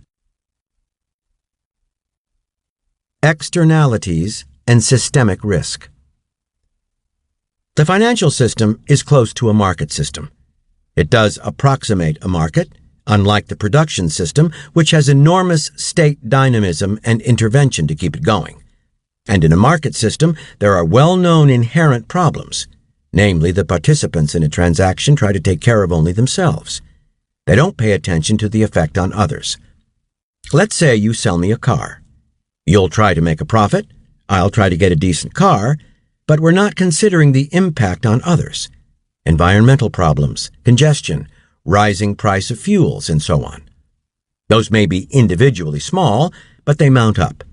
Externalities and systemic risk. The financial system is close to a market system. It does approximate a market, unlike the production system, which has enormous state dynamism and intervention to keep it going. And in a market system, there are well-known inherent problems, namely the participants in a transaction try to take care of only themselves. They don't pay attention to the effect on others. Let's say you sell me a car. You'll try to make a profit, I'll try to get a decent car, but we're not considering the impact on others. Environmental problems, congestion, rising price of fuels, and so on. Those may be individually small, but they mount up.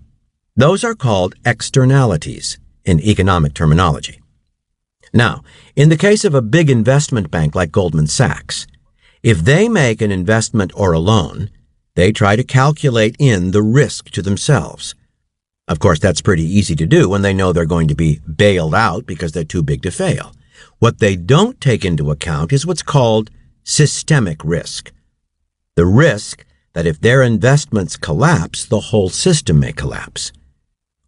Those are called externalities in economic terminology. Now, in the case of a big investment bank like Goldman Sachs, if they make an investment or a loan, they try to calculate in the risk to themselves. Of course, that's pretty easy to do when they know they're going to be bailed out because they're too big to fail. What they don't take into account is what's called systemic risk. The risk that if their investments collapse, the whole system may collapse.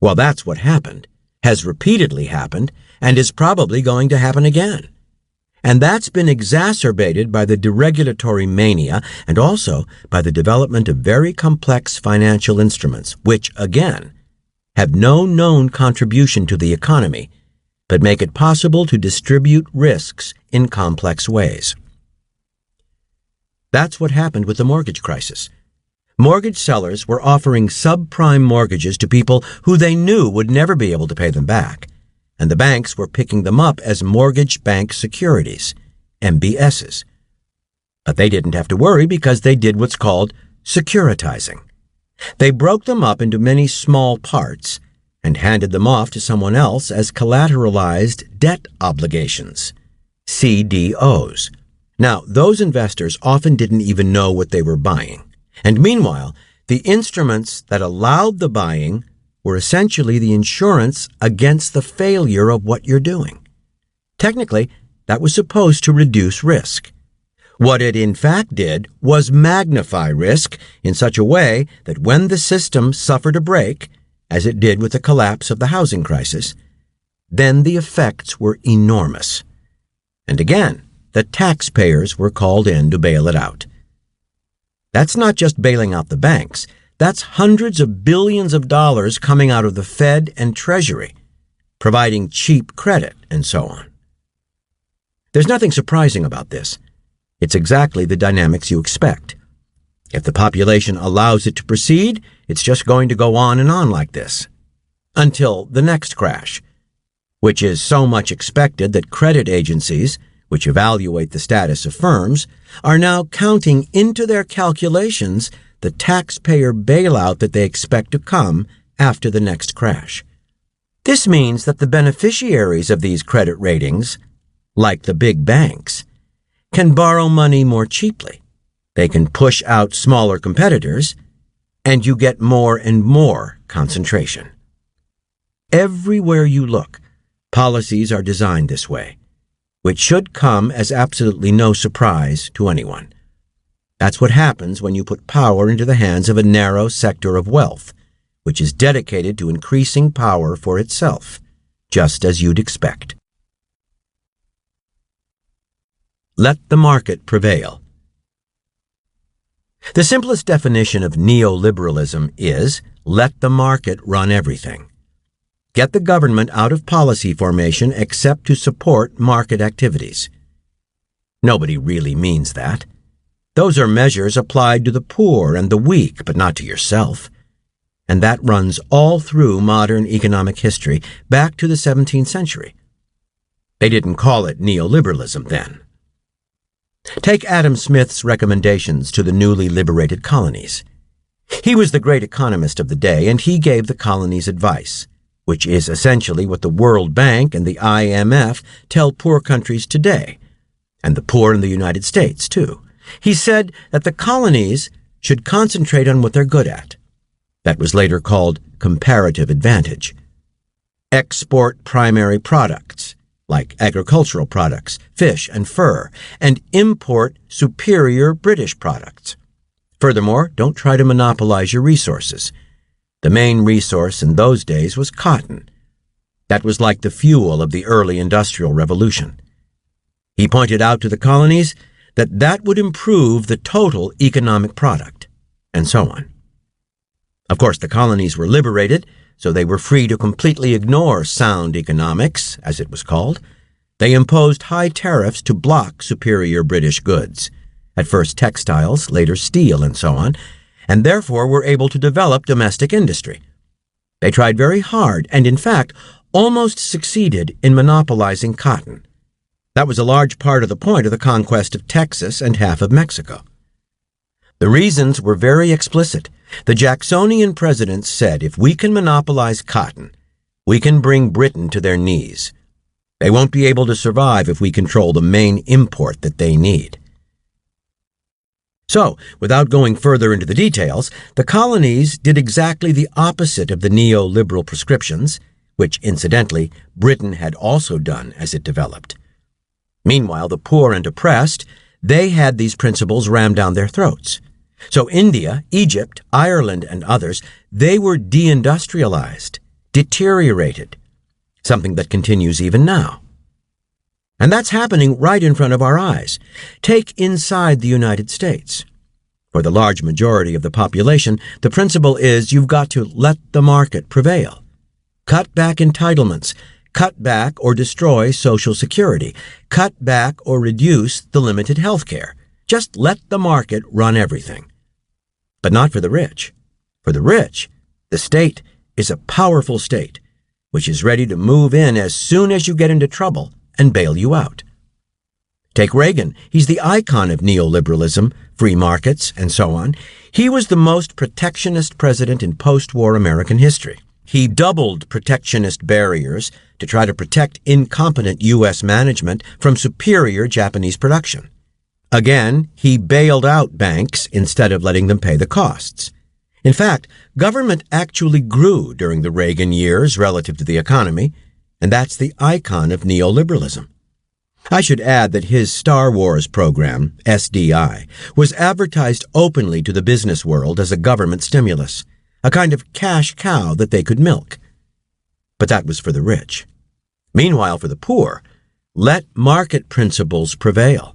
Well, that's what happened, has repeatedly happened, and is probably going to happen again. And that's been exacerbated by the deregulatory mania and also by the development of very complex financial instruments, which, again, have no known contribution to the economy, but make it possible to distribute risks in complex ways. That's what happened with the mortgage crisis. Mortgage sellers were offering subprime mortgages to people who they knew would never be able to pay them back, and the banks were picking them up as mortgage-backed securities, MBSs. But they didn't have to worry because they did what's called securitizing. They broke them up into many small parts and handed them off to someone else as collateralized debt obligations, CDOs. Now, those investors often didn't even know what they were buying. And meanwhile, the instruments that allowed the buying were essentially the insurance against the failure of what you're doing. Technically, that was supposed to reduce risk. What it in fact did was magnify risk in such a way that when the system suffered a break, as it did with the collapse of the housing crisis, then the effects were enormous. And again, the taxpayers were called in to bail it out. That's not just bailing out the banks. That's hundreds of billions of dollars coming out of the Fed and Treasury, providing cheap credit and so on. There's nothing surprising about this. It's exactly the dynamics you expect. If the population allows it to proceed, it's just going to go on and on like this, until the next crash, which is so much expected that credit agencies, which evaluate the status of firms, are now counting into their calculations the taxpayer bailout that they expect to come after the next crash. This means that the beneficiaries of these credit ratings, like the big banks, can borrow money more cheaply. They can push out smaller competitors, and you get more and more concentration. Everywhere you look, policies are designed this way, which should come as absolutely no surprise to anyone. That's what happens when you put power into the hands of a narrow sector of wealth, which is dedicated to increasing power for itself, just as you'd expect. Let the market prevail. The simplest definition of neoliberalism is, let the market run everything. Get the government out of policy formation except to support market activities. Nobody really means that. Those are measures applied to the poor and the weak, but not to yourself. And that runs all through modern economic history, back to the 17th century. They didn't call it neoliberalism then. Take Adam Smith's recommendations to the newly liberated colonies. He was the great economist of the day, and he gave the colonies advice, which is essentially what the World Bank and the IMF tell poor countries today, and the poor in the United States, too. He said that the colonies should concentrate on what they're good at. That was later called comparative advantage. Export primary products, like agricultural products, fish and fur, and import superior British products. Furthermore, don't try to monopolize your resources. The main resource in those days was cotton. That was like the fuel of the early Industrial Revolution. He pointed out to the colonies that would improve the total economic product, and so on. Of course, the colonies were liberated, so they were free to completely ignore sound economics, as it was called. They imposed high tariffs to block superior British goods, at first textiles, later steel, and so on, and therefore were able to develop domestic industry. They tried very hard, and in fact, almost succeeded in monopolizing cotton. That was a large part of the point of the conquest of Texas and half of Mexico. The reasons were very explicit. The Jacksonian presidents said, if we can monopolize cotton, we can bring Britain to their knees. They won't be able to survive if we control the main import that they need. So, without going further into the details, the colonies did exactly the opposite of the neoliberal prescriptions, which, incidentally, Britain had also done as it developed. Meanwhile, the poor and oppressed, they had these principles rammed down their throats. So India, Egypt, Ireland, and others, they were deindustrialized, deteriorated, something that continues even now. And that's happening right in front of our eyes. Take inside the United States. For the large majority of the population, the principle is you've got to let the market prevail. Cut back entitlements. Cut back or destroy Social Security. Cut back or reduce the limited health care. Just let the market run everything. But not for the rich. For the rich, the state is a powerful state, which is ready to move in as soon as you get into trouble and bail you out. Take Reagan. He's the icon of neoliberalism, free markets, and so on. He was the most protectionist president in post-war American history. He doubled protectionist barriers to try to protect incompetent U.S. management from superior Japanese production. Again, he bailed out banks instead of letting them pay the costs. In fact, government actually grew during the Reagan years relative to the economy, and that's the icon of neoliberalism. I should add that his Star Wars program, SDI, was advertised openly to the business world as a government stimulus, a kind of cash cow that they could milk. But that was for the rich. Meanwhile, for the poor, let market principles prevail.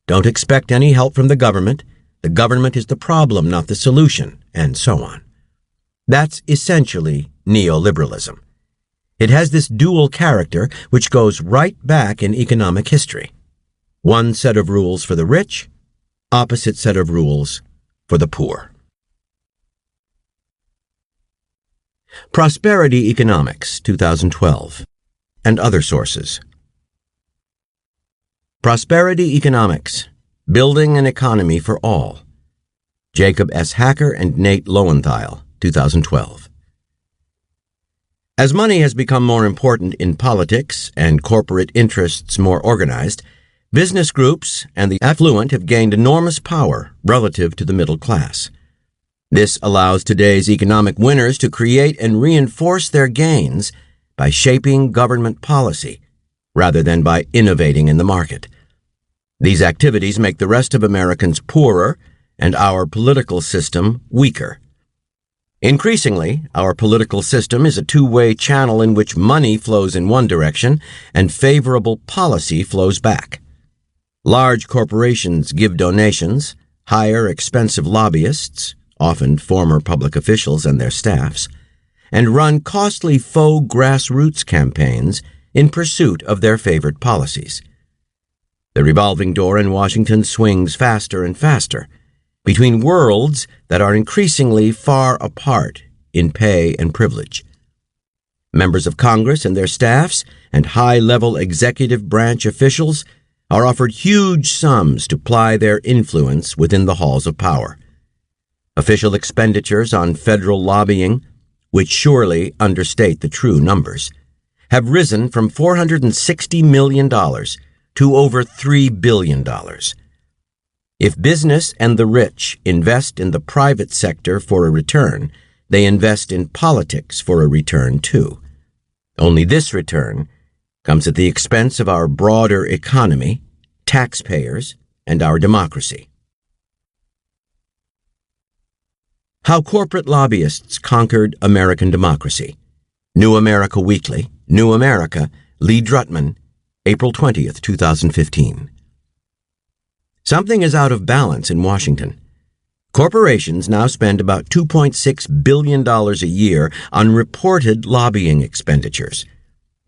Don't expect any help from the government. The government is the problem, not the solution, and so on. That's essentially neoliberalism. It has this dual character which goes right back in economic history. One set of rules for the rich, opposite set of rules for the poor. Prosperity Economics, 2012, and other sources. Prosperity Economics, Building an Economy for All. Jacob S. Hacker and Nate Lowenthal, 2012. As money has become more important in politics and corporate interests more organized, business groups and the affluent have gained enormous power relative to the middle class. This allows today's economic winners to create and reinforce their gains by shaping government policy rather than by innovating in the market. These activities make the rest of Americans poorer and our political system weaker. Increasingly, our political system is a two-way channel in which money flows in one direction and favorable policy flows back. Large corporations give donations, hire expensive lobbyists, often former public officials and their staffs, and run costly faux grassroots campaigns in pursuit of their favored policies. The revolving door in Washington swings faster and faster between worlds that are increasingly far apart in pay and privilege. Members of Congress and their staffs and high-level executive branch officials are offered huge sums to ply their influence within the halls of power. Official expenditures on federal lobbying, which surely understate the true numbers, have risen from $460 million to over $3 billion. If business and the rich invest in the private sector for a return, they invest in politics for a return too. Only this return comes at the expense of our broader economy, taxpayers, and our democracy. How Corporate Lobbyists Conquered American Democracy. New America Weekly, New America, Lee Drutman, April 20th, 2015. Something is out of balance in Washington. Corporations now spend about $2.6 billion a year on reported lobbying expenditures,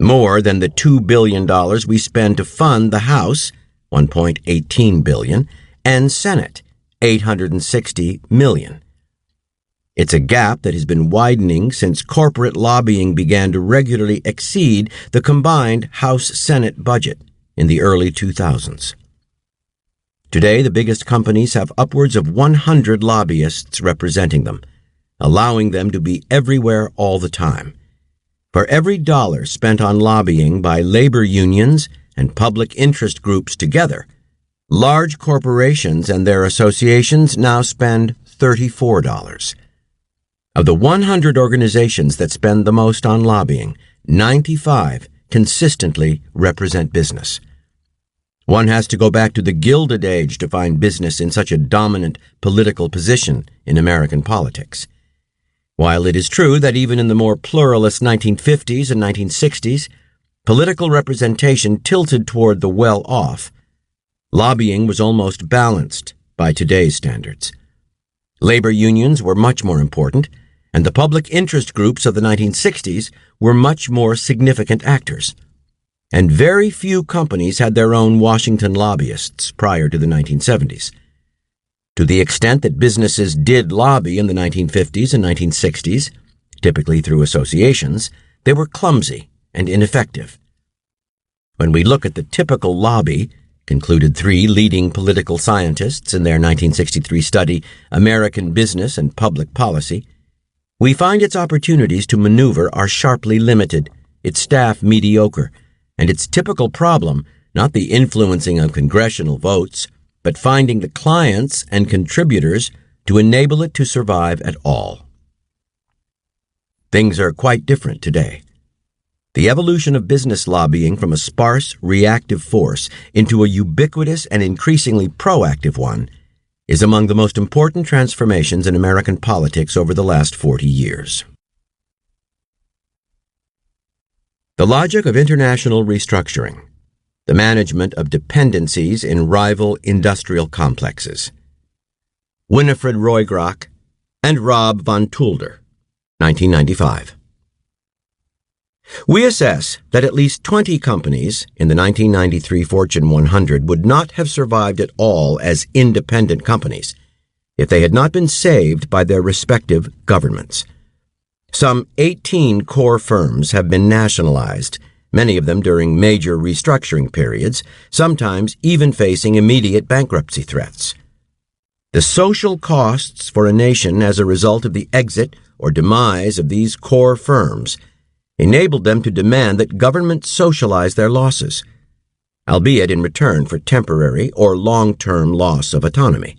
more than the $2 billion we spend to fund the House, $1.18 billion, and Senate, $860 million. It's a gap that has been widening since corporate lobbying began to regularly exceed the combined House-Senate budget in the early 2000s. Today, the biggest companies have upwards of 100 lobbyists representing them, allowing them to be everywhere all the time. For every dollar spent on lobbying by labor unions and public interest groups together, large corporations and their associations now spend $34. Of the 100 organizations that spend the most on lobbying, 95 consistently represent business. One has to go back to the Gilded Age to find business in such a dominant political position in American politics. While it is true that even in the more pluralist 1950s and 1960s, political representation tilted toward the well-off, lobbying was almost balanced by today's standards. Labor unions were much more important, and the public interest groups of the 1960s were much more significant actors. And very few companies had their own Washington lobbyists prior to the 1970s. To the extent that businesses did lobby in the 1950s and 1960s, typically through associations, they were clumsy and ineffective. When we look at the typical lobby, concluded 3 leading political scientists in their 1963 study, American Business and Public Policy, we find its opportunities to maneuver are sharply limited, its staff mediocre, and its typical problem, not the influencing of congressional votes, but finding the clients and contributors to enable it to survive at all. Things are quite different today. The evolution of business lobbying from a sparse, reactive force into a ubiquitous and increasingly proactive one is among the most important transformations in American politics over the last 40 years. The logic of international restructuring. The management of dependencies in rival industrial complexes. Winifred Roygrock and Rob von Tulder, 1995. We assess that at least 20 companies in the 1993 Fortune 100 would not have survived at all as independent companies if they had not been saved by their respective governments. Some 18 core firms have been nationalized, many of them during major restructuring periods, sometimes even facing immediate bankruptcy threats. The social costs for a nation as a result of the exit or demise of these core firms enabled them to demand that government socialize their losses, albeit in return for temporary or long-term loss of autonomy.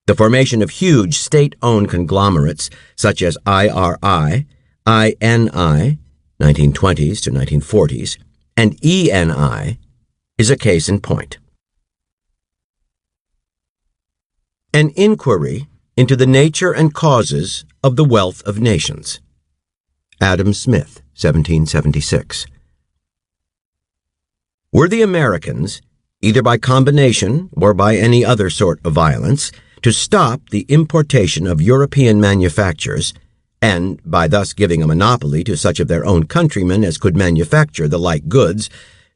The formation of huge state-owned conglomerates such as IRI, INI, 1920s to 1940s, and ENI is a case in point. An Inquiry into the Nature and Causes of the Wealth of Nations. Adam Smith, 1776. Were the Americans, either by combination or by any other sort of violence, to stop the importation of European manufactures, and by thus giving a monopoly to such of their own countrymen as could manufacture the like goods,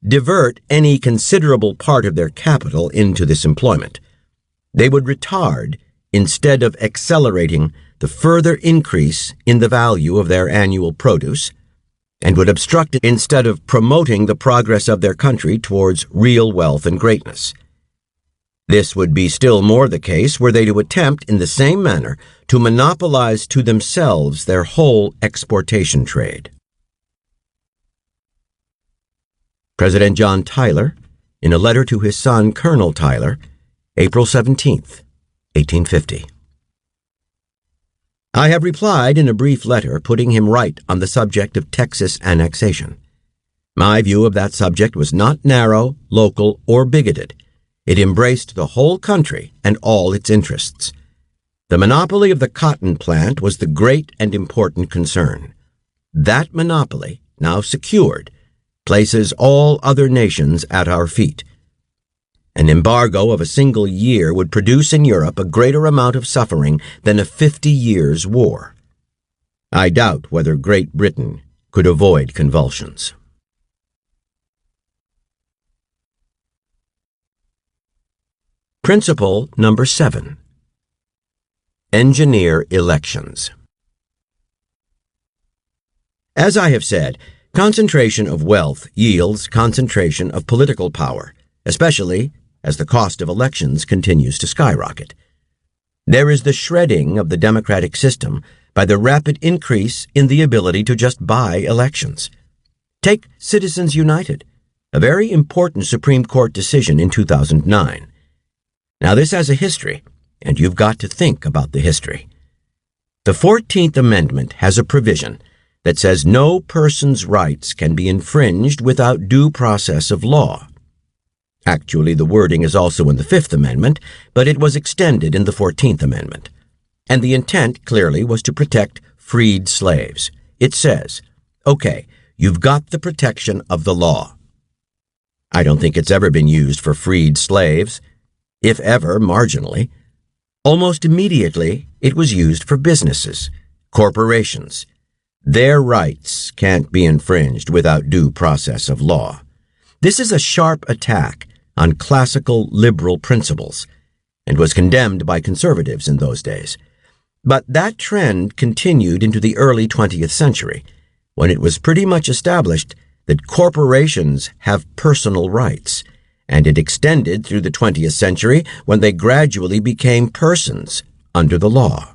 divert any considerable part of their capital into this employment, they would retard, instead of accelerating, the further increase in the value of their annual produce, and would obstruct it instead of promoting the progress of their country towards real wealth and greatness. This would be still more the case were they to attempt in the same manner to monopolize to themselves their whole exportation trade. President John Tyler, in a letter to his son Colonel Tyler, April 17, 1850. I have replied in a brief letter putting him right on the subject of Texas annexation. My view of that subject was not narrow, local, or bigoted. It embraced the whole country and all its interests. The monopoly of the cotton plant was the great and important concern. That monopoly, now secured, places all other nations at our feet. An embargo of a single year would produce in Europe a greater amount of suffering than a 50 years' war. I doubt whether Great Britain could avoid convulsions. Principle number 7. Engineer elections. As I have said, concentration of wealth yields concentration of political power, especially as the cost of elections continues to skyrocket. There is the shredding of the democratic system by the rapid increase in the ability to just buy elections. Take Citizens United, a very important Supreme Court decision in 2009. Now, this has a history, and you've got to think about the history. The 14th Amendment has a provision that says no person's rights can be infringed without due process of law. Actually, the wording is also in the 5th Amendment, but it was extended in the 14th Amendment. And the intent, clearly, was to protect freed slaves. It says, okay, you've got the protection of the law. I don't think it's ever been used for freed slaves. If ever, marginally. Almost immediately, it was used for businesses, corporations. Their rights can't be infringed without due process of law. This is a sharp attack on classical liberal principles, and was condemned by conservatives in those days. But that trend continued into the early 20th century, when it was pretty much established that corporations have personal rights, and it extended through the 20th century when they gradually became persons under the law.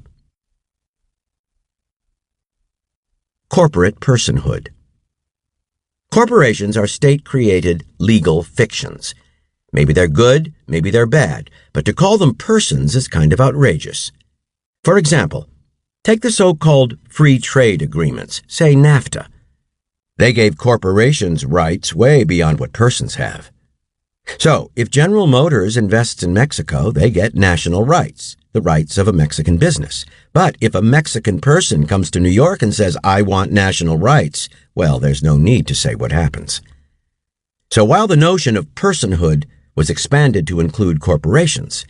Corporate personhood. Corporations are state-created legal fictions. Maybe they're good, maybe they're bad, but to call them persons is kind of outrageous. For example, take the so-called free trade agreements, say NAFTA. They gave corporations rights way beyond what persons have. So, if General Motors invests in Mexico, they get national rights, the rights of a Mexican business. But if a Mexican person comes to New York and says, I want national rights, well, there's no need to say what happens. So while the notion of personhood was expanded to include corporations,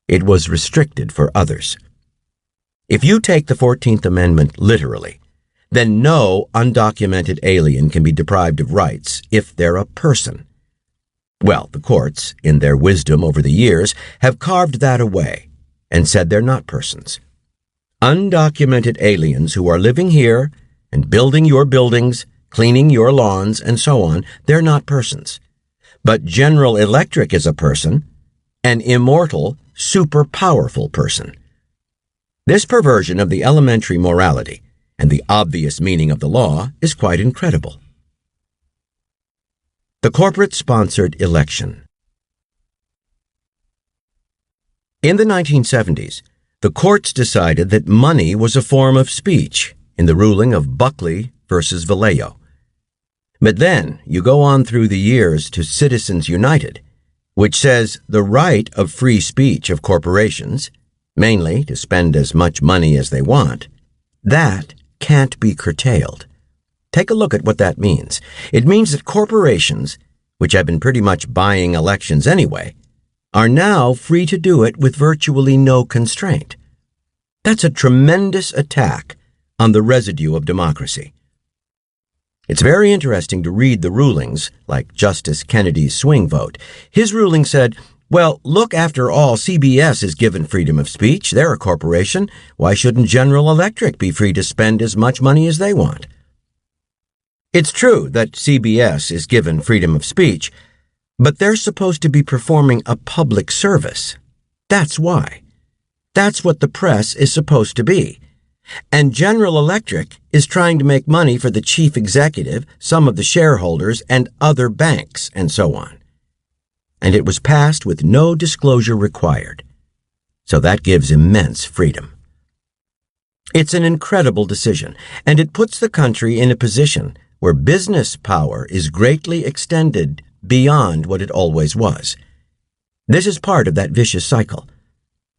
it was restricted for others. If you take the 14th Amendment literally, then no undocumented alien can be deprived of rights if they're a person. Well, the courts, in their wisdom over the years, have carved that away and said they're not persons. Undocumented aliens who are living here and building your buildings, cleaning your lawns, and so on, they're not persons. But General Electric is a person, an immortal, super-powerful person. This perversion of the elementary morality and the obvious meaning of the law is quite incredible. The corporate-sponsored election. In the 1970s, the courts decided that money was a form of speech in the ruling of Buckley versus Vallejo. But then you go on through the years to Citizens United, which says the right of free speech of corporations mainly to spend as much money as they want, that can't be curtailed. Take a look at what that means. It means that corporations, which have been pretty much buying elections anyway, are now free to do it with virtually no constraint. That's a tremendous attack on the residue of democracy. It's very interesting to read the rulings, like Justice Kennedy's swing vote. His ruling said, well, look, after all, CBS is given freedom of speech. They're a corporation. Why shouldn't General Electric be free to spend as much money as they want? It's true that CBS is given freedom of speech, but they're supposed to be performing a public service. That's why. That's what the press is supposed to be. And General Electric is trying to make money for the chief executive, some of the shareholders, and other banks, and so on. And it was passed with no disclosure required. So that gives immense freedom. It's an incredible decision, and it puts the country in a position where business power is greatly extended beyond what it always was. This is part of that vicious cycle.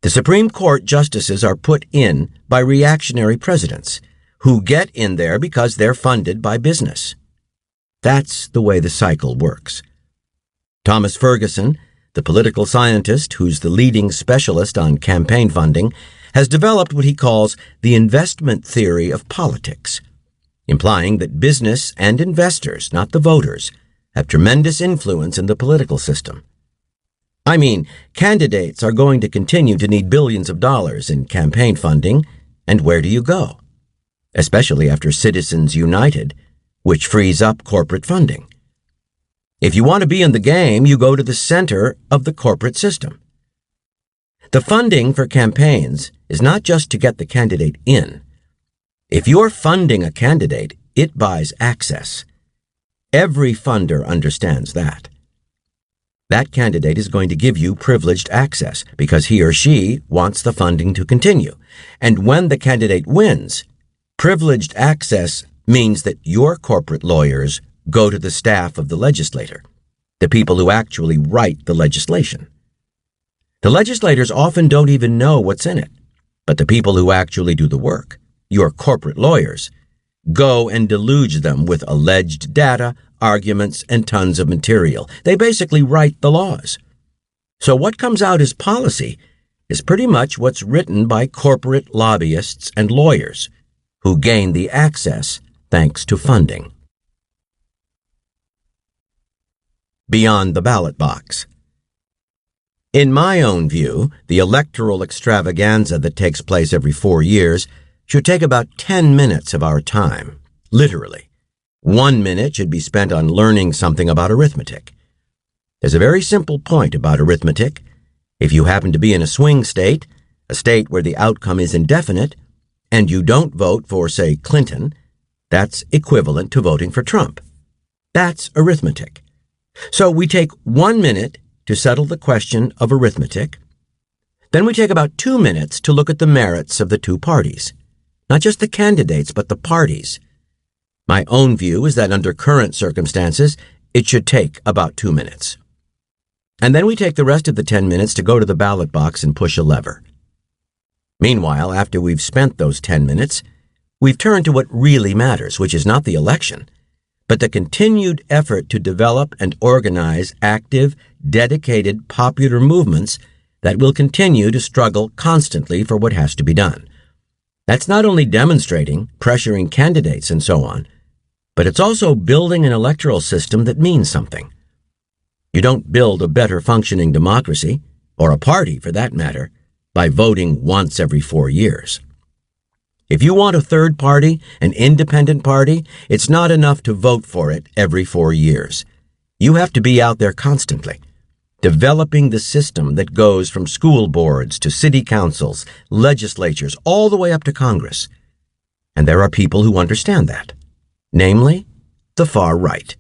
The Supreme Court justices are put in by reactionary presidents who get in there because they're funded by business. That's the way the cycle works. Thomas Ferguson, the political scientist who's the leading specialist on campaign funding, has developed what he calls the investment theory of politics, implying that business and investors, not the voters, have tremendous influence in the political system. I mean, candidates are going to continue to need billions of dollars in campaign funding, and where do you go? Especially after Citizens United, which frees up corporate funding. If you want to be in the game, you go to the center of the corporate system. The funding for campaigns is not just to get the candidate in. If you're funding a candidate, it buys access. Every funder understands that. That candidate is going to give you privileged access because he or she wants the funding to continue. And when the candidate wins, privileged access means that your corporate lawyers go to the staff of the legislator, the people who actually write the legislation. The legislators often don't even know what's in it, but the people who actually do the work, your corporate lawyers, go and deluge them with alleged data, arguments, and tons of material. They basically write the laws. So what comes out as policy is pretty much what's written by corporate lobbyists and lawyers who gain the access thanks to funding. Beyond the ballot box. In my own view, the electoral extravaganza that takes place every 4 years should take about 10 minutes of our time, literally. 1 minute should be spent on learning something about arithmetic. There's a very simple point about arithmetic. If you happen to be in a swing state, a state where the outcome is indefinite, and you don't vote for, say, Clinton, that's equivalent to voting for Trump. That's arithmetic. So we take 1 minute to settle the question of arithmetic. Then we take about 2 minutes to look at the merits of the two parties. Not just the candidates, but the parties. My own view is that under current circumstances, it should take about 2 minutes. And then we take the rest of the 10 minutes to go to the ballot box and push a lever. Meanwhile, after we've spent those 10 minutes, we've turned to what really matters, which is not the election, but the continued effort to develop and organize active, dedicated, popular movements that will continue to struggle constantly for what has to be done. That's not only demonstrating, pressuring candidates, and so on, but it's also building an electoral system that means something. You don't build a better functioning democracy, or a party for that matter, by voting once every 4 years. If you want a third party, an independent party, it's not enough to vote for it every 4 years. You have to be out there constantly, developing the system that goes from school boards to city councils, legislatures, all the way up to Congress. And there are people who understand that, namely, the far right.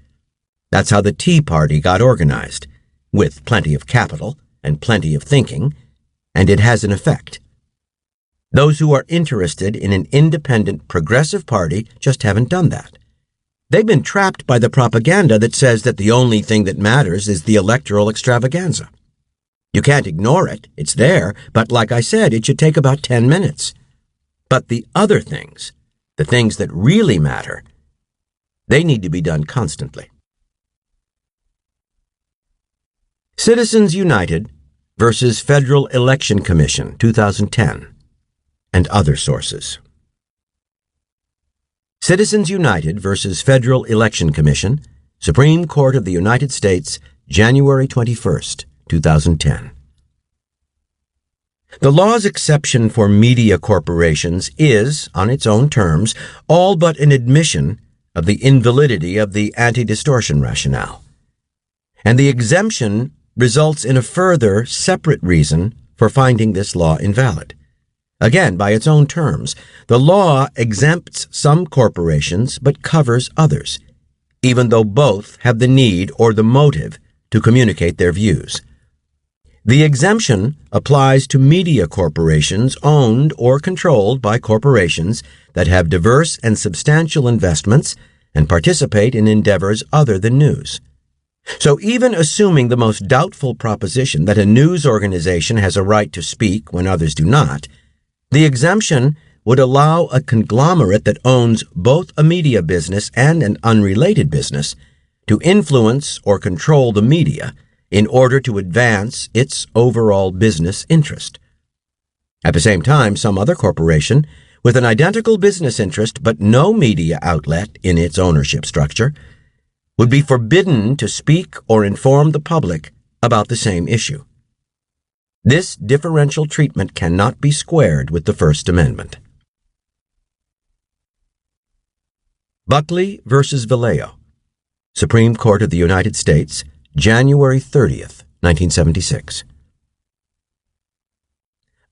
That's how the Tea Party got organized, with plenty of capital and plenty of thinking, and it has an effect. Those who are interested in an independent, progressive party just haven't done that. They've been trapped by the propaganda that says that the only thing that matters is the electoral extravaganza. You can't ignore it. It's there, but like I said, it should take about 10 minutes. But the other things, the things that really matter, they need to be done constantly. Citizens United versus Federal Election Commission, 2010, and other sources. Citizens United versus Federal Election Commission, Supreme Court of the United States, January 21st, 2010. The law's exception for media corporations is, on its own terms, all but an admission of the invalidity of the anti-distortion rationale. And the exemption results in a further, separate reason for finding this law invalid. Again, by its own terms, the law exempts some corporations but covers others, even though both have the need or the motive to communicate their views. The exemption applies to media corporations owned or controlled by corporations that have diverse and substantial investments and participate in endeavors other than news. So even assuming the most doubtful proposition that a news organization has a right to speak when others do not, the exemption would allow a conglomerate that owns both a media business and an unrelated business to influence or control the media in order to advance its overall business interest. At the same time, some other corporation with an identical business interest but no media outlet in its ownership structure would be forbidden to speak or inform the public about the same issue. This differential treatment cannot be squared with the First Amendment. Buckley versus Vallejo, Supreme Court of the United States, January 30th, 1976.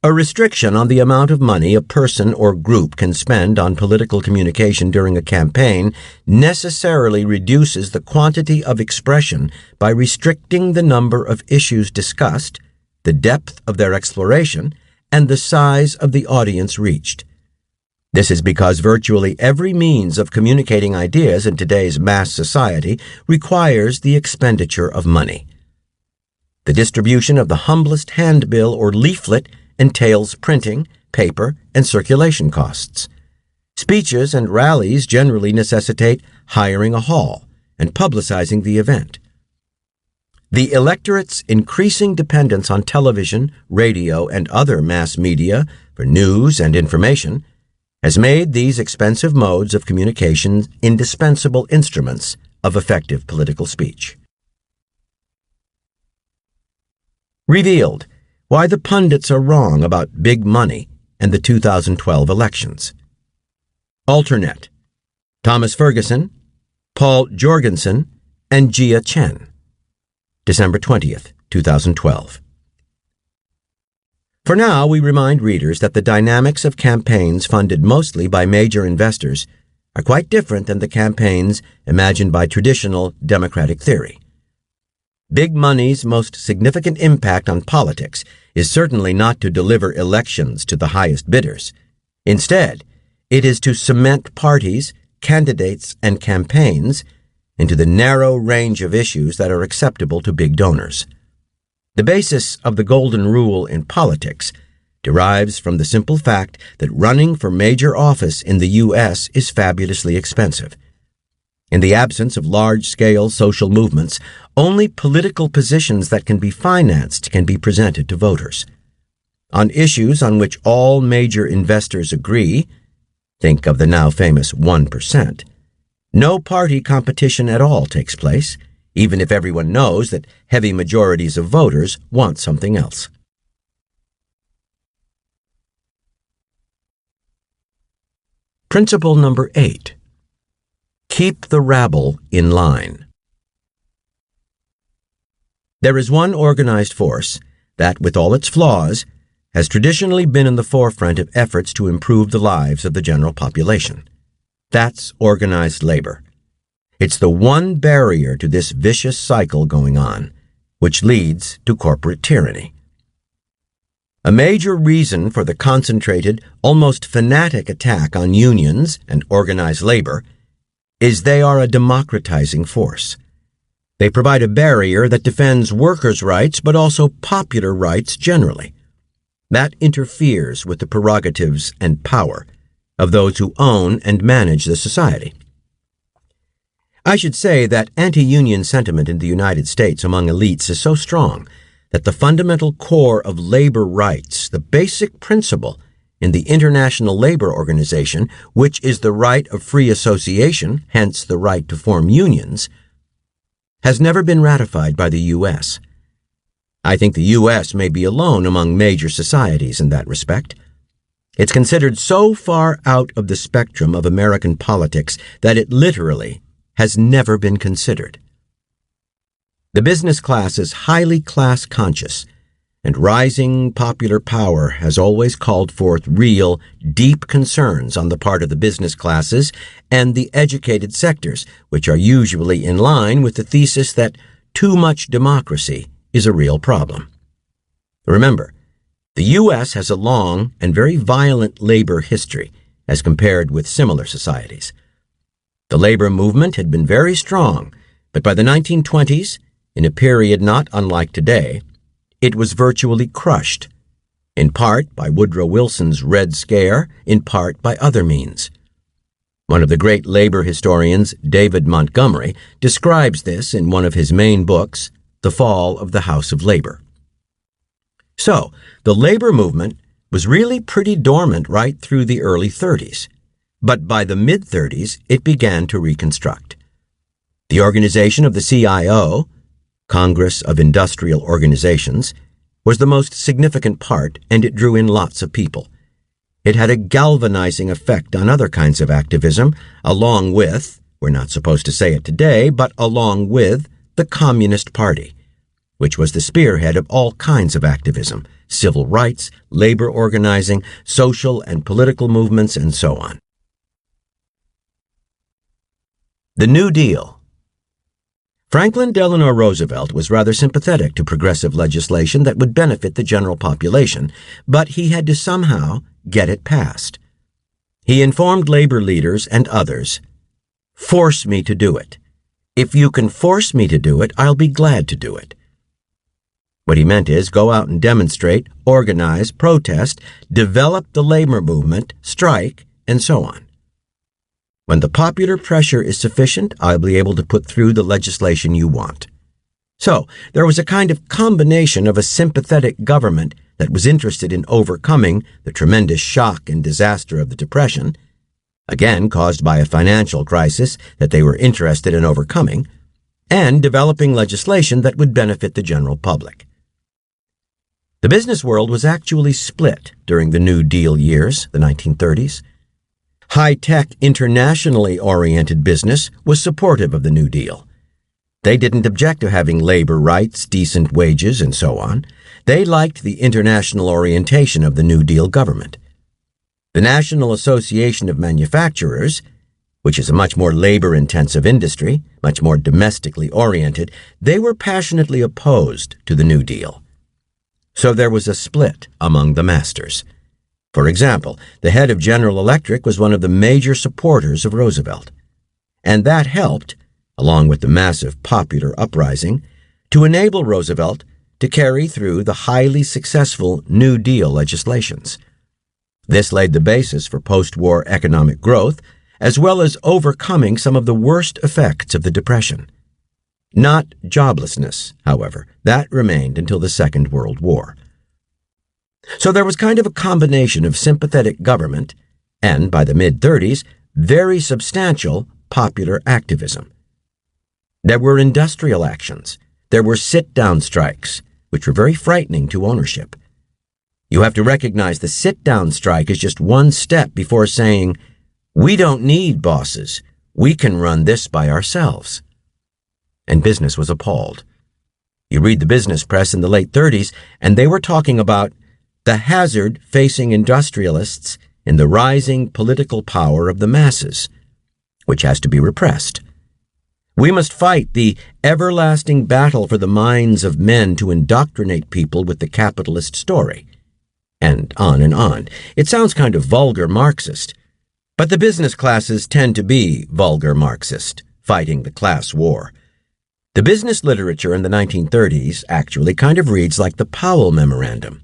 A restriction on the amount of money a person or group can spend on political communication during a campaign necessarily reduces the quantity of expression by restricting the number of issues discussed, the depth of their exploration, and the size of the audience reached. This is because virtually every means of communicating ideas in today's mass society requires the expenditure of money. The distribution of the humblest handbill or leaflet entails printing, paper, and circulation costs. Speeches and rallies generally necessitate hiring a hall and publicizing the event. The electorate's increasing dependence on television, radio, and other mass media for news and information has made these expensive modes of communication indispensable instruments of effective political speech. Revealed: why the pundits are wrong about big money and the 2012 elections. Alternate: Thomas Ferguson, Paul Jorgensen, and Jia Chen. December 20th, 2012. For now, we remind readers that the dynamics of campaigns funded mostly by major investors are quite different than the campaigns imagined by traditional democratic theory. Big money's most significant impact on politics is certainly not to deliver elections to the highest bidders. Instead, it is to cement parties, candidates, and campaigns into the narrow range of issues that are acceptable to big donors. The basis of the golden rule in politics derives from the simple fact that running for major office in the U.S. is fabulously expensive. In the absence of large-scale social movements, only political positions that can be financed can be presented to voters. On issues on which all major investors agree, think of the now famous 1%, no party competition at all takes place, even if everyone knows that heavy majorities of voters want something else. Principle number 8. Keep the rabble in line. There is one organized force that, with all its flaws, has traditionally been in the forefront of efforts to improve the lives of the general population. That's organized labor. It's the one barrier to this vicious cycle going on, which leads to corporate tyranny. A major reason for the concentrated, almost fanatic attack on unions and organized labor is they are a democratizing force. They provide a barrier that defends workers' rights but also popular rights generally. That interferes with the prerogatives and power of those who own and manage the society. I should say that anti-union sentiment in the United States among elites is so strong that the fundamental core of labor rights, the basic principle in the International Labor Organization, which is the right of free association, hence the right to form unions, has never been ratified by the U.S. I think the U.S. may be alone among major societies in that respect. It's considered so far out of the spectrum of American politics that it literally has never been considered. The business class is highly class-conscious, and rising popular power has always called forth real, deep concerns on the part of the business classes and the educated sectors, which are usually in line with the thesis that too much democracy is a real problem. Remember, the U.S. has a long and very violent labor history as compared with similar societies. The labor movement had been very strong, but by the 1920s, in a period not unlike today, it was virtually crushed, in part by Woodrow Wilson's Red Scare, in part by other means. One of the great labor historians, David Montgomery, describes this in one of his main books, The Fall of the House of Labor. So, the labor movement was really pretty dormant right through the early 30s, but by the mid-30s it began to reconstruct. The organization of the CIO, Congress of Industrial Organizations, was the most significant part, and it drew in lots of people. It had a galvanizing effect on other kinds of activism, along with, we're not supposed to say it today, but along with the Communist Party, which was the spearhead of all kinds of activism, civil rights, labor organizing, social and political movements, and so on. The New Deal. Franklin Delano Roosevelt was rather sympathetic to progressive legislation that would benefit the general population, but he had to somehow get it passed. He informed labor leaders and others, "Force me to do it. If you can force me to do it, I'll be glad to do it." What he meant is go out and demonstrate, organize, protest, develop the labor movement, strike, and so on. When the popular pressure is sufficient, I'll be able to put through the legislation you want. So, there was a kind of combination of a sympathetic government that was interested in overcoming the tremendous shock and disaster of the Depression, again caused by a financial crisis that they were interested in overcoming, and developing legislation that would benefit the general public. The business world was actually split during the New Deal years, the 1930s. High-tech, internationally oriented business was supportive of the New Deal. They didn't object to having labor rights, decent wages, and so on. They liked the international orientation of the New Deal government. The National Association of Manufacturers, which is a much more labor-intensive industry, much more domestically oriented, they were passionately opposed to the New Deal. So there was a split among the masters. For example, the head of General Electric was one of the major supporters of Roosevelt, and that helped, along with the massive popular uprising, to enable Roosevelt to carry through the highly successful New Deal legislations. This laid the basis for post-war economic growth, as well as overcoming some of the worst effects of the Depression. Not joblessness, however. That remained until the Second World War. So there was kind of a combination of sympathetic government and, by the mid-30s, very substantial popular activism. There were industrial actions. There were sit-down strikes, which were very frightening to ownership. You have to recognize the sit-down strike is just one step before saying, "We don't need bosses. We can run this by ourselves." And business was appalled. You read the business press in the late 30s, and they were talking about the hazard facing industrialists in the rising political power of the masses, which has to be repressed. We must fight the everlasting battle for the minds of men to indoctrinate people with the capitalist story. And on and on. It sounds kind of vulgar Marxist, but the business classes tend to be vulgar Marxist, fighting the class war. The business literature in the 1930s actually kind of reads like the Powell Memorandum.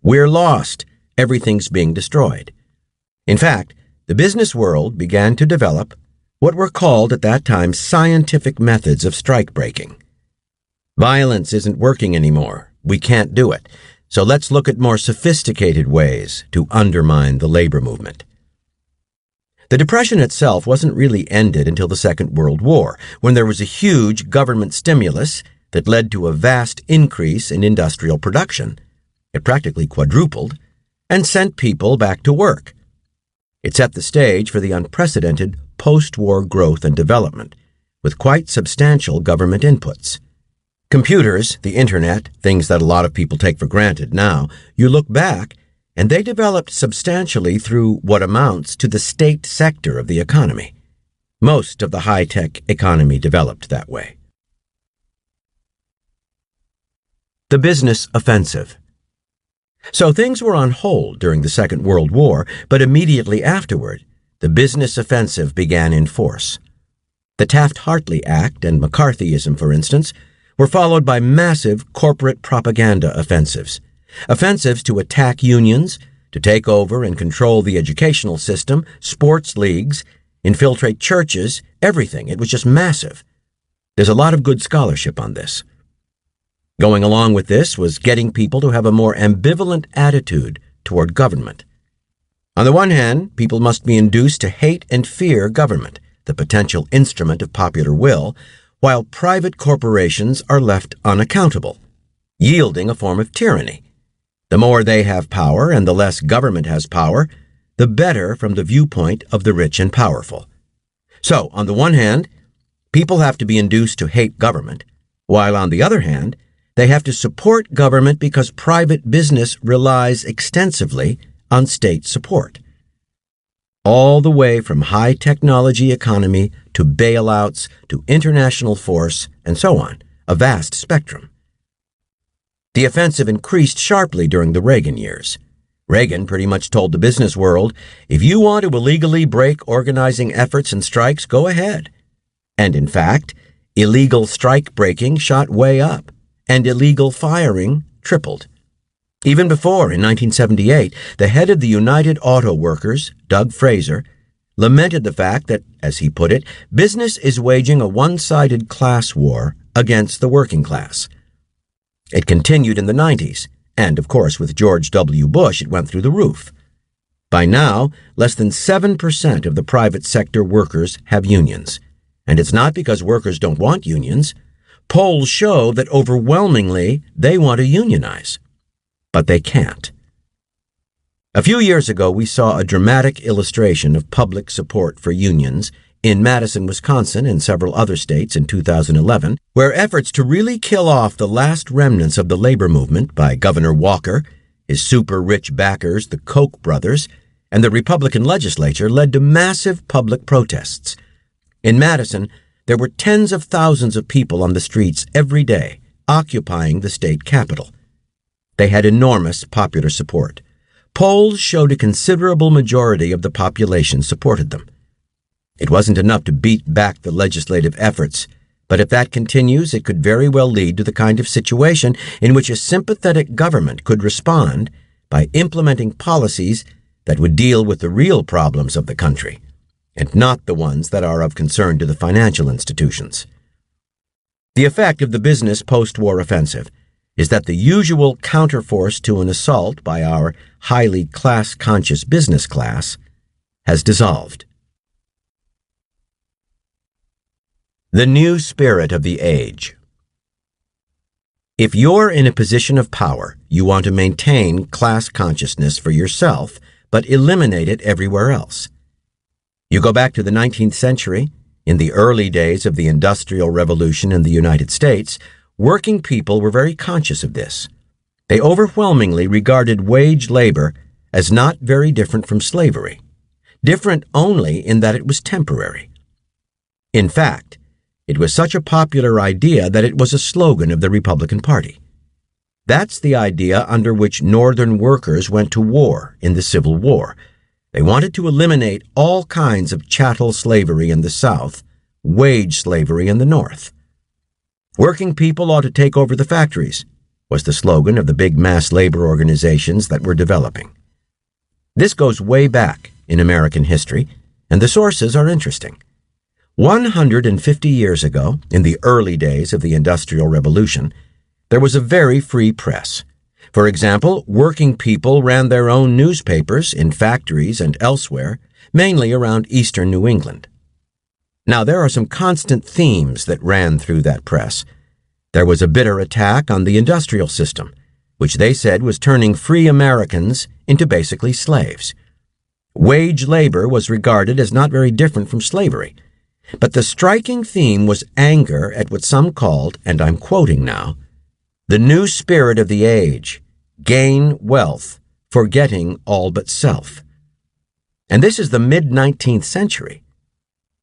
We're lost. Everything's being destroyed. In fact, the business world began to develop what were called at that time scientific methods of strike breaking. Violence isn't working anymore. We can't do it. So let's look at more sophisticated ways to undermine the labor movement. The Depression itself wasn't really ended until the Second World War, when there was a huge government stimulus that led to a vast increase in industrial production. It practically quadrupled and sent people back to work. It set the stage for the unprecedented post-war growth and development, with quite substantial government inputs. Computers, the internet, things that a lot of people take for granted now, you look back, and they developed substantially through what amounts to the state sector of the economy. Most of the high-tech economy developed that way. The business offensive. So things were on hold during the Second World War, but immediately afterward, the business offensive began in force. The Taft-Hartley Act and McCarthyism, for instance, were followed by massive corporate propaganda offensives. Offensives to attack unions, to take over and control the educational system, sports leagues, infiltrate churches, everything. It was just massive. There's a lot of good scholarship on this. Going along with this was getting people to have a more ambivalent attitude toward government. On the one hand, people must be induced to hate and fear government, the potential instrument of popular will, while private corporations are left unaccountable, yielding a form of tyranny. The more they have power and the less government has power, the better from the viewpoint of the rich and powerful. So, on the one hand, people have to be induced to hate government, while on the other hand, they have to support government because private business relies extensively on state support. All the way from high technology economy to bailouts to international force and so on, a vast spectrum. The offensive increased sharply during the Reagan years. Reagan pretty much told the business world, if you want to illegally break organizing efforts and strikes, go ahead. And in fact, illegal strike breaking shot way up, and illegal firing tripled. Even before, in 1978, the head of the United Auto Workers, Doug Fraser, lamented the fact that, as he put it, business is waging a one-sided class war against the working class. It continued in the 90s, and of course with George W. Bush it went through the roof. By now, less than 7% of the private sector workers have unions, and it's not because workers don't want unions. Polls show that overwhelmingly they want to unionize, but they can't. A few years ago, we saw a dramatic illustration of public support for unions in Madison, Wisconsin, and several other states in 2011, where efforts to really kill off the last remnants of the labor movement by Governor Walker, his super-rich backers, the Koch brothers, and the Republican legislature led to massive public protests. In Madison, there were tens of thousands of people on the streets every day, occupying the state capitol. They had enormous popular support. Polls showed a considerable majority of the population supported them. It wasn't enough to beat back the legislative efforts, but if that continues, it could very well lead to the kind of situation in which a sympathetic government could respond by implementing policies that would deal with the real problems of the country, and not the ones that are of concern to the financial institutions. The effect of the business post-war offensive is that the usual counterforce to an assault by our highly class-conscious business class has dissolved. The new spirit of the age. If you're in a position of power, you want to maintain class consciousness for yourself, but eliminate it everywhere else. You go back to the 19th century, in the early days of the Industrial Revolution in the United States, working people were very conscious of this. They overwhelmingly regarded wage labor as not very different from slavery, different only in that it was temporary. In fact, it was such a popular idea that it was a slogan of the Republican Party. That's the idea under which Northern workers went to war in the Civil War. They wanted to eliminate all kinds of chattel slavery in the South, wage slavery in the North. Working people ought to take over the factories, was the slogan of the big mass labor organizations that were developing. This goes way back in American history, and the sources are interesting. 150 years ago, in the early days of the Industrial Revolution, there was a very free press. For example, working people ran their own newspapers in factories and elsewhere, mainly around eastern New England. Now, there are some constant themes that ran through that press. There was a bitter attack on the industrial system, which they said was turning free Americans into basically slaves. Wage labor was regarded as not very different from slavery. But the striking theme was anger at what some called, and I'm quoting now, the new spirit of the age, gain wealth, forgetting all but self. And this is the mid-19th century.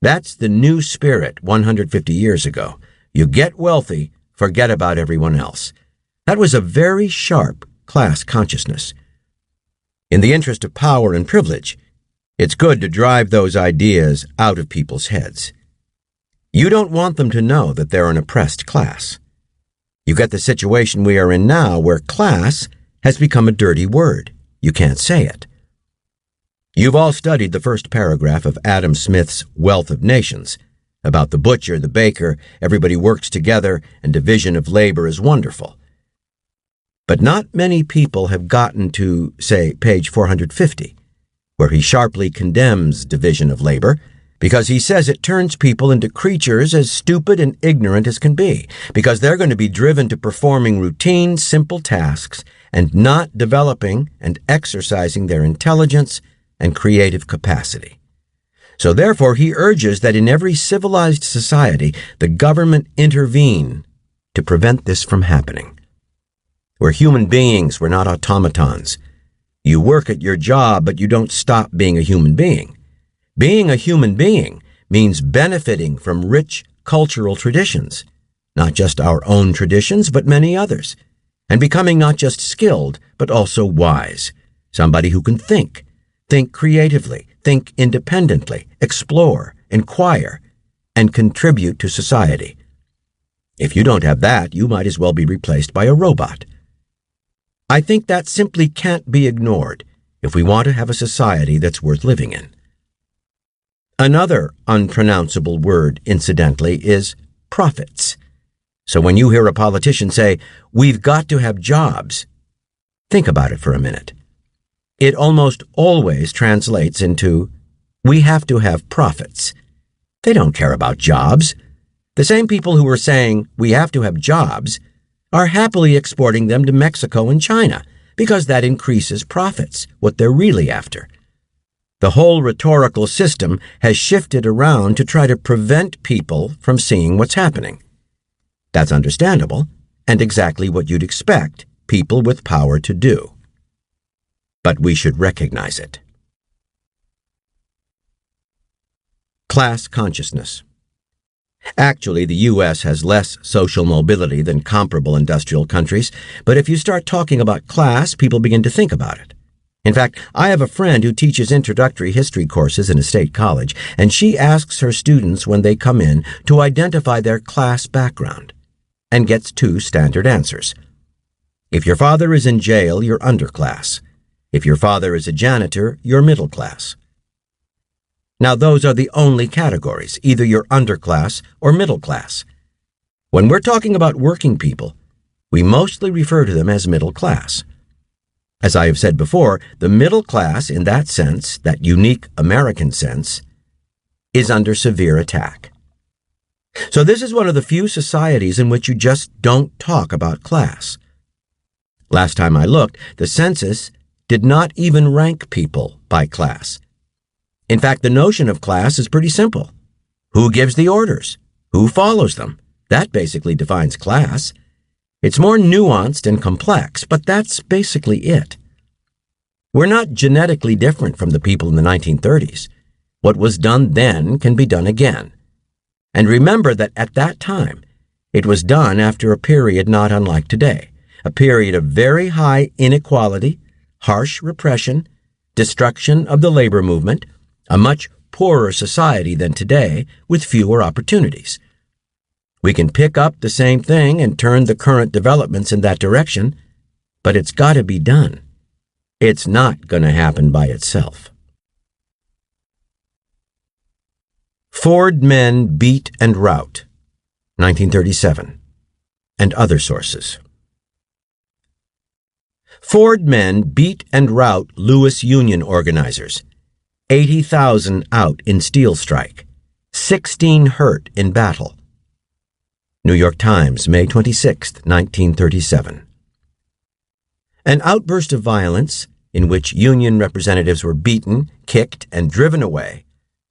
That's the new spirit 150 years ago. You get wealthy, forget about everyone else. That was a very sharp class consciousness. In the interest of power and privilege, it's good to drive those ideas out of people's heads. You don't want them to know that they're an oppressed class. You get the situation we are in now where class has become a dirty word. You can't say it. You've all studied the first paragraph of Adam Smith's Wealth of Nations. About the butcher, the baker, everybody works together, and division of labor is wonderful. But not many people have gotten to, say, page 450, where he sharply condemns division of labor, because he says it turns people into creatures as stupid and ignorant as can be, because they're going to be driven to performing routine, simple tasks and not developing and exercising their intelligence and creative capacity. So therefore, he urges that in every civilized society, the government intervene to prevent this from happening. We're human beings, we're not automatons. You work at your job, but you don't stop being a human being. Being a human being means benefiting from rich cultural traditions, not just our own traditions, but many others, and becoming not just skilled, but also wise, somebody who can think creatively, think independently, explore, inquire, and contribute to society. If you don't have that, you might as well be replaced by a robot. I think that simply can't be ignored if we want to have a society that's worth living in. Another unpronounceable word, incidentally, is profits. So when you hear a politician say, "We've got to have jobs," think about it for a minute. It almost always translates into, "We have to have profits." They don't care about jobs. The same people who are saying, "We have to have jobs," are happily exporting them to Mexico and China because that increases profits, what they're really after. The whole rhetorical system has shifted around to try to prevent people from seeing what's happening. That's understandable and exactly what you'd expect people with power to do. But we should recognize it. Class consciousness. Actually, the U.S. has less social mobility than comparable industrial countries, but if you start talking about class, people begin to think about it. In fact, I have a friend who teaches introductory history courses in a state college, and she asks her students when they come in to identify their class background, and gets two standard answers. If your father is in jail, you're underclass. If your father is a janitor, you're middle class. Now, those are the only categories. Either you're underclass or middle class. When we're talking about working people, we mostly refer to them as middle class. As I have said before, the middle class, in that sense, that unique American sense, is under severe attack. So this is one of the few societies in which you just don't talk about class. Last time I looked, the census did not even rank people by class. In fact, the notion of class is pretty simple. Who gives the orders? Who follows them? That basically defines class. It's more nuanced and complex, but that's basically it. We're not genetically different from the people in the 1930s. What was done then can be done again. And remember that at that time, it was done after a period not unlike today, a period of very high inequality, harsh repression, destruction of the labor movement, a much poorer society than today with fewer opportunities. We can pick up the same thing and turn the current developments in that direction, but it's got to be done. It's not going to happen by itself. Ford Men Beat and Rout, 1937, and other sources. Ford men beat and rout Lewis Union organizers. 80,000 out in steel strike. 16 hurt in battle. New York Times, May 26, 1937. An outburst of violence, in which union representatives were beaten, kicked, and driven away,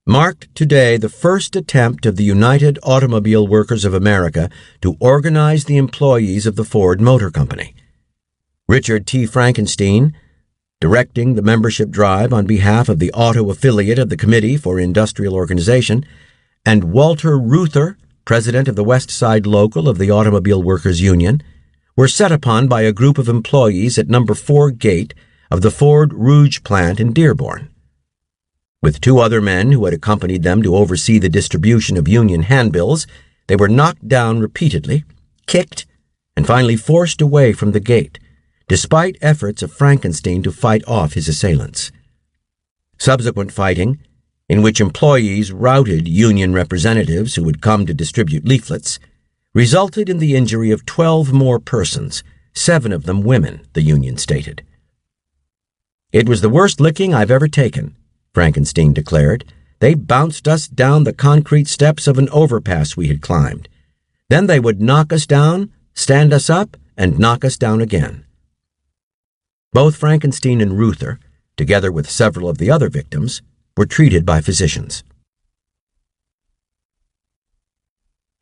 marked today the first attempt of the United Automobile Workers of America to organize the employees of the Ford Motor Company. Richard T. Frankenstein, directing the membership drive on behalf of the auto affiliate of the Committee for Industrial Organization, and Walter Reuther, president of the West Side Local of the Automobile Workers Union, were set upon by a group of employees at number 4 gate of the Ford Rouge plant in Dearborn. With 2 other men who had accompanied them to oversee the distribution of union handbills, they were knocked down repeatedly, kicked, and finally forced away from the gate, despite efforts of Frankenstein to fight off his assailants. Subsequent fighting, in which employees routed union representatives who would come to distribute leaflets, resulted in the injury of 12 more persons, 7 of them women, the union stated. "It was the worst licking I've ever taken," Frankenstein declared. "They bounced us down the concrete steps of an overpass we had climbed. Then they would knock us down, stand us up, and knock us down again." Both Frankenstein and Reuther, together with several of the other victims, were treated by physicians.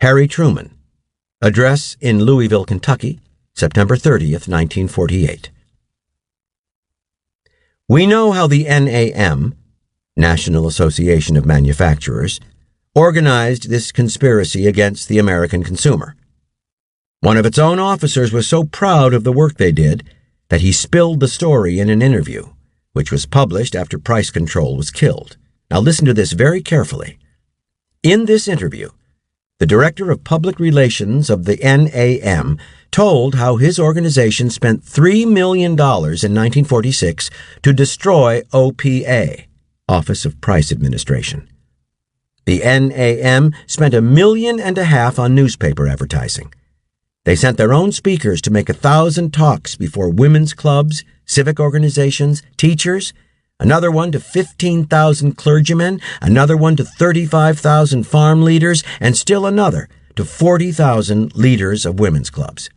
Harry Truman, address in Louisville, Kentucky, September 30th, 1948. We know how the NAM, National Association of Manufacturers, organized this conspiracy against the American consumer. One of its own officers was so proud of the work they did that he spilled the story in an interview, which was published after price control was killed. Now listen to this very carefully. In this interview, the Director of Public Relations of the NAM told how his organization spent $3 million in 1946 to destroy OPA, Office of Price Administration. The NAM spent $1.5 million on newspaper advertising. They sent their own speakers to make 1,000 talks before women's clubs, civic organizations, teachers, another one to 15,000 clergymen, another one to 35,000 farm leaders, and still another to 40,000 leaders of women's clubs.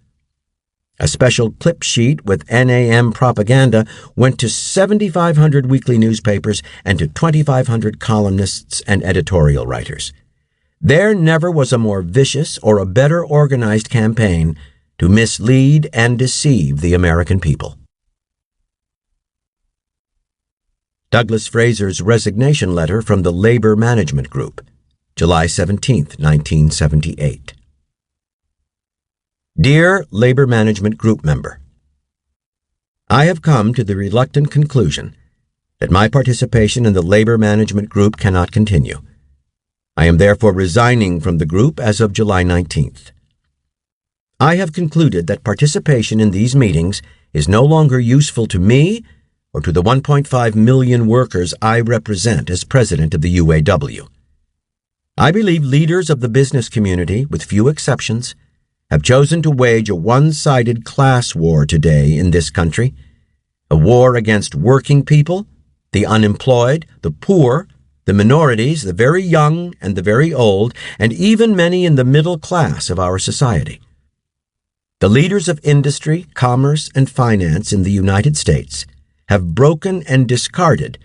A special clip sheet with NAM propaganda went to 7,500 weekly newspapers and to 2,500 columnists and editorial writers. There never was a more vicious or a better organized campaign to mislead and deceive the American people. Douglas Fraser's resignation letter from the Labor Management Group, July 17, 1978. Dear Labor Management Group member, I have come to the reluctant conclusion that my participation in the Labor Management Group cannot continue. I am therefore resigning from the group as of July 19th. I have concluded that participation in these meetings is no longer useful to me or to the 1.5 million workers I represent as president of the UAW. I believe leaders of the business community, with few exceptions, have chosen to wage a one-sided class war today in this country, a war against working people, the unemployed, the poor, the minorities, the very young and the very old, and even many in the middle class of our society. The leaders of industry, commerce, and finance in the United States have broken and discarded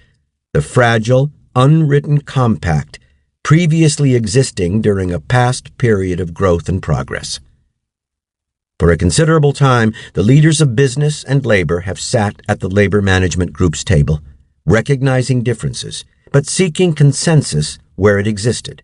the fragile, unwritten compact previously existing during a past period of growth and progress. For a considerable time, the leaders of business and labor have sat at the Labor Management Group's table, recognizing differences, but seeking consensus where it existed.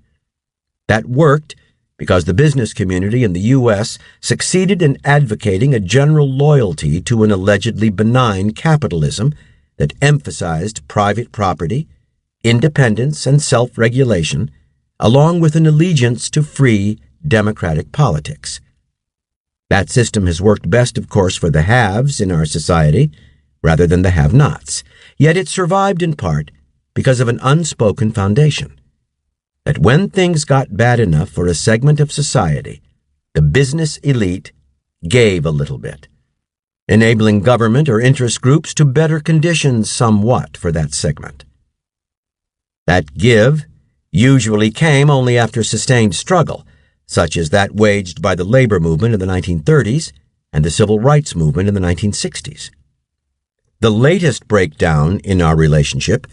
That worked because the business community in the U.S. succeeded in advocating a general loyalty to an allegedly benign capitalism that emphasized private property, independence, and self-regulation, along with an allegiance to free, democratic politics. That system has worked best, of course, for the haves in our society rather than the have-nots, yet it survived in part because of an unspoken foundation, that when things got bad enough for a segment of society, the business elite gave a little bit, enabling government or interest groups to better conditions somewhat for that segment. That give usually came only after sustained struggle, such as that waged by the labor movement in the 1930s and the civil rights movement in the 1960s. The latest breakdown in our relationship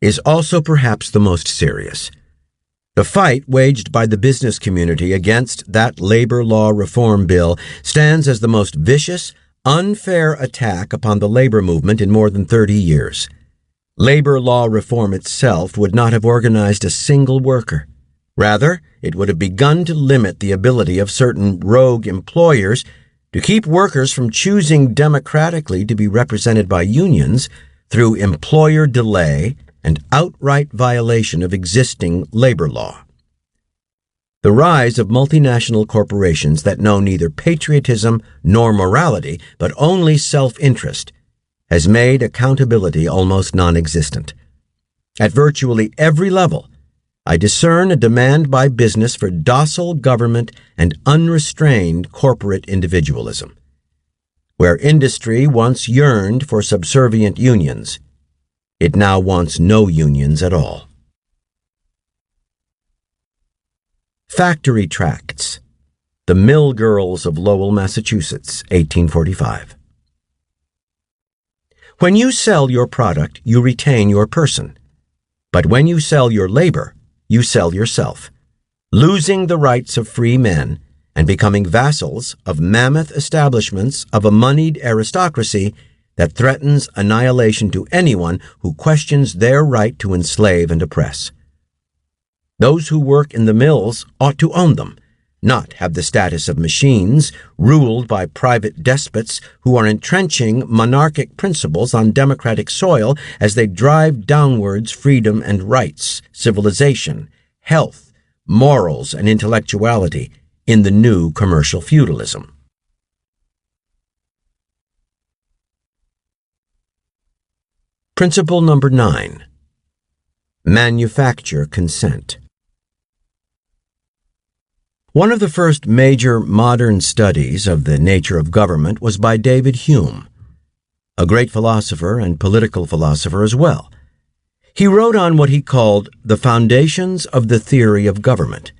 is also perhaps the most serious. The fight waged by the business community against that labor law reform bill stands as the most vicious, unfair attack upon the labor movement in more than 30 years. Labor law reform itself would not have organized a single worker. Rather, it would have begun to limit the ability of certain rogue employers to keep workers from choosing democratically to be represented by unions through employer delay and outright violation of existing labor law. The rise of multinational corporations that know neither patriotism nor morality, but only self-interest, has made accountability almost non-existent. At virtually every level, I discern a demand by business for docile government and unrestrained corporate individualism. Where industry once yearned for subservient unions, it now wants no unions at all. Factory Tracts. The Mill Girls of Lowell, Massachusetts, 1845. When you sell your product, you retain your person. But when you sell your labor, you sell yourself, losing the rights of free men and becoming vassals of mammoth establishments of a moneyed aristocracy that threatens annihilation to anyone who questions their right to enslave and oppress. Those who work in the mills ought to own them, not have the status of machines ruled by private despots who are entrenching monarchic principles on democratic soil as they drive downwards freedom and rights, civilization, health, morals, and intellectuality in the new commercial feudalism. Principle number 9. Manufacture consent. One of the first major modern studies of the nature of government was by David Hume, a great philosopher and political philosopher as well. He wrote on what he called the foundations of the theory of government.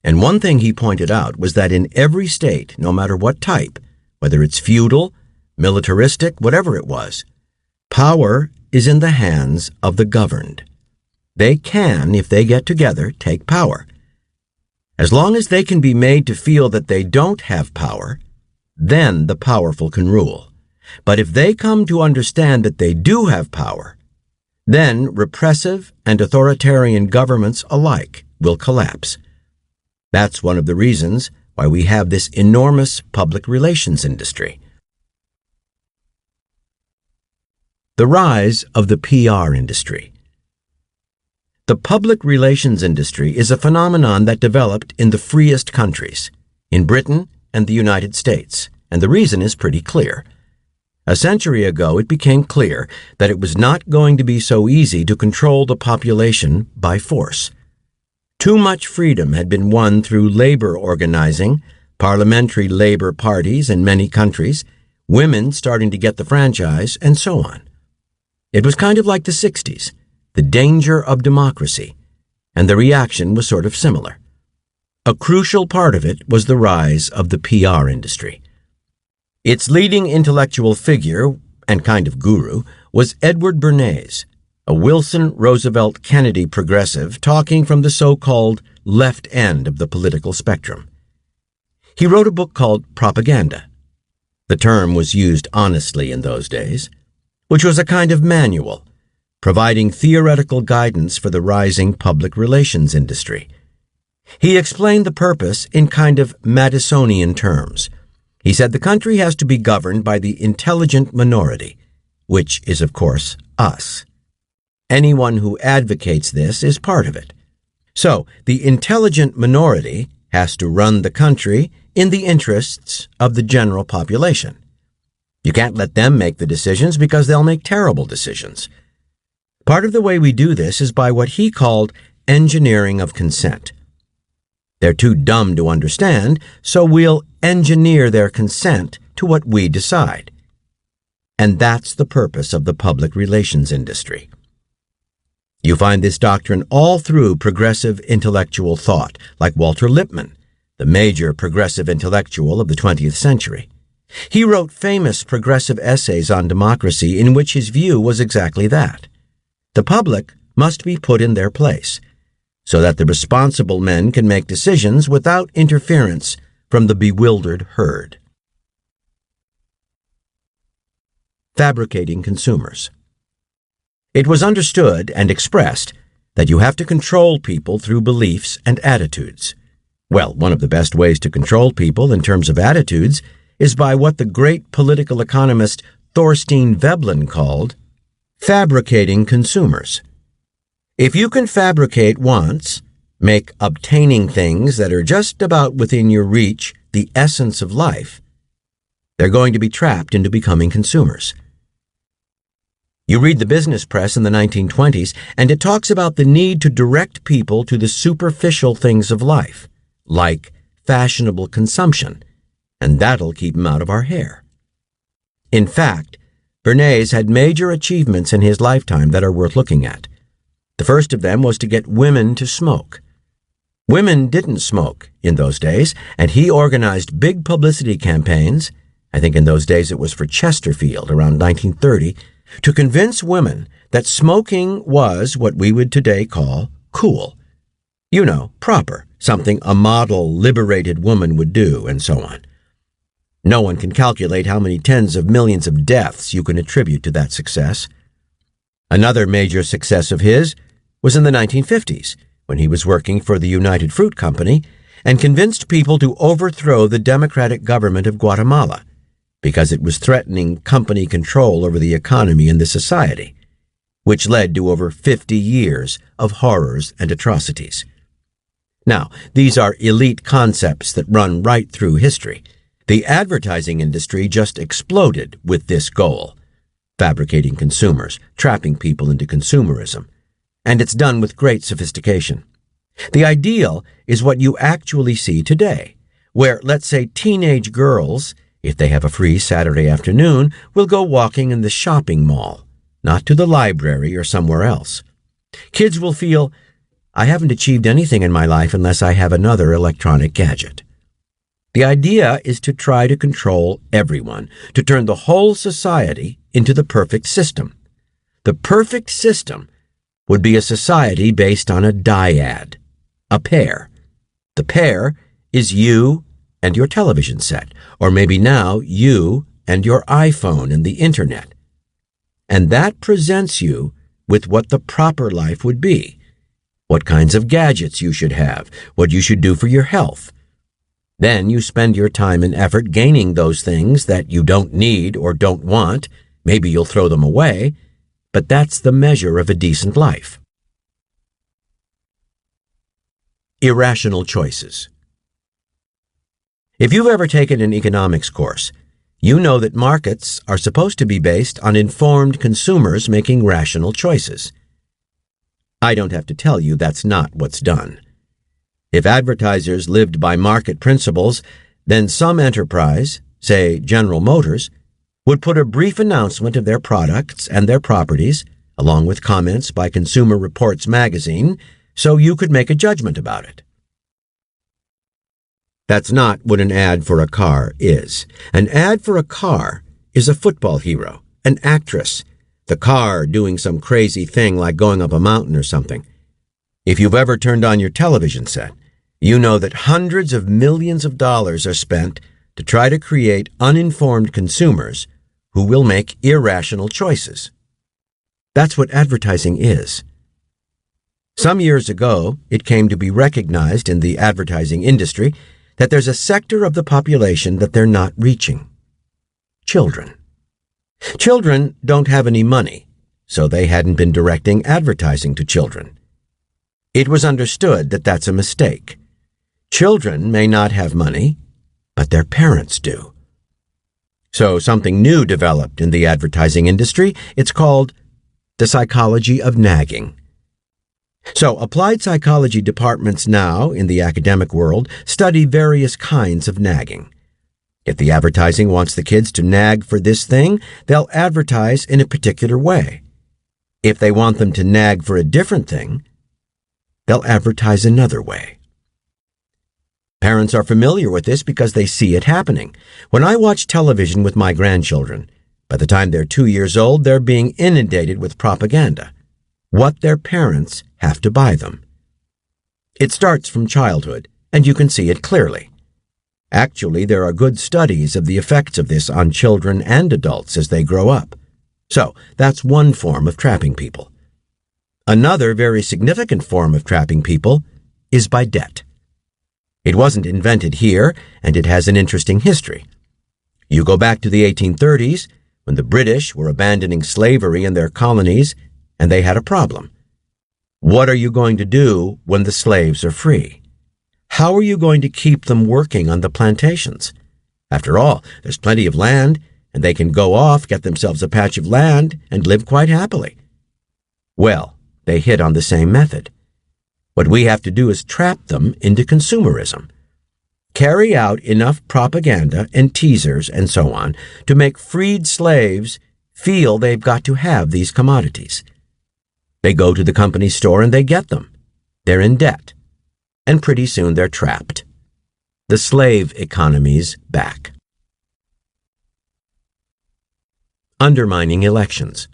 And one thing he pointed out was that in every state, no matter what type, whether it's feudal, militaristic, whatever it was, power is in the hands of the governed. They can, if they get together, take power. As long as they can be made to feel that they don't have power, then the powerful can rule. But if they come to understand that they do have power, then repressive and authoritarian governments alike will collapse. That's one of the reasons why we have this enormous public relations industry. The rise of the PR industry. The public relations industry is a phenomenon that developed in the freest countries, in Britain and the United States, and the reason is pretty clear. A century ago, it became clear that it was not going to be so easy to control the population by force. Too much freedom had been won through labor organizing, parliamentary labor parties in many countries, women starting to get the franchise, and so on. It was kind of like the 60s. The danger of democracy, and the reaction was sort of similar. A crucial part of it was the rise of the PR industry. Its leading intellectual figure, and kind of guru, was Edward Bernays, a Wilson Roosevelt Kennedy progressive talking from the so-called left end of the political spectrum. He wrote a book called Propaganda. The term was used honestly in those days, which was a kind of manual, providing theoretical guidance for the rising public relations industry. He explained the purpose in kind of Madisonian terms. He said the country has to be governed by the intelligent minority, which is, of course, us. Anyone who advocates this is part of it. So, the intelligent minority has to run the country in the interests of the general population. You can't let them make the decisions because they'll make terrible decisions. Part of the way we do this is by what he called engineering of consent. They're too dumb to understand, so we'll engineer their consent to what we decide. And that's the purpose of the public relations industry. You find this doctrine all through progressive intellectual thought, like Walter Lippmann, the major progressive intellectual of the 20th century. He wrote famous progressive essays on democracy in which his view was exactly that. The public must be put in their place, so that the responsible men can make decisions without interference from the bewildered herd. Fabricating consumers. It was understood and expressed that you have to control people through beliefs and attitudes. Well, one of the best ways to control people in terms of attitudes is by what the great political economist Thorstein Veblen called fabricating consumers. If you can fabricate wants, make obtaining things that are just about within your reach the essence of life, they're going to be trapped into becoming consumers. You read the business press in the 1920s, and it talks about the need to direct people to the superficial things of life, like fashionable consumption, and that'll keep them out of our hair. In fact, Bernays had major achievements in his lifetime that are worth looking at. The first of them was to get women to smoke. Women didn't smoke in those days, and he organized big publicity campaigns, I think in those days it was for Chesterfield around 1930, to convince women that smoking was what we would today call cool. You know, proper, something a model, liberated woman would do, and so on. No one can calculate how many tens of millions of deaths you can attribute to that success. Another major success of his was in the 1950s, when he was working for the United Fruit Company and convinced people to overthrow the democratic government of Guatemala because it was threatening company control over the economy and the society, which led to over 50 years of horrors and atrocities. Now, these are elite concepts that run right through history. The advertising industry just exploded with this goal, fabricating consumers, trapping people into consumerism, and it's done with great sophistication. The ideal is what you actually see today, where, let's say, teenage girls, if they have a free Saturday afternoon, will go walking in the shopping mall, not to the library or somewhere else. Kids will feel, I haven't achieved anything in my life unless I have another electronic gadget. The idea is to try to control everyone, to turn the whole society into the perfect system. The perfect system would be a society based on a dyad, a pair. The pair is you and your television set, or maybe now you and your iPhone and the internet. And that presents you with what the proper life would be, what kinds of gadgets you should have, what you should do for your health. Then you spend your time and effort gaining those things that you don't need or don't want. Maybe you'll throw them away, but that's the measure of a decent life. Irrational choices. If you've ever taken an economics course, you know that markets are supposed to be based on informed consumers making rational choices. I don't have to tell you that's not what's done. If advertisers lived by market principles, then some enterprise, say General Motors, would put a brief announcement of their products and their properties, along with comments by Consumer Reports magazine, so you could make a judgment about it. That's not what an ad for a car is. An ad for a car is a football hero, an actress, the car doing some crazy thing like going up a mountain or something. If you've ever turned on your television set, you know that hundreds of millions of dollars are spent to try to create uninformed consumers who will make irrational choices. That's what advertising is. Some years ago, it came to be recognized in the advertising industry that there's a sector of the population that they're not reaching. Children. Children don't have any money, so they hadn't been directing advertising to children. It was understood that that's a mistake. Children may not have money, but their parents do. So something new developed in the advertising industry. It's called the psychology of nagging. So applied psychology departments now in the academic world study various kinds of nagging. If the advertising wants the kids to nag for this thing, they'll advertise in a particular way. If they want them to nag for a different thing, they'll advertise another way. Parents are familiar with this because they see it happening. When I watch television with my grandchildren, by the time they're 2 years old, they're being inundated with propaganda. What their parents have to buy them. It starts from childhood, and you can see it clearly. Actually, there are good studies of the effects of this on children and adults as they grow up. So, that's one form of trapping people. Another very significant form of trapping people is by debt. It wasn't invented here, and it has an interesting history. You go back to the 1830s, when the British were abandoning slavery in their colonies, and they had a problem. What are you going to do when the slaves are free? How are you going to keep them working on the plantations? After all, there's plenty of land, and they can go off, get themselves a patch of land, and live quite happily. Well, they hit on the same method. What we have to do is trap them into consumerism. Carry out enough propaganda and teasers and so on to make freed slaves feel they've got to have these commodities. They go to the company store and they get them. They're in debt. And pretty soon they're trapped. The slave economy's back. Undermining elections.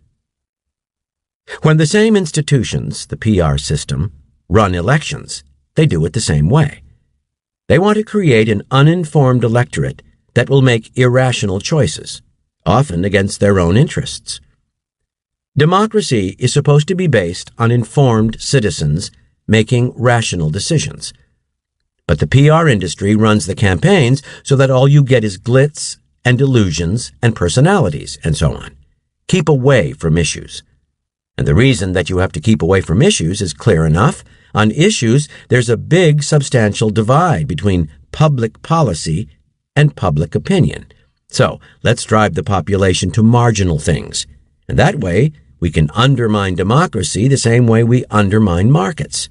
When the same institutions, the PR system, run elections, they do it the same way. They want to create an uninformed electorate that will make irrational choices, often against their own interests. Democracy is supposed to be based on informed citizens making rational decisions. But the PR industry runs the campaigns so that all you get is glitz and illusions and personalities and so on. Keep away from issues. And the reason that you have to keep away from issues is clear enough. On issues, there's a big substantial divide between public policy and public opinion. So let's drive the population to marginal things. And that way, we can undermine democracy the same way we undermine markets.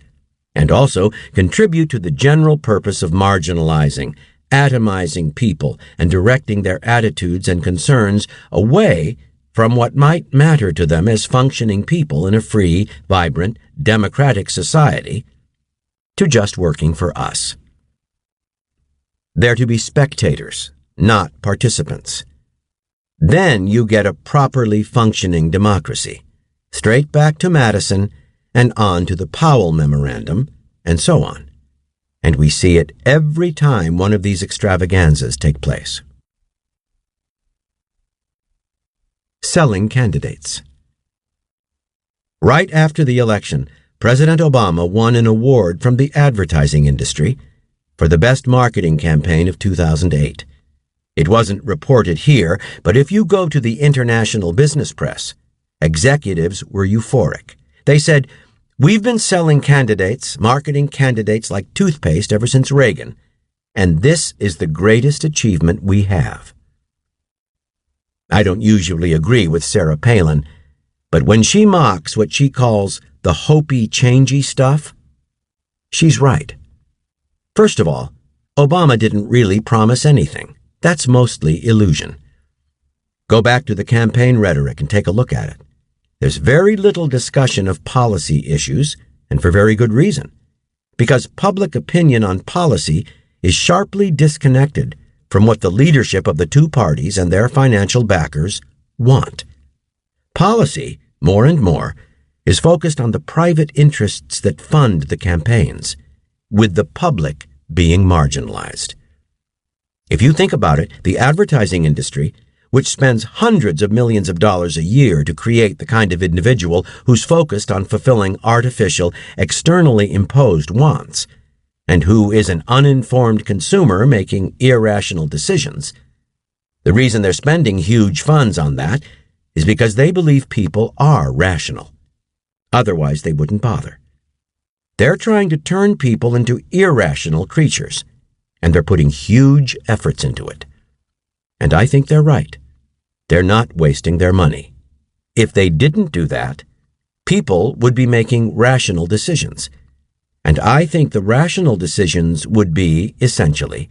And also contribute to the general purpose of marginalizing, atomizing people and directing their attitudes and concerns away from what might matter to them as functioning people in a free, vibrant, democratic society, to just working for us. They're to be spectators, not participants. Then you get a properly functioning democracy, straight back to Madison and on to the Powell Memorandum, and so on. And we see it every time one of these extravaganzas take place. Selling candidates. Right after the election, President Obama won an award from the advertising industry for the best marketing campaign of 2008. It wasn't reported here, but if you go to the international business press, executives were euphoric. They said, "We've been selling candidates, marketing candidates like toothpaste ever since Reagan, and this is the greatest achievement we have." I don't usually agree with Sarah Palin, but when she mocks what she calls the hopey-changey stuff, she's right. First of all, Obama didn't really promise anything. That's mostly illusion. Go back to the campaign rhetoric and take a look at it. There's very little discussion of policy issues, and for very good reason, because public opinion on policy is sharply disconnected from what the leadership of the two parties and their financial backers want. Policy, more and more, is focused on the private interests that fund the campaigns, with the public being marginalized. If you think about it, the advertising industry, which spends hundreds of millions of dollars a year to create the kind of individual who's focused on fulfilling artificial, externally imposed wants, and who is an uninformed consumer making irrational decisions, the reason they're spending huge funds on that is because they believe people are rational. Otherwise, they wouldn't bother. They're trying to turn people into irrational creatures, and they're putting huge efforts into it. And I think they're right. They're not wasting their money. If they didn't do that, people would be making rational decisions. And I think the rational decisions would be, essentially,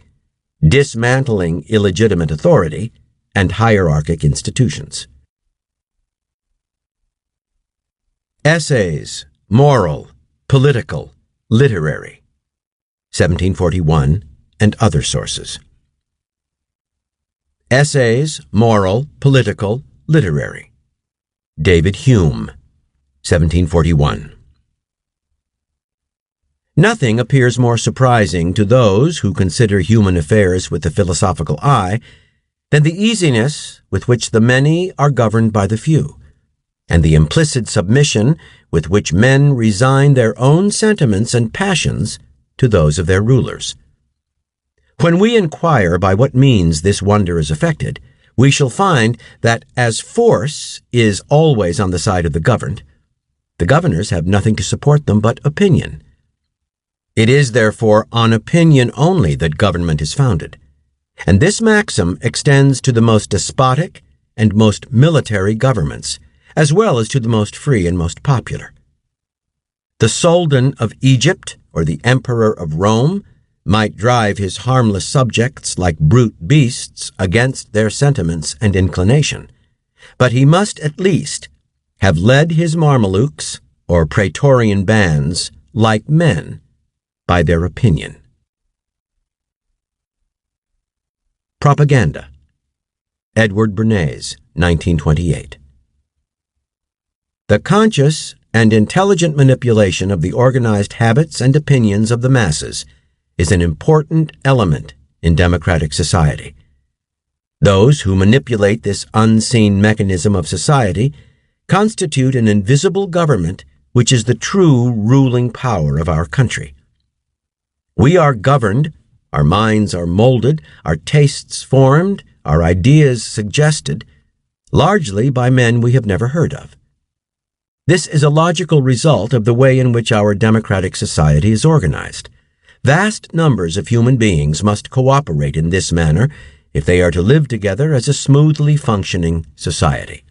dismantling illegitimate authority and hierarchic institutions. Essays, moral, political, literary, 1741, and other sources. Essays, moral, political, literary. David Hume, 1741. Nothing appears more surprising to those who consider human affairs with the philosophical eye than the easiness with which the many are governed by the few, and the implicit submission with which men resign their own sentiments and passions to those of their rulers. When we inquire by what means this wonder is effected, we shall find that as force is always on the side of the governed, the governors have nothing to support them but opinion. It is therefore on opinion only that government is founded, and this maxim extends to the most despotic and most military governments, as well as to the most free and most popular. The Soldan of Egypt or the Emperor of Rome might drive his harmless subjects like brute beasts against their sentiments and inclination, but he must at least have led his Mamelukes or Praetorian bands like men by their opinion. Propaganda. Edward Bernays, 1928. The conscious and intelligent manipulation of the organized habits and opinions of the masses is an important element in democratic society. Those who manipulate this unseen mechanism of society constitute an invisible government which is the true ruling power of our country. We are governed, our minds are molded, our tastes formed, our ideas suggested, largely by men we have never heard of. This is a logical result of the way in which our democratic society is organized. Vast numbers of human beings must cooperate in this manner if they are to live together as a smoothly functioning society.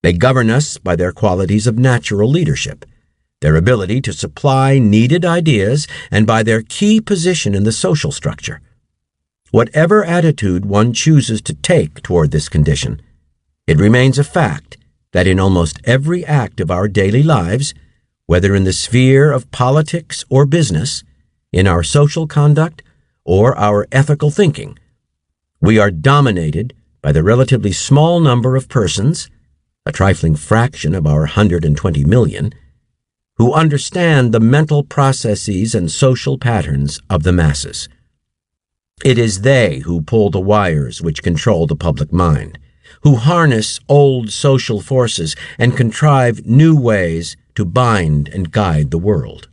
They govern us by their qualities of natural leadership, their ability to supply needed ideas, and by their key position in the social structure. Whatever attitude one chooses to take toward this condition, it remains a fact that in almost every act of our daily lives, whether in the sphere of politics or business, in our social conduct or our ethical thinking, we are dominated by the relatively small number of persons, a trifling fraction of our 120 million, who understand the mental processes and social patterns of the masses. It is they who pull the wires which control the public mind, who harness old social forces and contrive new ways to bind and guide the world.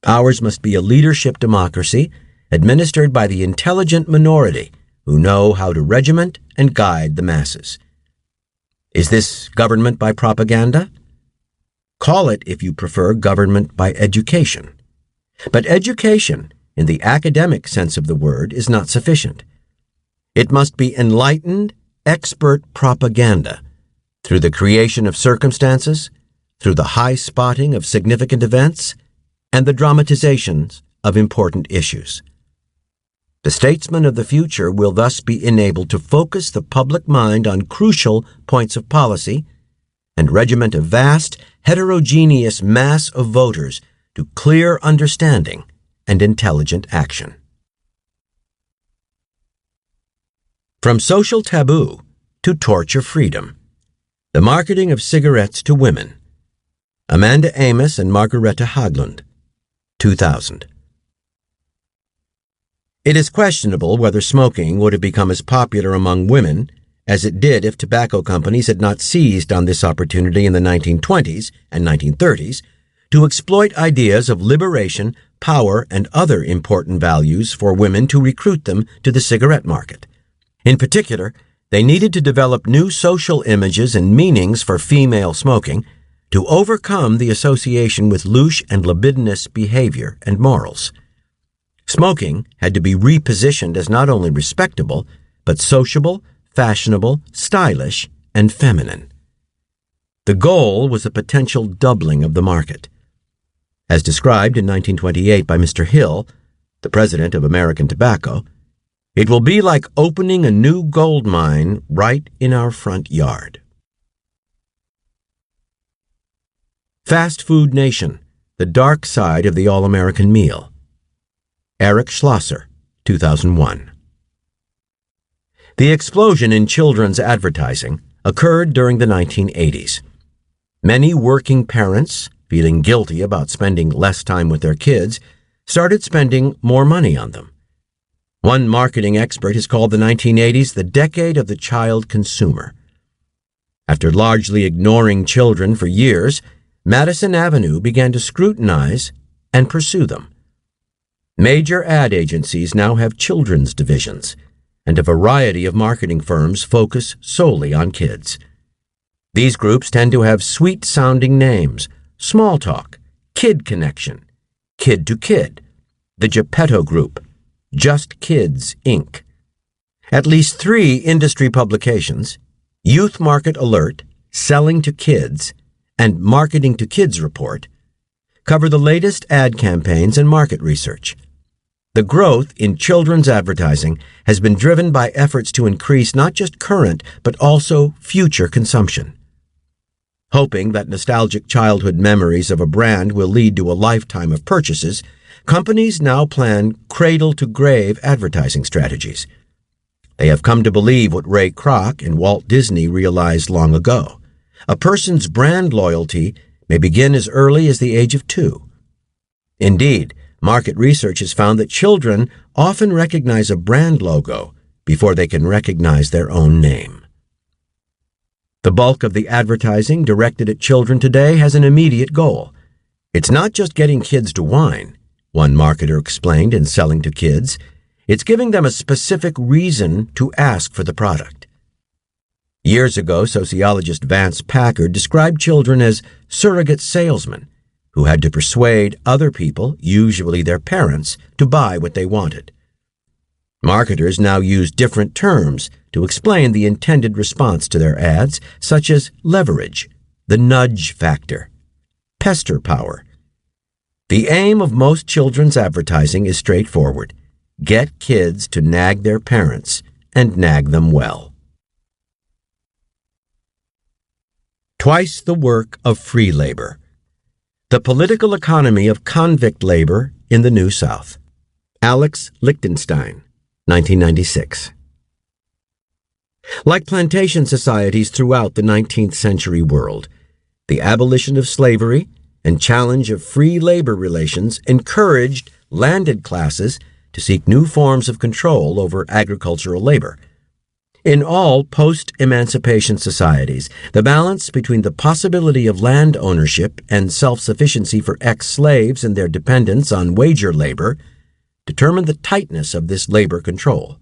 Ours must be a leadership democracy administered by the intelligent minority who know how to regiment and guide the masses. Is this government by propaganda? Call it, if you prefer, government by education. But education, in the academic sense of the word, is not sufficient. It must be enlightened, expert propaganda through the creation of circumstances, through the high spotting of significant events, and the dramatizations of important issues. The statesmen of the future will thus be enabled to focus the public mind on crucial points of policy and regiment a vast, heterogeneous mass of voters to clear understanding and intelligent action. From social taboo to torture freedom, the marketing of cigarettes to women. Amanda Amos and Margareta Haglund, 2000. It is questionable whether smoking would have become as popular among women as it did if tobacco companies had not seized on this opportunity in the 1920s and 1930s to exploit ideas of liberation, power, and other important values for women to recruit them to the cigarette market. In particular, they needed to develop new social images and meanings for female smoking to overcome the association with louche and libidinous behavior and morals. Smoking had to be repositioned as not only respectable, but sociable, fashionable, stylish, and feminine. The goal was a potential doubling of the market. As described in 1928 by Mr. Hill, the president of American Tobacco, it will be like opening a new gold mine right in our front yard. Fast Food Nation, The Dark Side of the All-American Meal. Eric Schlosser, 2001. The explosion in children's advertising occurred during the 1980s. Many working parents, feeling guilty about spending less time with their kids, started spending more money on them. One marketing expert has called the 1980s the decade of the child consumer. After largely ignoring children for years, Madison Avenue began to scrutinize and pursue them. Major ad agencies now have children's divisions, and a variety of marketing firms focus solely on kids. These groups tend to have sweet-sounding names: Small Talk, Kid Connection, Kid to Kid, the Geppetto Group, Just Kids, Inc. At least 3 industry publications, Youth Market Alert, Selling to Kids, and Marketing to Kids Report, cover the latest ad campaigns and market research. The growth in children's advertising has been driven by efforts to increase not just current, but also future consumption. Hoping that nostalgic childhood memories of a brand will lead to a lifetime of purchases, companies now plan cradle-to-grave advertising strategies. They have come to believe what Ray Kroc and Walt Disney realized long ago. A person's brand loyalty may begin as early as the age of 2. Indeed, market research has found that children often recognize a brand logo before they can recognize their own name. The bulk of the advertising directed at children today has an immediate goal. It's not just getting kids to whine, one marketer explained in Selling to Kids. It's giving them a specific reason to ask for the product. Years ago, sociologist Vance Packard described children as surrogate salesmen who had to persuade other people, usually their parents, to buy what they wanted. Marketers now use different terms to explain the intended response to their ads, such as leverage, the nudge factor, pester power. The aim of most children's advertising is straightforward: get kids to nag their parents and nag them well. Twice the Work of Free Labor. The Political Economy of Convict Labor in the New South. Alex Lichtenstein, 1996. Like plantation societies throughout the 19th century world, the abolition of slavery and challenge of free labor relations encouraged landed classes to seek new forms of control over agricultural labor. In all post-emancipation societies, the balance between the possibility of land ownership and self-sufficiency for ex-slaves and their dependence on wager labor determined the tightness of this labor control.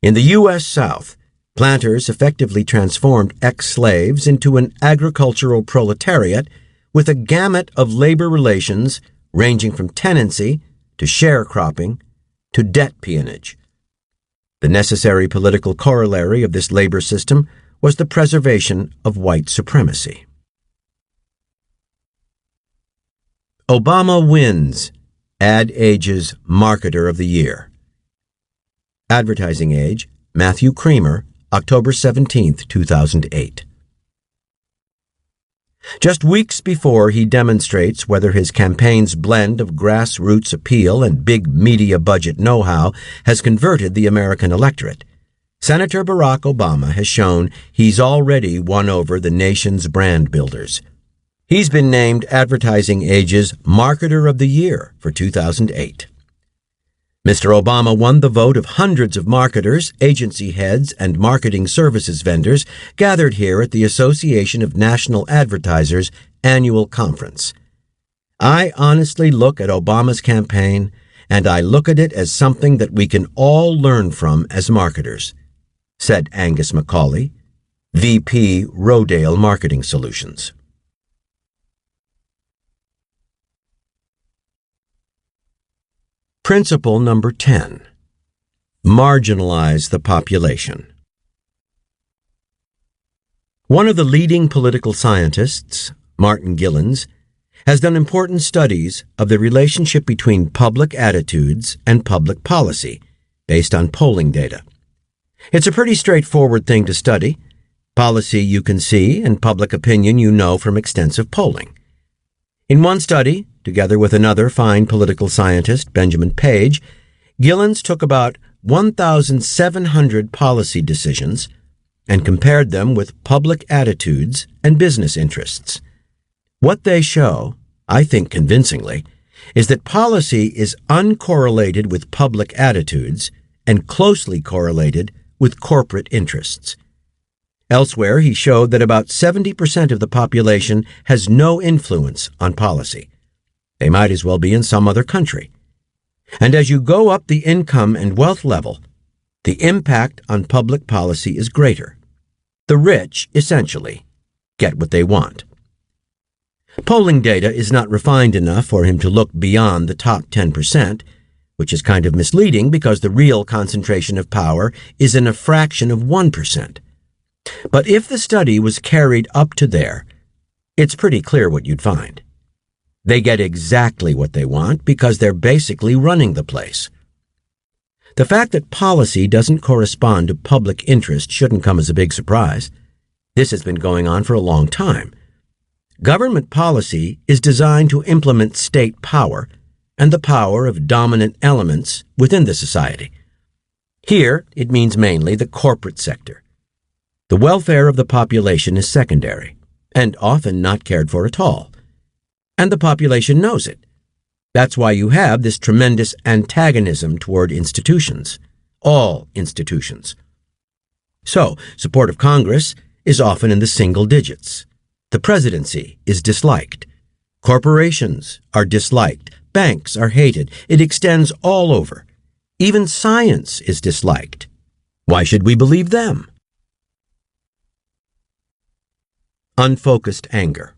In the U.S. South, planters effectively transformed ex-slaves into an agricultural proletariat with a gamut of labor relations ranging from tenancy to sharecropping to debt peonage. The necessary political corollary of this labor system was the preservation of white supremacy. Obama wins, Ad Age's Marketer of the Year. Advertising Age, Matthew Creamer, October 17, 2008. Just weeks before he demonstrates whether his campaign's blend of grassroots appeal and big media budget know-how has converted the American electorate, Senator Barack Obama has shown he's already won over the nation's brand builders. He's been named Advertising Age's Marketer of the Year for 2008. Mr. Obama won the vote of hundreds of marketers, agency heads, and marketing services vendors gathered here at the Association of National Advertisers annual conference. I honestly look at Obama's campaign, and I look at it as something that we can all learn from as marketers, said Angus McCauley, VP Rodale Marketing Solutions. Principle number 10. Marginalize the population. One of the leading political scientists, Martin Gilens, has done important studies of the relationship between public attitudes and public policy based on polling data. It's a pretty straightforward thing to study. Policy you can see and public opinion you know from extensive polling. In one study, together with another fine political scientist, Benjamin Page, Gilens took about 1,700 policy decisions and compared them with public attitudes and business interests. What they show, I think convincingly, is that policy is uncorrelated with public attitudes and closely correlated with corporate interests. Elsewhere, he showed that about 70% of the population has no influence on policy. They might as well be in some other country. And as you go up the income and wealth level, the impact on public policy is greater. The rich, essentially, get what they want. Polling data is not refined enough for him to look beyond the top 10%, which is kind of misleading because the real concentration of power is in a fraction of 1%. But if the study was carried up to there, it's pretty clear what you'd find. They get exactly what they want because they're basically running the place. The fact that policy doesn't correspond to public interest shouldn't come as a big surprise. This has been going on for a long time. Government policy is designed to implement state power and the power of dominant elements within the society. Here, it means mainly the corporate sector. The welfare of the population is secondary, and often not cared for at all. And the population knows it. That's why you have this tremendous antagonism toward institutions, all institutions. So, support of Congress is often in the single digits. The presidency is disliked. Corporations are disliked. Banks are hated. It extends all over. Even science is disliked. Why should we believe them? Unfocused anger.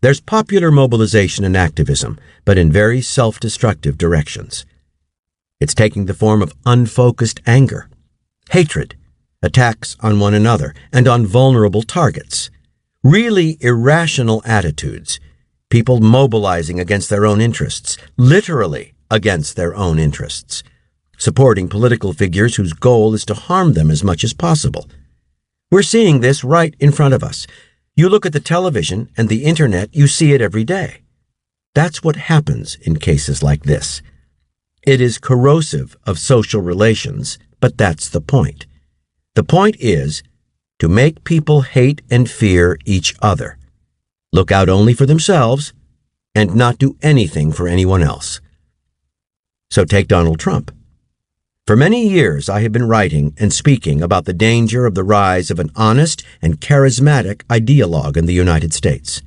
There's popular mobilization and activism, but in very self-destructive directions. It's taking the form of unfocused anger, hatred, attacks on one another, and on vulnerable targets. Really irrational attitudes, people mobilizing against their own interests, literally against their own interests, supporting political figures whose goal is to harm them as much as possible. We're seeing this right in front of us. You look at the television and the internet, you see it every day. That's what happens in cases like this. It is corrosive of social relations, but that's the point. The point is to make people hate and fear each other, look out only for themselves, and not do anything for anyone else. So take Donald Trump. For many years, I have been writing and speaking about the danger of the rise of an honest and charismatic ideologue in the United States,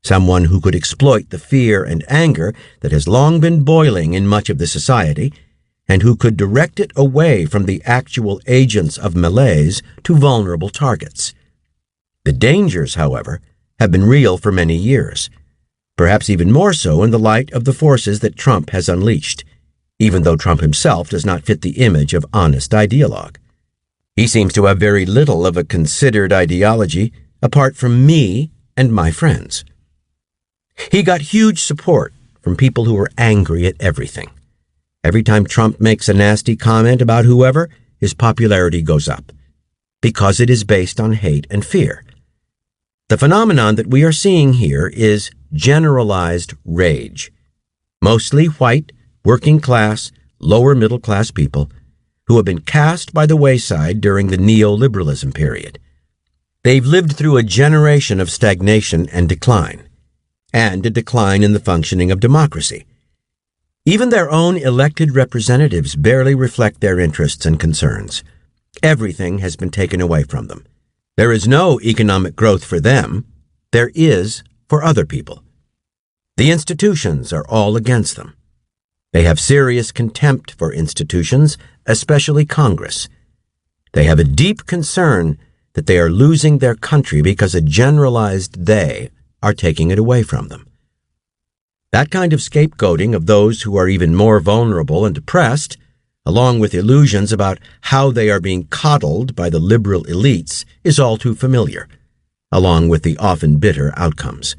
someone who could exploit the fear and anger that has long been boiling in much of the society, and who could direct it away from the actual agents of malaise to vulnerable targets. The dangers, however, have been real for many years, perhaps even more so in the light of the forces that Trump has unleashed, even though Trump himself does not fit the image of honest ideologue. He seems to have very little of a considered ideology apart from me and my friends. He got huge support from people who were angry at everything. Every time Trump makes a nasty comment about whoever, his popularity goes up, because it is based on hate and fear. The phenomenon that we are seeing here is generalized rage. Mostly white, working class, lower middle class people who have been cast by the wayside during the neoliberalism period. They've lived through a generation of stagnation and decline, and a decline in the functioning of democracy. Even their own elected representatives barely reflect their interests and concerns. Everything has been taken away from them. There is no economic growth for them. There is for other people. The institutions are all against them. They have serious contempt for institutions, especially Congress. They have a deep concern that they are losing their country because a generalized they are taking it away from them. That kind of scapegoating of those who are even more vulnerable and depressed, along with illusions about how they are being coddled by the liberal elites, is all too familiar, along with the often bitter outcomes.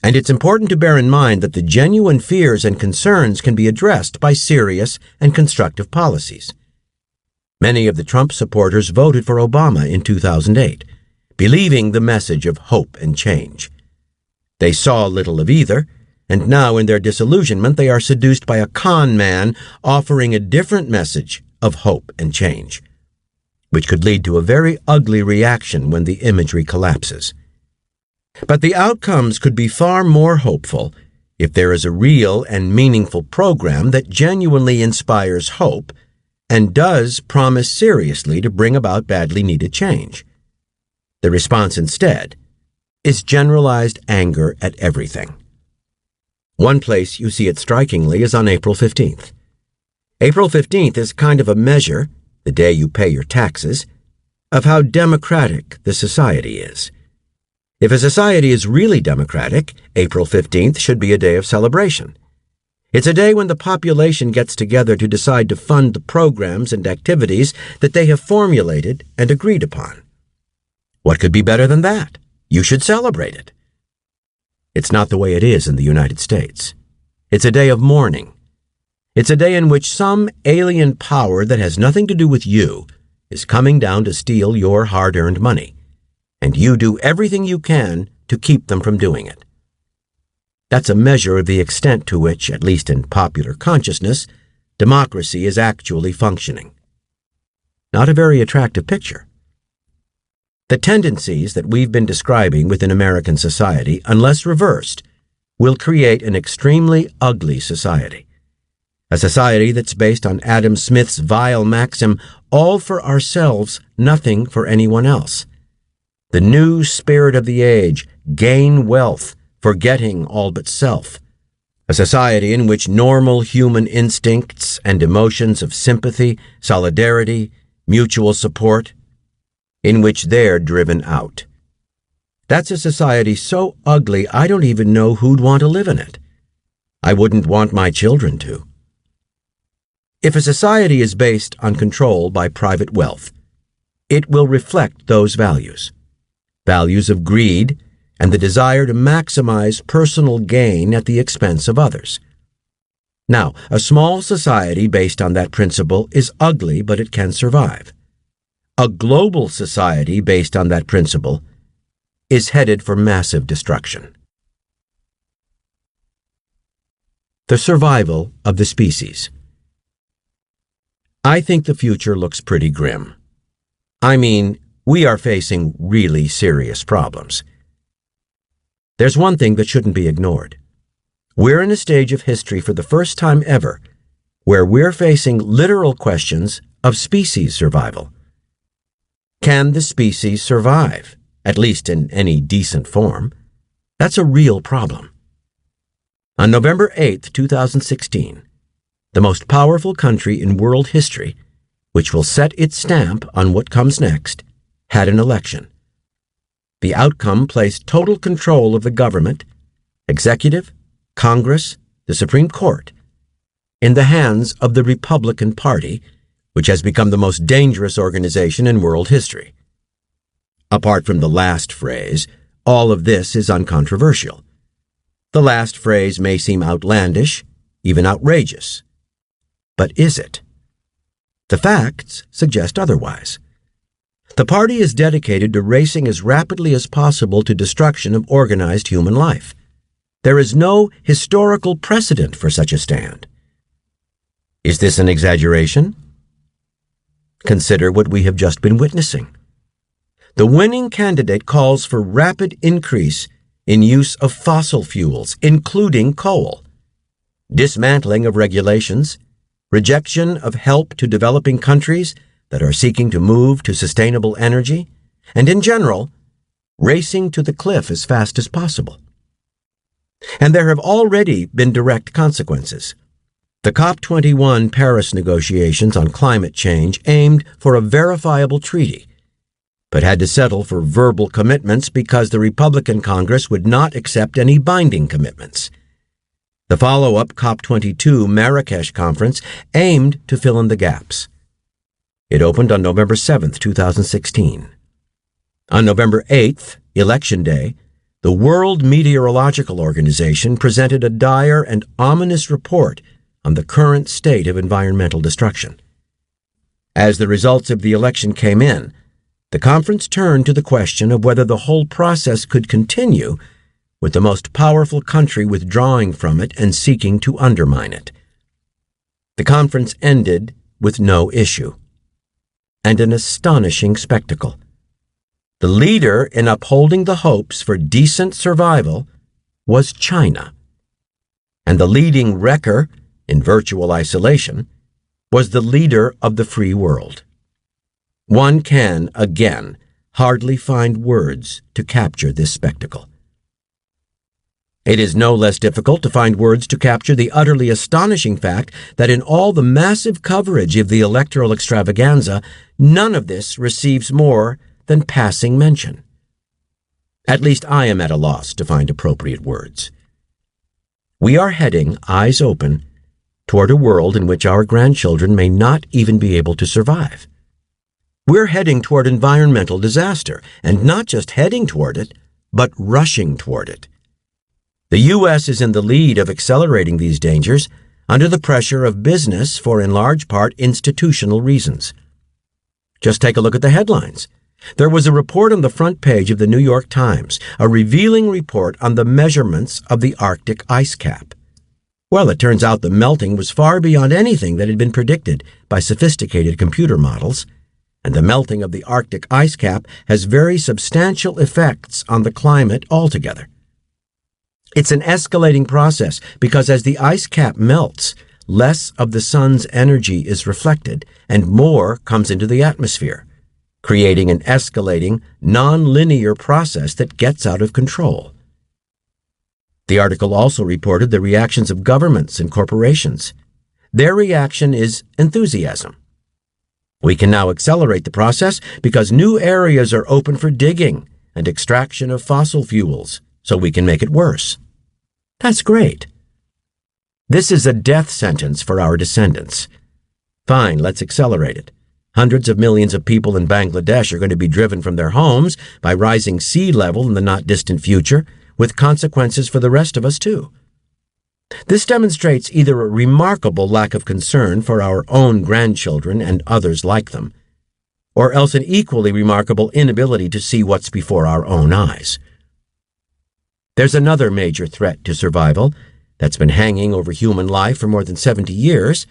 And it's important to bear in mind that the genuine fears and concerns can be addressed by serious and constructive policies. Many of the Trump supporters voted for Obama in 2008, believing the message of hope and change. They saw little of either, and now in their disillusionment they are seduced by a con man offering a different message of hope and change, which could lead to a very ugly reaction when the imagery collapses. But the outcomes could be far more hopeful if there is a real and meaningful program that genuinely inspires hope and does promise seriously to bring about badly needed change. The response instead is generalized anger at everything. One place you see it strikingly is on April 15th. April 15th is kind of a measure, the day you pay your taxes, of how democratic the society is. If a society is really democratic, April 15th should be a day of celebration. It's a day when the population gets together to decide to fund the programs and activities that they have formulated and agreed upon. What could be better than that? You should celebrate it. It's not the way it is in the United States. It's a day of mourning. It's a day in which some alien power that has nothing to do with you is coming down to steal your hard-earned money, and you do everything you can to keep them from doing it. That's a measure of the extent to which, at least in popular consciousness, democracy is actually functioning. Not a very attractive picture. The tendencies that we've been describing within American society, unless reversed, will create an extremely ugly society. A society that's based on Adam Smith's vile maxim, all for ourselves, nothing for anyone else. The new spirit of the age, gain wealth, forgetting all but self. A society in which normal human instincts and emotions of sympathy, solidarity, mutual support, in which they're driven out. That's a society so ugly I don't even know who'd want to live in it. I wouldn't want my children to. If a society is based on control by private wealth, it will reflect those values. Values of greed and the desire to maximize personal gain at the expense of others. Now, a small society based on that principle is ugly, but it can survive. A global society based on that principle is headed for massive destruction. The survival of the species. I think the future looks pretty grim. I mean, we are facing really serious problems. There's one thing that shouldn't be ignored. We're in a stage of history for the first time ever where we're facing literal questions of species survival. Can the species survive, at least in any decent form? That's a real problem. On November 8, 2016, the most powerful country in world history, which will set its stamp on what comes next, had an election. The outcome placed total control of the government, executive, Congress, the Supreme Court, in the hands of the Republican Party, which has become the most dangerous organization in world history. Apart from the last phrase, all of this is uncontroversial. The last phrase may seem outlandish, even outrageous. But is it? The facts suggest otherwise. The party is dedicated to racing as rapidly as possible to destruction of organized human life. There is no historical precedent for such a stand. Is this an exaggeration? Consider what we have just been witnessing. The winning candidate calls for rapid increase in use of fossil fuels, including coal, dismantling of regulations, rejection of help to developing countries that are seeking to move to sustainable energy, and in general, racing to the cliff as fast as possible. And there have already been direct consequences. The COP21 Paris negotiations on climate change aimed for a verifiable treaty, but had to settle for verbal commitments because the Republican Congress would not accept any binding commitments. The follow-up COP22 Marrakesh conference aimed to fill in the gaps. It opened on November 7, 2016. On November 8th, Election Day, the World Meteorological Organization presented a dire and ominous report on the current state of environmental destruction. As the results of the election came in, the conference turned to the question of whether the whole process could continue with the most powerful country withdrawing from it and seeking to undermine it. The conference ended with no issue, and an astonishing spectacle. The leader in upholding the hopes for decent survival was China, and the leading wrecker in virtual isolation was the leader of the free world. One can, again, hardly find words to capture this spectacle. It is no less difficult to find words to capture the utterly astonishing fact that in all the massive coverage of the electoral extravaganza, none of this receives more than passing mention. At least I am at a loss to find appropriate words. We are heading, eyes open, toward a world in which our grandchildren may not even be able to survive. We're heading toward environmental disaster, and not just heading toward it, but rushing toward it. The U.S. is in the lead of accelerating these dangers under the pressure of business for, in large part, institutional reasons. Just take a look at the headlines. There was a report on the front page of the New York Times, a revealing report on the measurements of the Arctic ice cap. Well, it turns out the melting was far beyond anything that had been predicted by sophisticated computer models, and the melting of the Arctic ice cap has very substantial effects on the climate altogether. It's an escalating process because as the ice cap melts, less of the sun's energy is reflected and more comes into the atmosphere, creating an escalating, non-linear process that gets out of control. The article also reported the reactions of governments and corporations. Their reaction is enthusiasm. We can now accelerate the process because new areas are open for digging and extraction of fossil fuels, so we can make it worse. That's great. This is a death sentence for our descendants. Fine, let's accelerate it. Hundreds of millions of people in Bangladesh are going to be driven from their homes by rising sea level in the not-distant future, with consequences for the rest of us, too. This demonstrates either a remarkable lack of concern for our own grandchildren and others like them, or else an equally remarkable inability to see what's before our own eyes. There's another major threat to survival that's been hanging over human life for more than 70 years,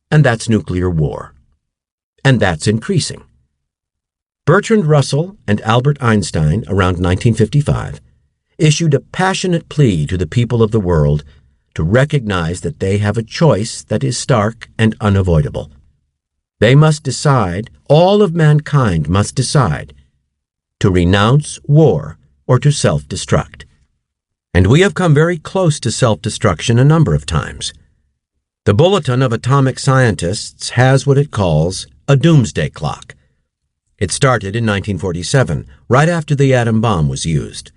and that's nuclear war. And that's increasing. Bertrand Russell and Albert Einstein, around 1955, issued a passionate plea to the people of the world to recognize that they have a choice that is stark and unavoidable. They must decide, all of mankind must decide, to renounce war or to self-destruct. And we have come very close to self-destruction a number of times. The Bulletin of Atomic Scientists has what it calls a doomsday clock. It started in 1947, right after the atom bomb was used.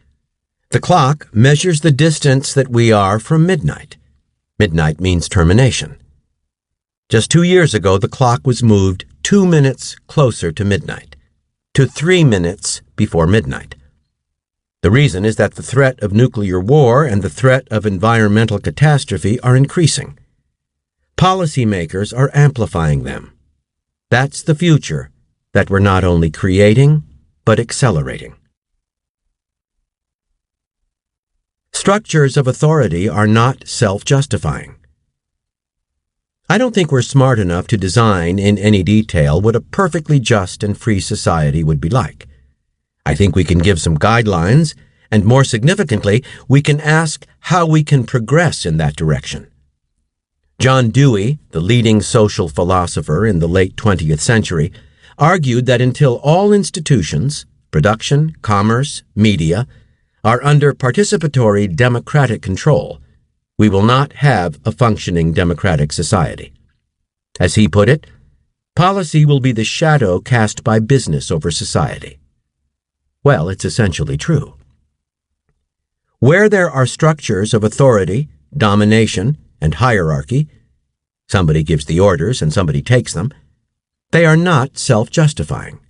The clock measures the distance that we are from midnight. Midnight means termination. Just 2 years ago, the clock was moved 2 minutes closer to midnight, to 3 minutes before midnight. The reason is that the threat of nuclear war and the threat of environmental catastrophe are increasing. Policymakers are amplifying them. That's the future that we're not only creating, but accelerating. Structures of authority are not self-justifying. I don't think we're smart enough to design in any detail what a perfectly just and free society would be like. I think we can give some guidelines, and more significantly, we can ask how we can progress in that direction. John Dewey, the leading social philosopher in the late 20th century, argued that until all institutions, production, commerce, media, are under participatory democratic control, we will not have a functioning democratic society. As he put it, policy will be the shadow cast by business over society. Well, it's essentially true. Where there are structures of authority, domination, and hierarchy, somebody gives the orders and somebody takes them, they are not self-justifying.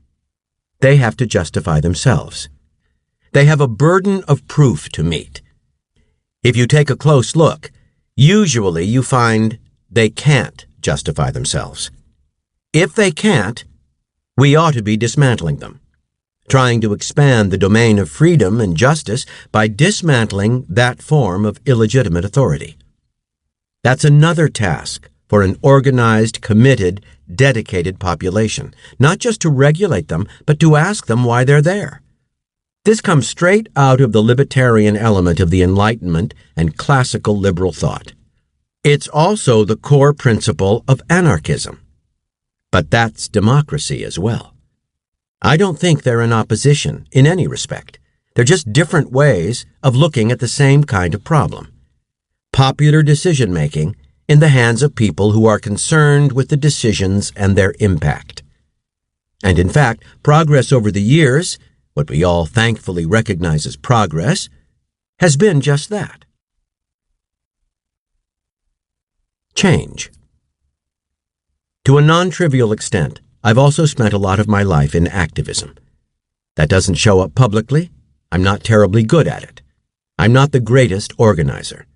They have to justify themselves. They have a burden of proof to meet. If you take a close look, usually you find they can't justify themselves. If they can't, we ought to be dismantling them, trying to expand the domain of freedom and justice by dismantling that form of illegitimate authority. That's another task for an organized, committed, dedicated population, not just to regulate them, but to ask them why they're there. This comes straight out of the libertarian element of the Enlightenment and classical liberal thought. It's also the core principle of anarchism. But that's democracy as well. I don't think they're in opposition in any respect. They're just different ways of looking at the same kind of problem. Popular decision-making in the hands of people who are concerned with the decisions and their impact. And in fact, progress over the years, what we all thankfully recognize as progress, has been just that. Change. To a non-trivial extent, I've also spent a lot of my life in activism. That doesn't show up publicly. I'm not terribly good at it. I'm not the greatest organizer.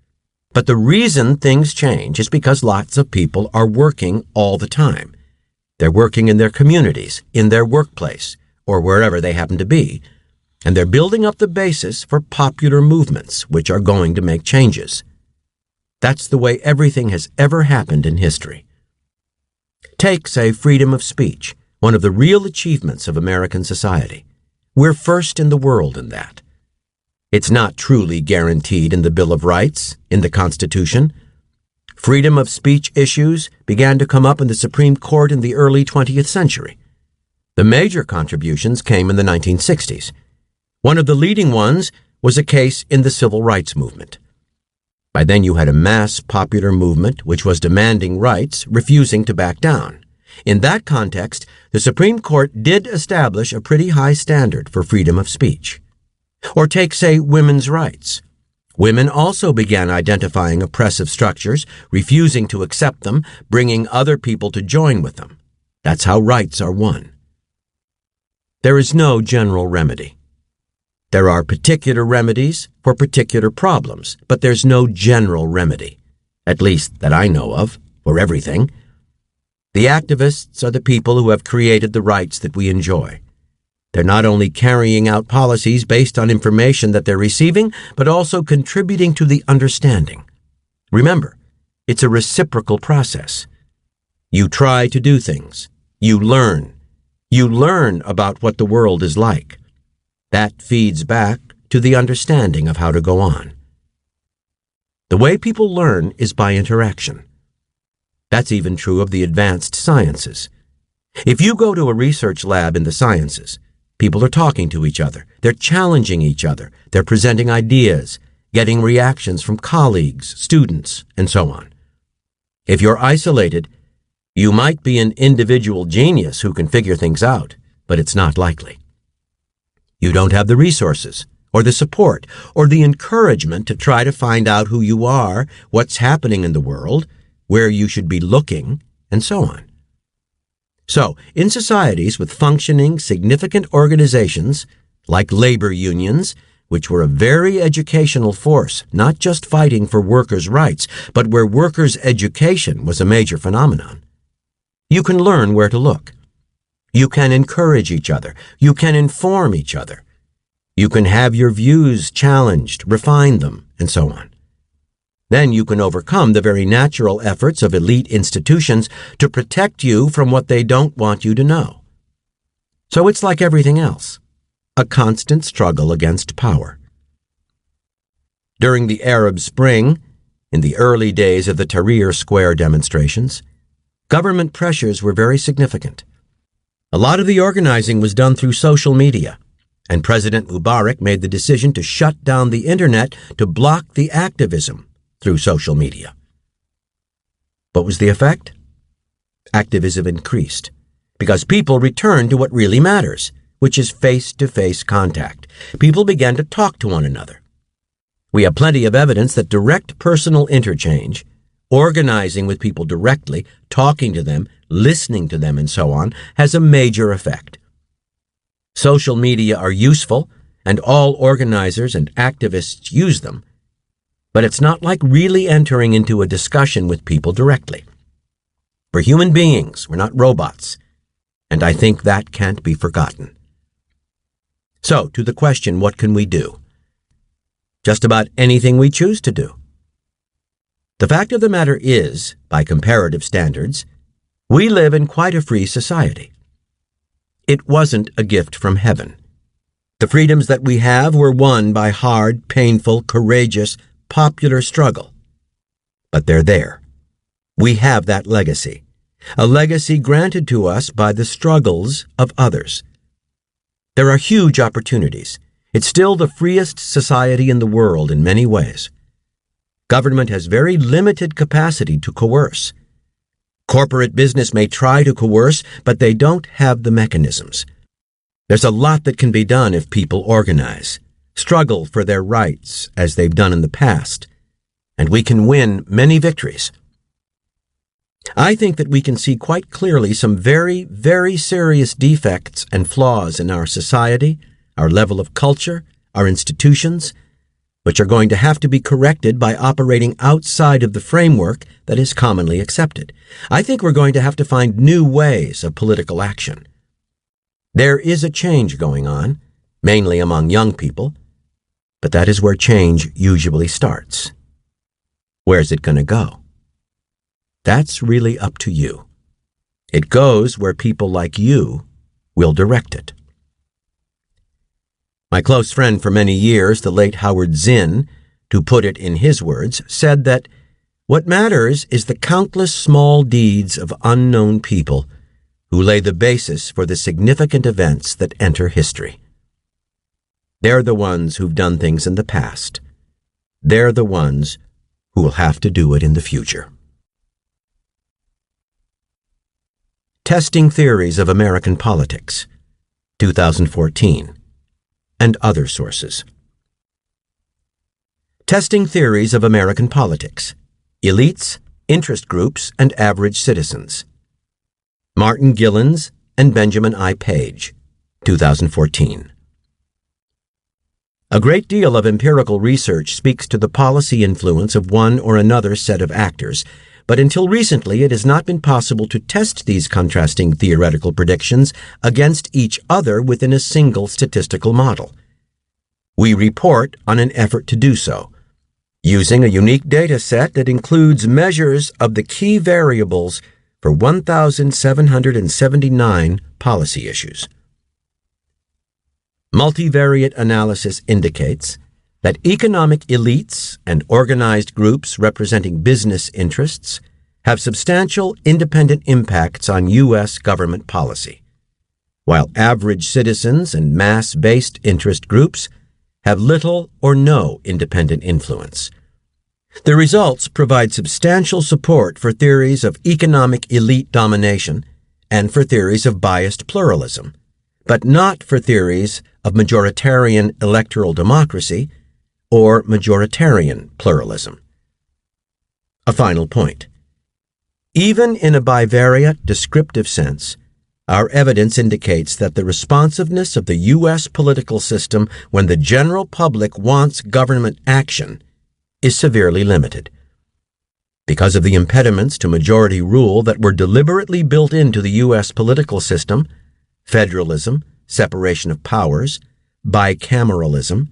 But the reason things change is because lots of people are working all the time. They're working in their communities, in their workplace, or wherever they happen to be, and they're building up the basis for popular movements which are going to make changes. That's the way everything has ever happened in history. Take, say, freedom of speech, one of the real achievements of American society. We're first in the world in that. It's not truly guaranteed in the Bill of Rights, in the Constitution. Freedom of speech issues began to come up in the Supreme Court in the early 20th century. The major contributions came in the 1960s. One of the leading ones was a case in the civil rights movement. By then you had a mass popular movement which was demanding rights, refusing to back down. In that context, the Supreme Court did establish a pretty high standard for freedom of speech. Or take, say, women's rights. Women also began identifying oppressive structures, refusing to accept them, bringing other people to join with them. That's how rights are won. There is no general remedy. There are particular remedies for particular problems, but there's no general remedy, at least that I know of, for everything. The activists are the people who have created the rights that we enjoy. They're not only carrying out policies based on information that they're receiving, but also contributing to the understanding. Remember, it's a reciprocal process. You try to do things. You learn. You learn about what the world is like. That feeds back to the understanding of how to go on. The way people learn is by interaction. That's even true of the advanced sciences. If you go to a research lab in the sciences, people are talking to each other. They're challenging each other. They're presenting ideas, getting reactions from colleagues, students, and so on. If you're isolated, you might be an individual genius who can figure things out, but it's not likely. You don't have the resources, or the support, or the encouragement to try to find out who you are, what's happening in the world, where you should be looking, and so on. So, in societies with functioning, significant organizations, like labor unions, which were a very educational force, not just fighting for workers' rights, but where workers' education was a major phenomenon, you can learn where to look. You can encourage each other. You can inform each other. You can have your views challenged, refine them, and so on. Then you can overcome the very natural efforts of elite institutions to protect you from what they don't want you to know. So it's like everything else, a constant struggle against power. During the Arab Spring, in the early days of the Tahrir Square demonstrations, government pressures were very significant. A lot of the organizing was done through social media, and President Mubarak made the decision to shut down the internet to block the activism through social media. What was the effect? Activism increased, because people returned to what really matters, which is face-to-face contact. People began to talk to one another. We have plenty of evidence that direct personal interchange, organizing with people directly, talking to them, listening to them, and so on, has a major effect. Social media are useful, and all organizers and activists use them, but it's not like really entering into a discussion with people directly. We're human beings, we're not robots, and I think that can't be forgotten. So, to the question, what can we do? Just about anything we choose to do. The fact of the matter is, by comparative standards, we live in quite a free society. It wasn't a gift from heaven. The freedoms that we have were won by hard, painful, courageous, popular struggle. But they're there. We have that legacy, a legacy granted to us by the struggles of others. There are huge opportunities. It's still the freest society in the world in many ways. Government has very limited capacity to coerce. Corporate business may try to coerce, but they don't have the mechanisms. There's a lot that can be done if people organize, struggle for their rights as they've done in the past, and we can win many victories. I think that we can see quite clearly some very, very serious defects and flaws in our society, our level of culture, our institutions, which are going to have to be corrected by operating outside of the framework that is commonly accepted. I think we're going to have to find new ways of political action. There is a change going on, mainly among young people, but that is where change usually starts. Where's it going to go? That's really up to you. It goes where people like you will direct it. My close friend for many years, the late Howard Zinn, to put it in his words, said that what matters is the countless small deeds of unknown people who lay the basis for the significant events that enter history. They're the ones who've done things in the past. They're the ones who will have to do it in the future. Testing Theories of American Politics, 2014, and other sources. Testing Theories of American Politics, Elites, Interest Groups, and Average Citizens. Martin Gillens and Benjamin I. Page, 2014. A great deal of empirical research speaks to the policy influence of one or another set of actors, but until recently it has not been possible to test these contrasting theoretical predictions against each other within a single statistical model. We report on an effort to do so, using a unique data set that includes measures of the key variables for 1,779 policy issues. Multivariate analysis indicates that economic elites and organized groups representing business interests have substantial independent impacts on U.S. government policy, while average citizens and mass-based interest groups have little or no independent influence. The results provide substantial support for theories of economic elite domination and for theories of biased pluralism, but not for theories of majoritarian electoral democracy or majoritarian pluralism. A final point. Even in a bivariate descriptive sense, our evidence indicates that the responsiveness of the U.S. political system when the general public wants government action is severely limited. Because of the impediments to majority rule that were deliberately built into the U.S. political system, federalism, separation of powers, bicameralism,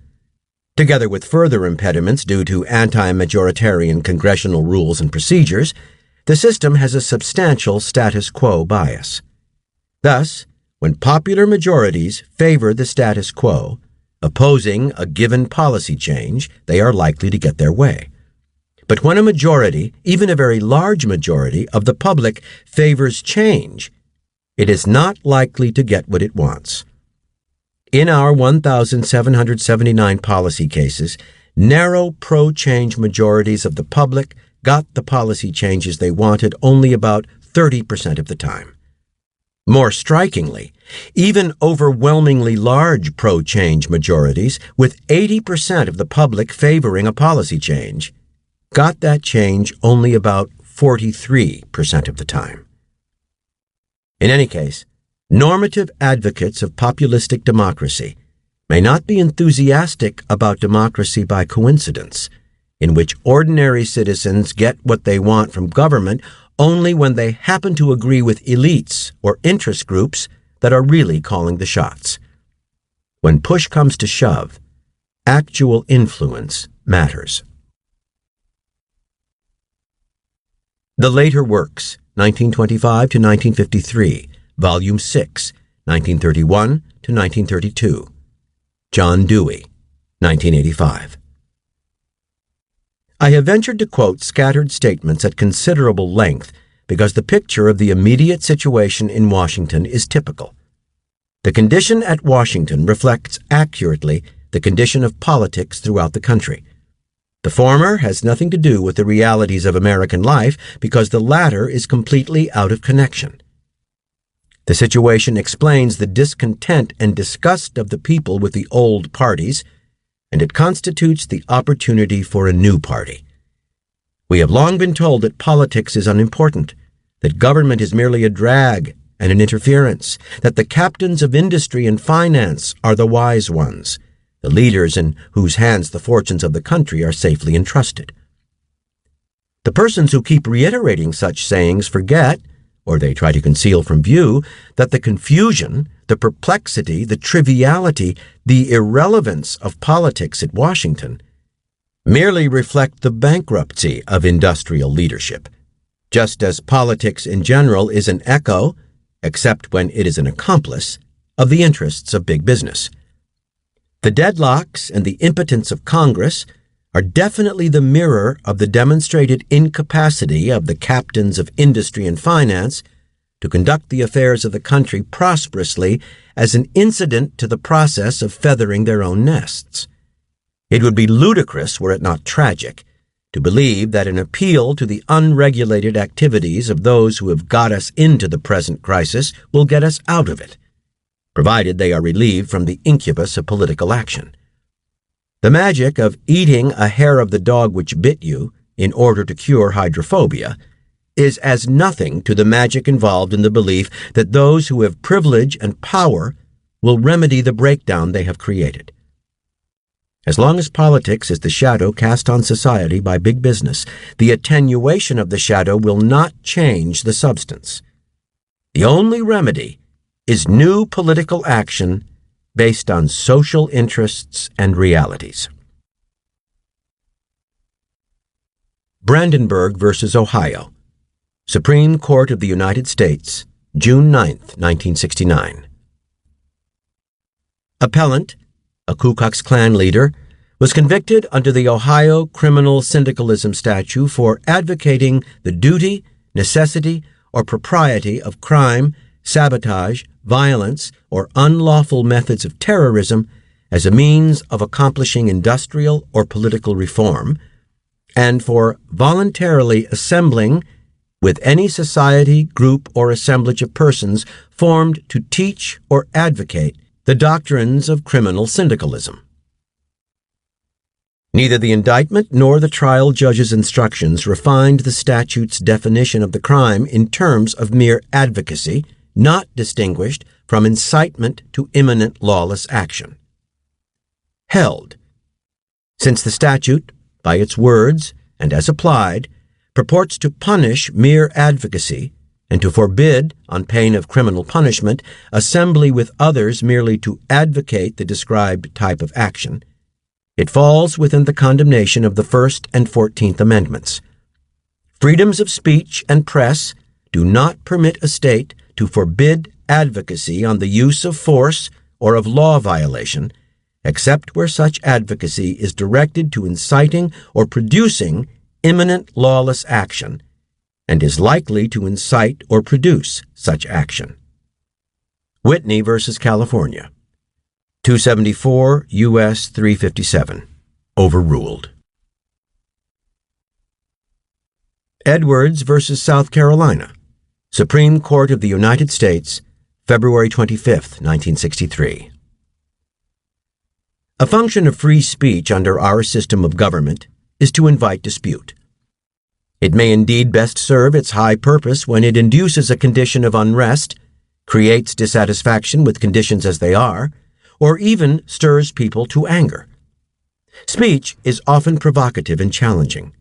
together with further impediments due to anti-majoritarian congressional rules and procedures, the system has a substantial status quo bias. Thus, when popular majorities favor the status quo, opposing a given policy change, they are likely to get their way. But when a majority, even a very large majority, of the public favors change, it is not likely to get what it wants. In our 1,779 policy cases, narrow pro-change majorities of the public got the policy changes they wanted only about 30% of the time. More strikingly, Even overwhelmingly large pro-change majorities, with 80% of the public favoring a policy change, got that change only about 43% of the time. In any case, normative advocates of populistic democracy may not be enthusiastic about democracy by coincidence, in which ordinary citizens get what they want from government only when they happen to agree with elites or interest groups that are really calling the shots. When push comes to shove, actual influence matters. The Later Works, 1925 to 1953, Volume 6, 1931 to 1932. John Dewey, 1985. I have ventured to quote scattered statements at considerable length because the picture of the immediate situation in Washington is typical. The condition at Washington reflects accurately the condition of politics throughout the country. The former has nothing to do with the realities of American life because the latter is completely out of connection. The situation explains the discontent and disgust of the people with the old parties, and it constitutes the opportunity for a new party. We have long been told that politics is unimportant, that government is merely a drag and an interference, that the captains of industry and finance are the wise ones, the leaders in whose hands the fortunes of the country are safely entrusted. The persons who keep reiterating such sayings forget, or they try to conceal from view, that the confusion, the perplexity, the triviality, the irrelevance of politics at Washington merely reflect the bankruptcy of industrial leadership, just as politics in general is an echo, except when it is an accomplice, of the interests of big business. The deadlocks and the impotence of Congress are definitely the mirror of the demonstrated incapacity of the captains of industry and finance to conduct the affairs of the country prosperously as an incident to the process of feathering their own nests. It would be ludicrous, were it not tragic, to believe that an appeal to the unregulated activities of those who have got us into the present crisis will get us out of it, provided they are relieved from the incubus of political action. The magic of eating a hair of the dog which bit you in order to cure hydrophobia is as nothing to the magic involved in the belief that those who have privilege and power will remedy the breakdown they have created. As long as politics is the shadow cast on society by big business, the attenuation of the shadow will not change the substance. The only remedy is new political action based on social interests and realities. Brandenburg versus Ohio, Supreme Court of the United States, June 9, 1969. Appellant, a Ku Klux Klan leader, was convicted under the Ohio Criminal Syndicalism Statute for advocating the duty, necessity, or propriety of crime, sabotage, violence, or unlawful methods of terrorism as a means of accomplishing industrial or political reform, and for voluntarily assembling with any society, group, or assemblage of persons formed to teach or advocate the doctrines of criminal syndicalism. Neither the indictment nor the trial judge's instructions refined the statute's definition of the crime in terms of mere advocacy, not distinguished from incitement to imminent lawless action. Held. Since the statute, by its words and as applied, purports to punish mere advocacy and to forbid, on pain of criminal punishment, assembly with others merely to advocate the described type of action, it falls within the condemnation of the First and 14th Amendments. Freedoms of speech and press do not permit a state to forbid advocacy on the use of force or of law violation, except where such advocacy is directed to inciting or producing imminent lawless action and is likely to incite or produce such action. Whitney versus California, 274 U.S. 357, overruled. Edwards versus South Carolina, Supreme Court of the United States, February 25, 1963. A function of free speech under our system of government is to invite dispute. It may indeed best serve its high purpose when it induces a condition of unrest, creates dissatisfaction with conditions as they are, or even stirs people to anger. Speech is often provocative and challenging.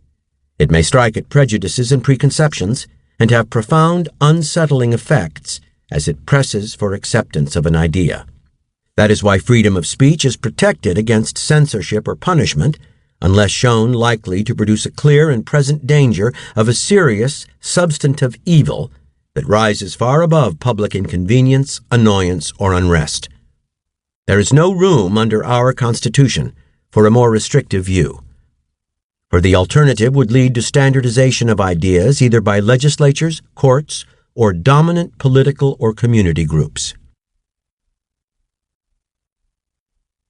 It may strike at prejudices and preconceptions and have profound, unsettling effects as it presses for acceptance of an idea. That is why freedom of speech is protected against censorship or punishment unless shown likely to produce a clear and present danger of a serious, substantive evil that rises far above public inconvenience, annoyance, or unrest. There is no room under our Constitution for a more restrictive view, for the alternative would lead to standardization of ideas either by legislatures, courts, or dominant political or community groups.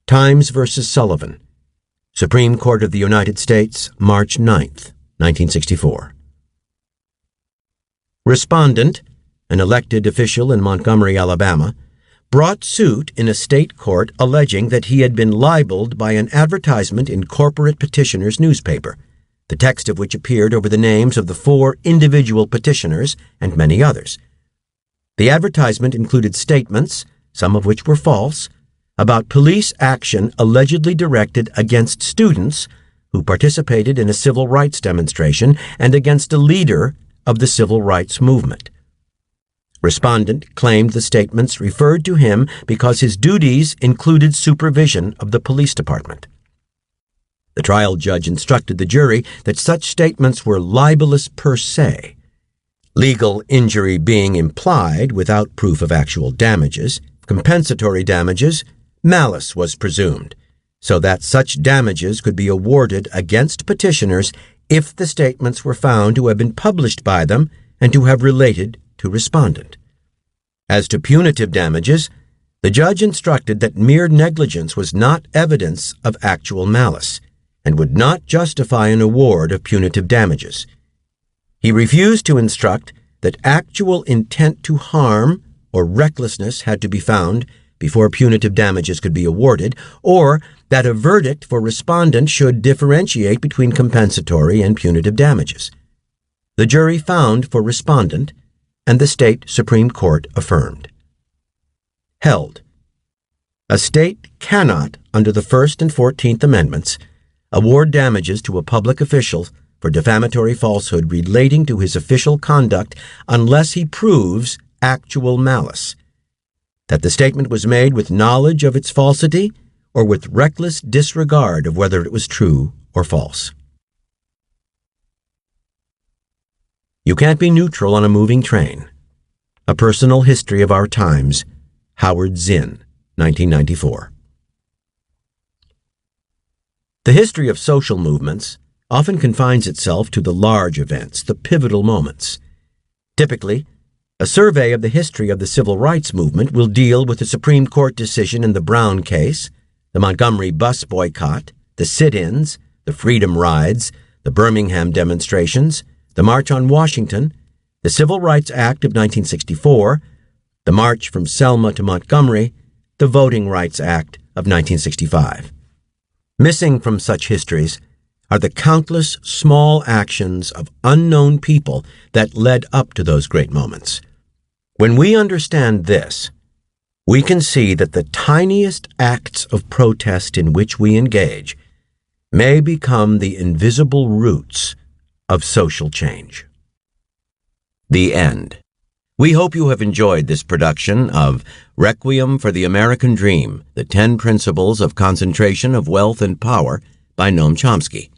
Times v. Sullivan, Supreme Court of the United States, March 9, 1964. Respondent, an elected official in Montgomery, Alabama, brought suit in a state court alleging that he had been libeled by an advertisement in Corporate Petitioner's newspaper, the text of which appeared over the names of the 4 individual petitioners and many others. The advertisement included statements, some of which were false, about police action allegedly directed against students who participated in a civil rights demonstration and against a leader of the civil rights movement. Respondent claimed the statements referred to him because his duties included supervision of the police department. The trial judge instructed the jury that such statements were libelous per se, legal injury being implied without proof of actual damages. Compensatory damages, malice was presumed, so that such damages could be awarded against petitioners if the statements were found to have been published by them and to have related to respondent. As to punitive damages, the judge instructed that mere negligence was not evidence of actual malice and would not justify an award of punitive damages. He refused to instruct that actual intent to harm or recklessness had to be found before punitive damages could be awarded, or that a verdict for respondent should differentiate between compensatory and punitive damages. The jury found for respondent, and the state Supreme Court affirmed. Held. A state cannot, under the First and 14th Amendments, award damages to a public official for defamatory falsehood relating to his official conduct unless he proves actual malice, that the statement was made with knowledge of its falsity or with reckless disregard of whether it was true or false. You can't be neutral on a moving train. A Personal History of Our Times, Howard Zinn, 1994. The history of social movements often confines itself to the large events, the pivotal moments. Typically, a survey of the history of the civil rights movement will deal with the Supreme Court decision in the Brown case, the Montgomery bus boycott, the sit-ins, the freedom rides, the Birmingham demonstrations, the March on Washington, the Civil Rights Act of 1964, the March from Selma to Montgomery, the Voting Rights Act of 1965. Missing from such histories are the countless small actions of unknown people that led up to those great moments. When we understand this, we can see that the tiniest acts of protest in which we engage may become the invisible roots of social change. The end. We hope you have enjoyed this production of Requiem for the American Dream, The 10 Principles of Concentration of Wealth and Power by Noam Chomsky.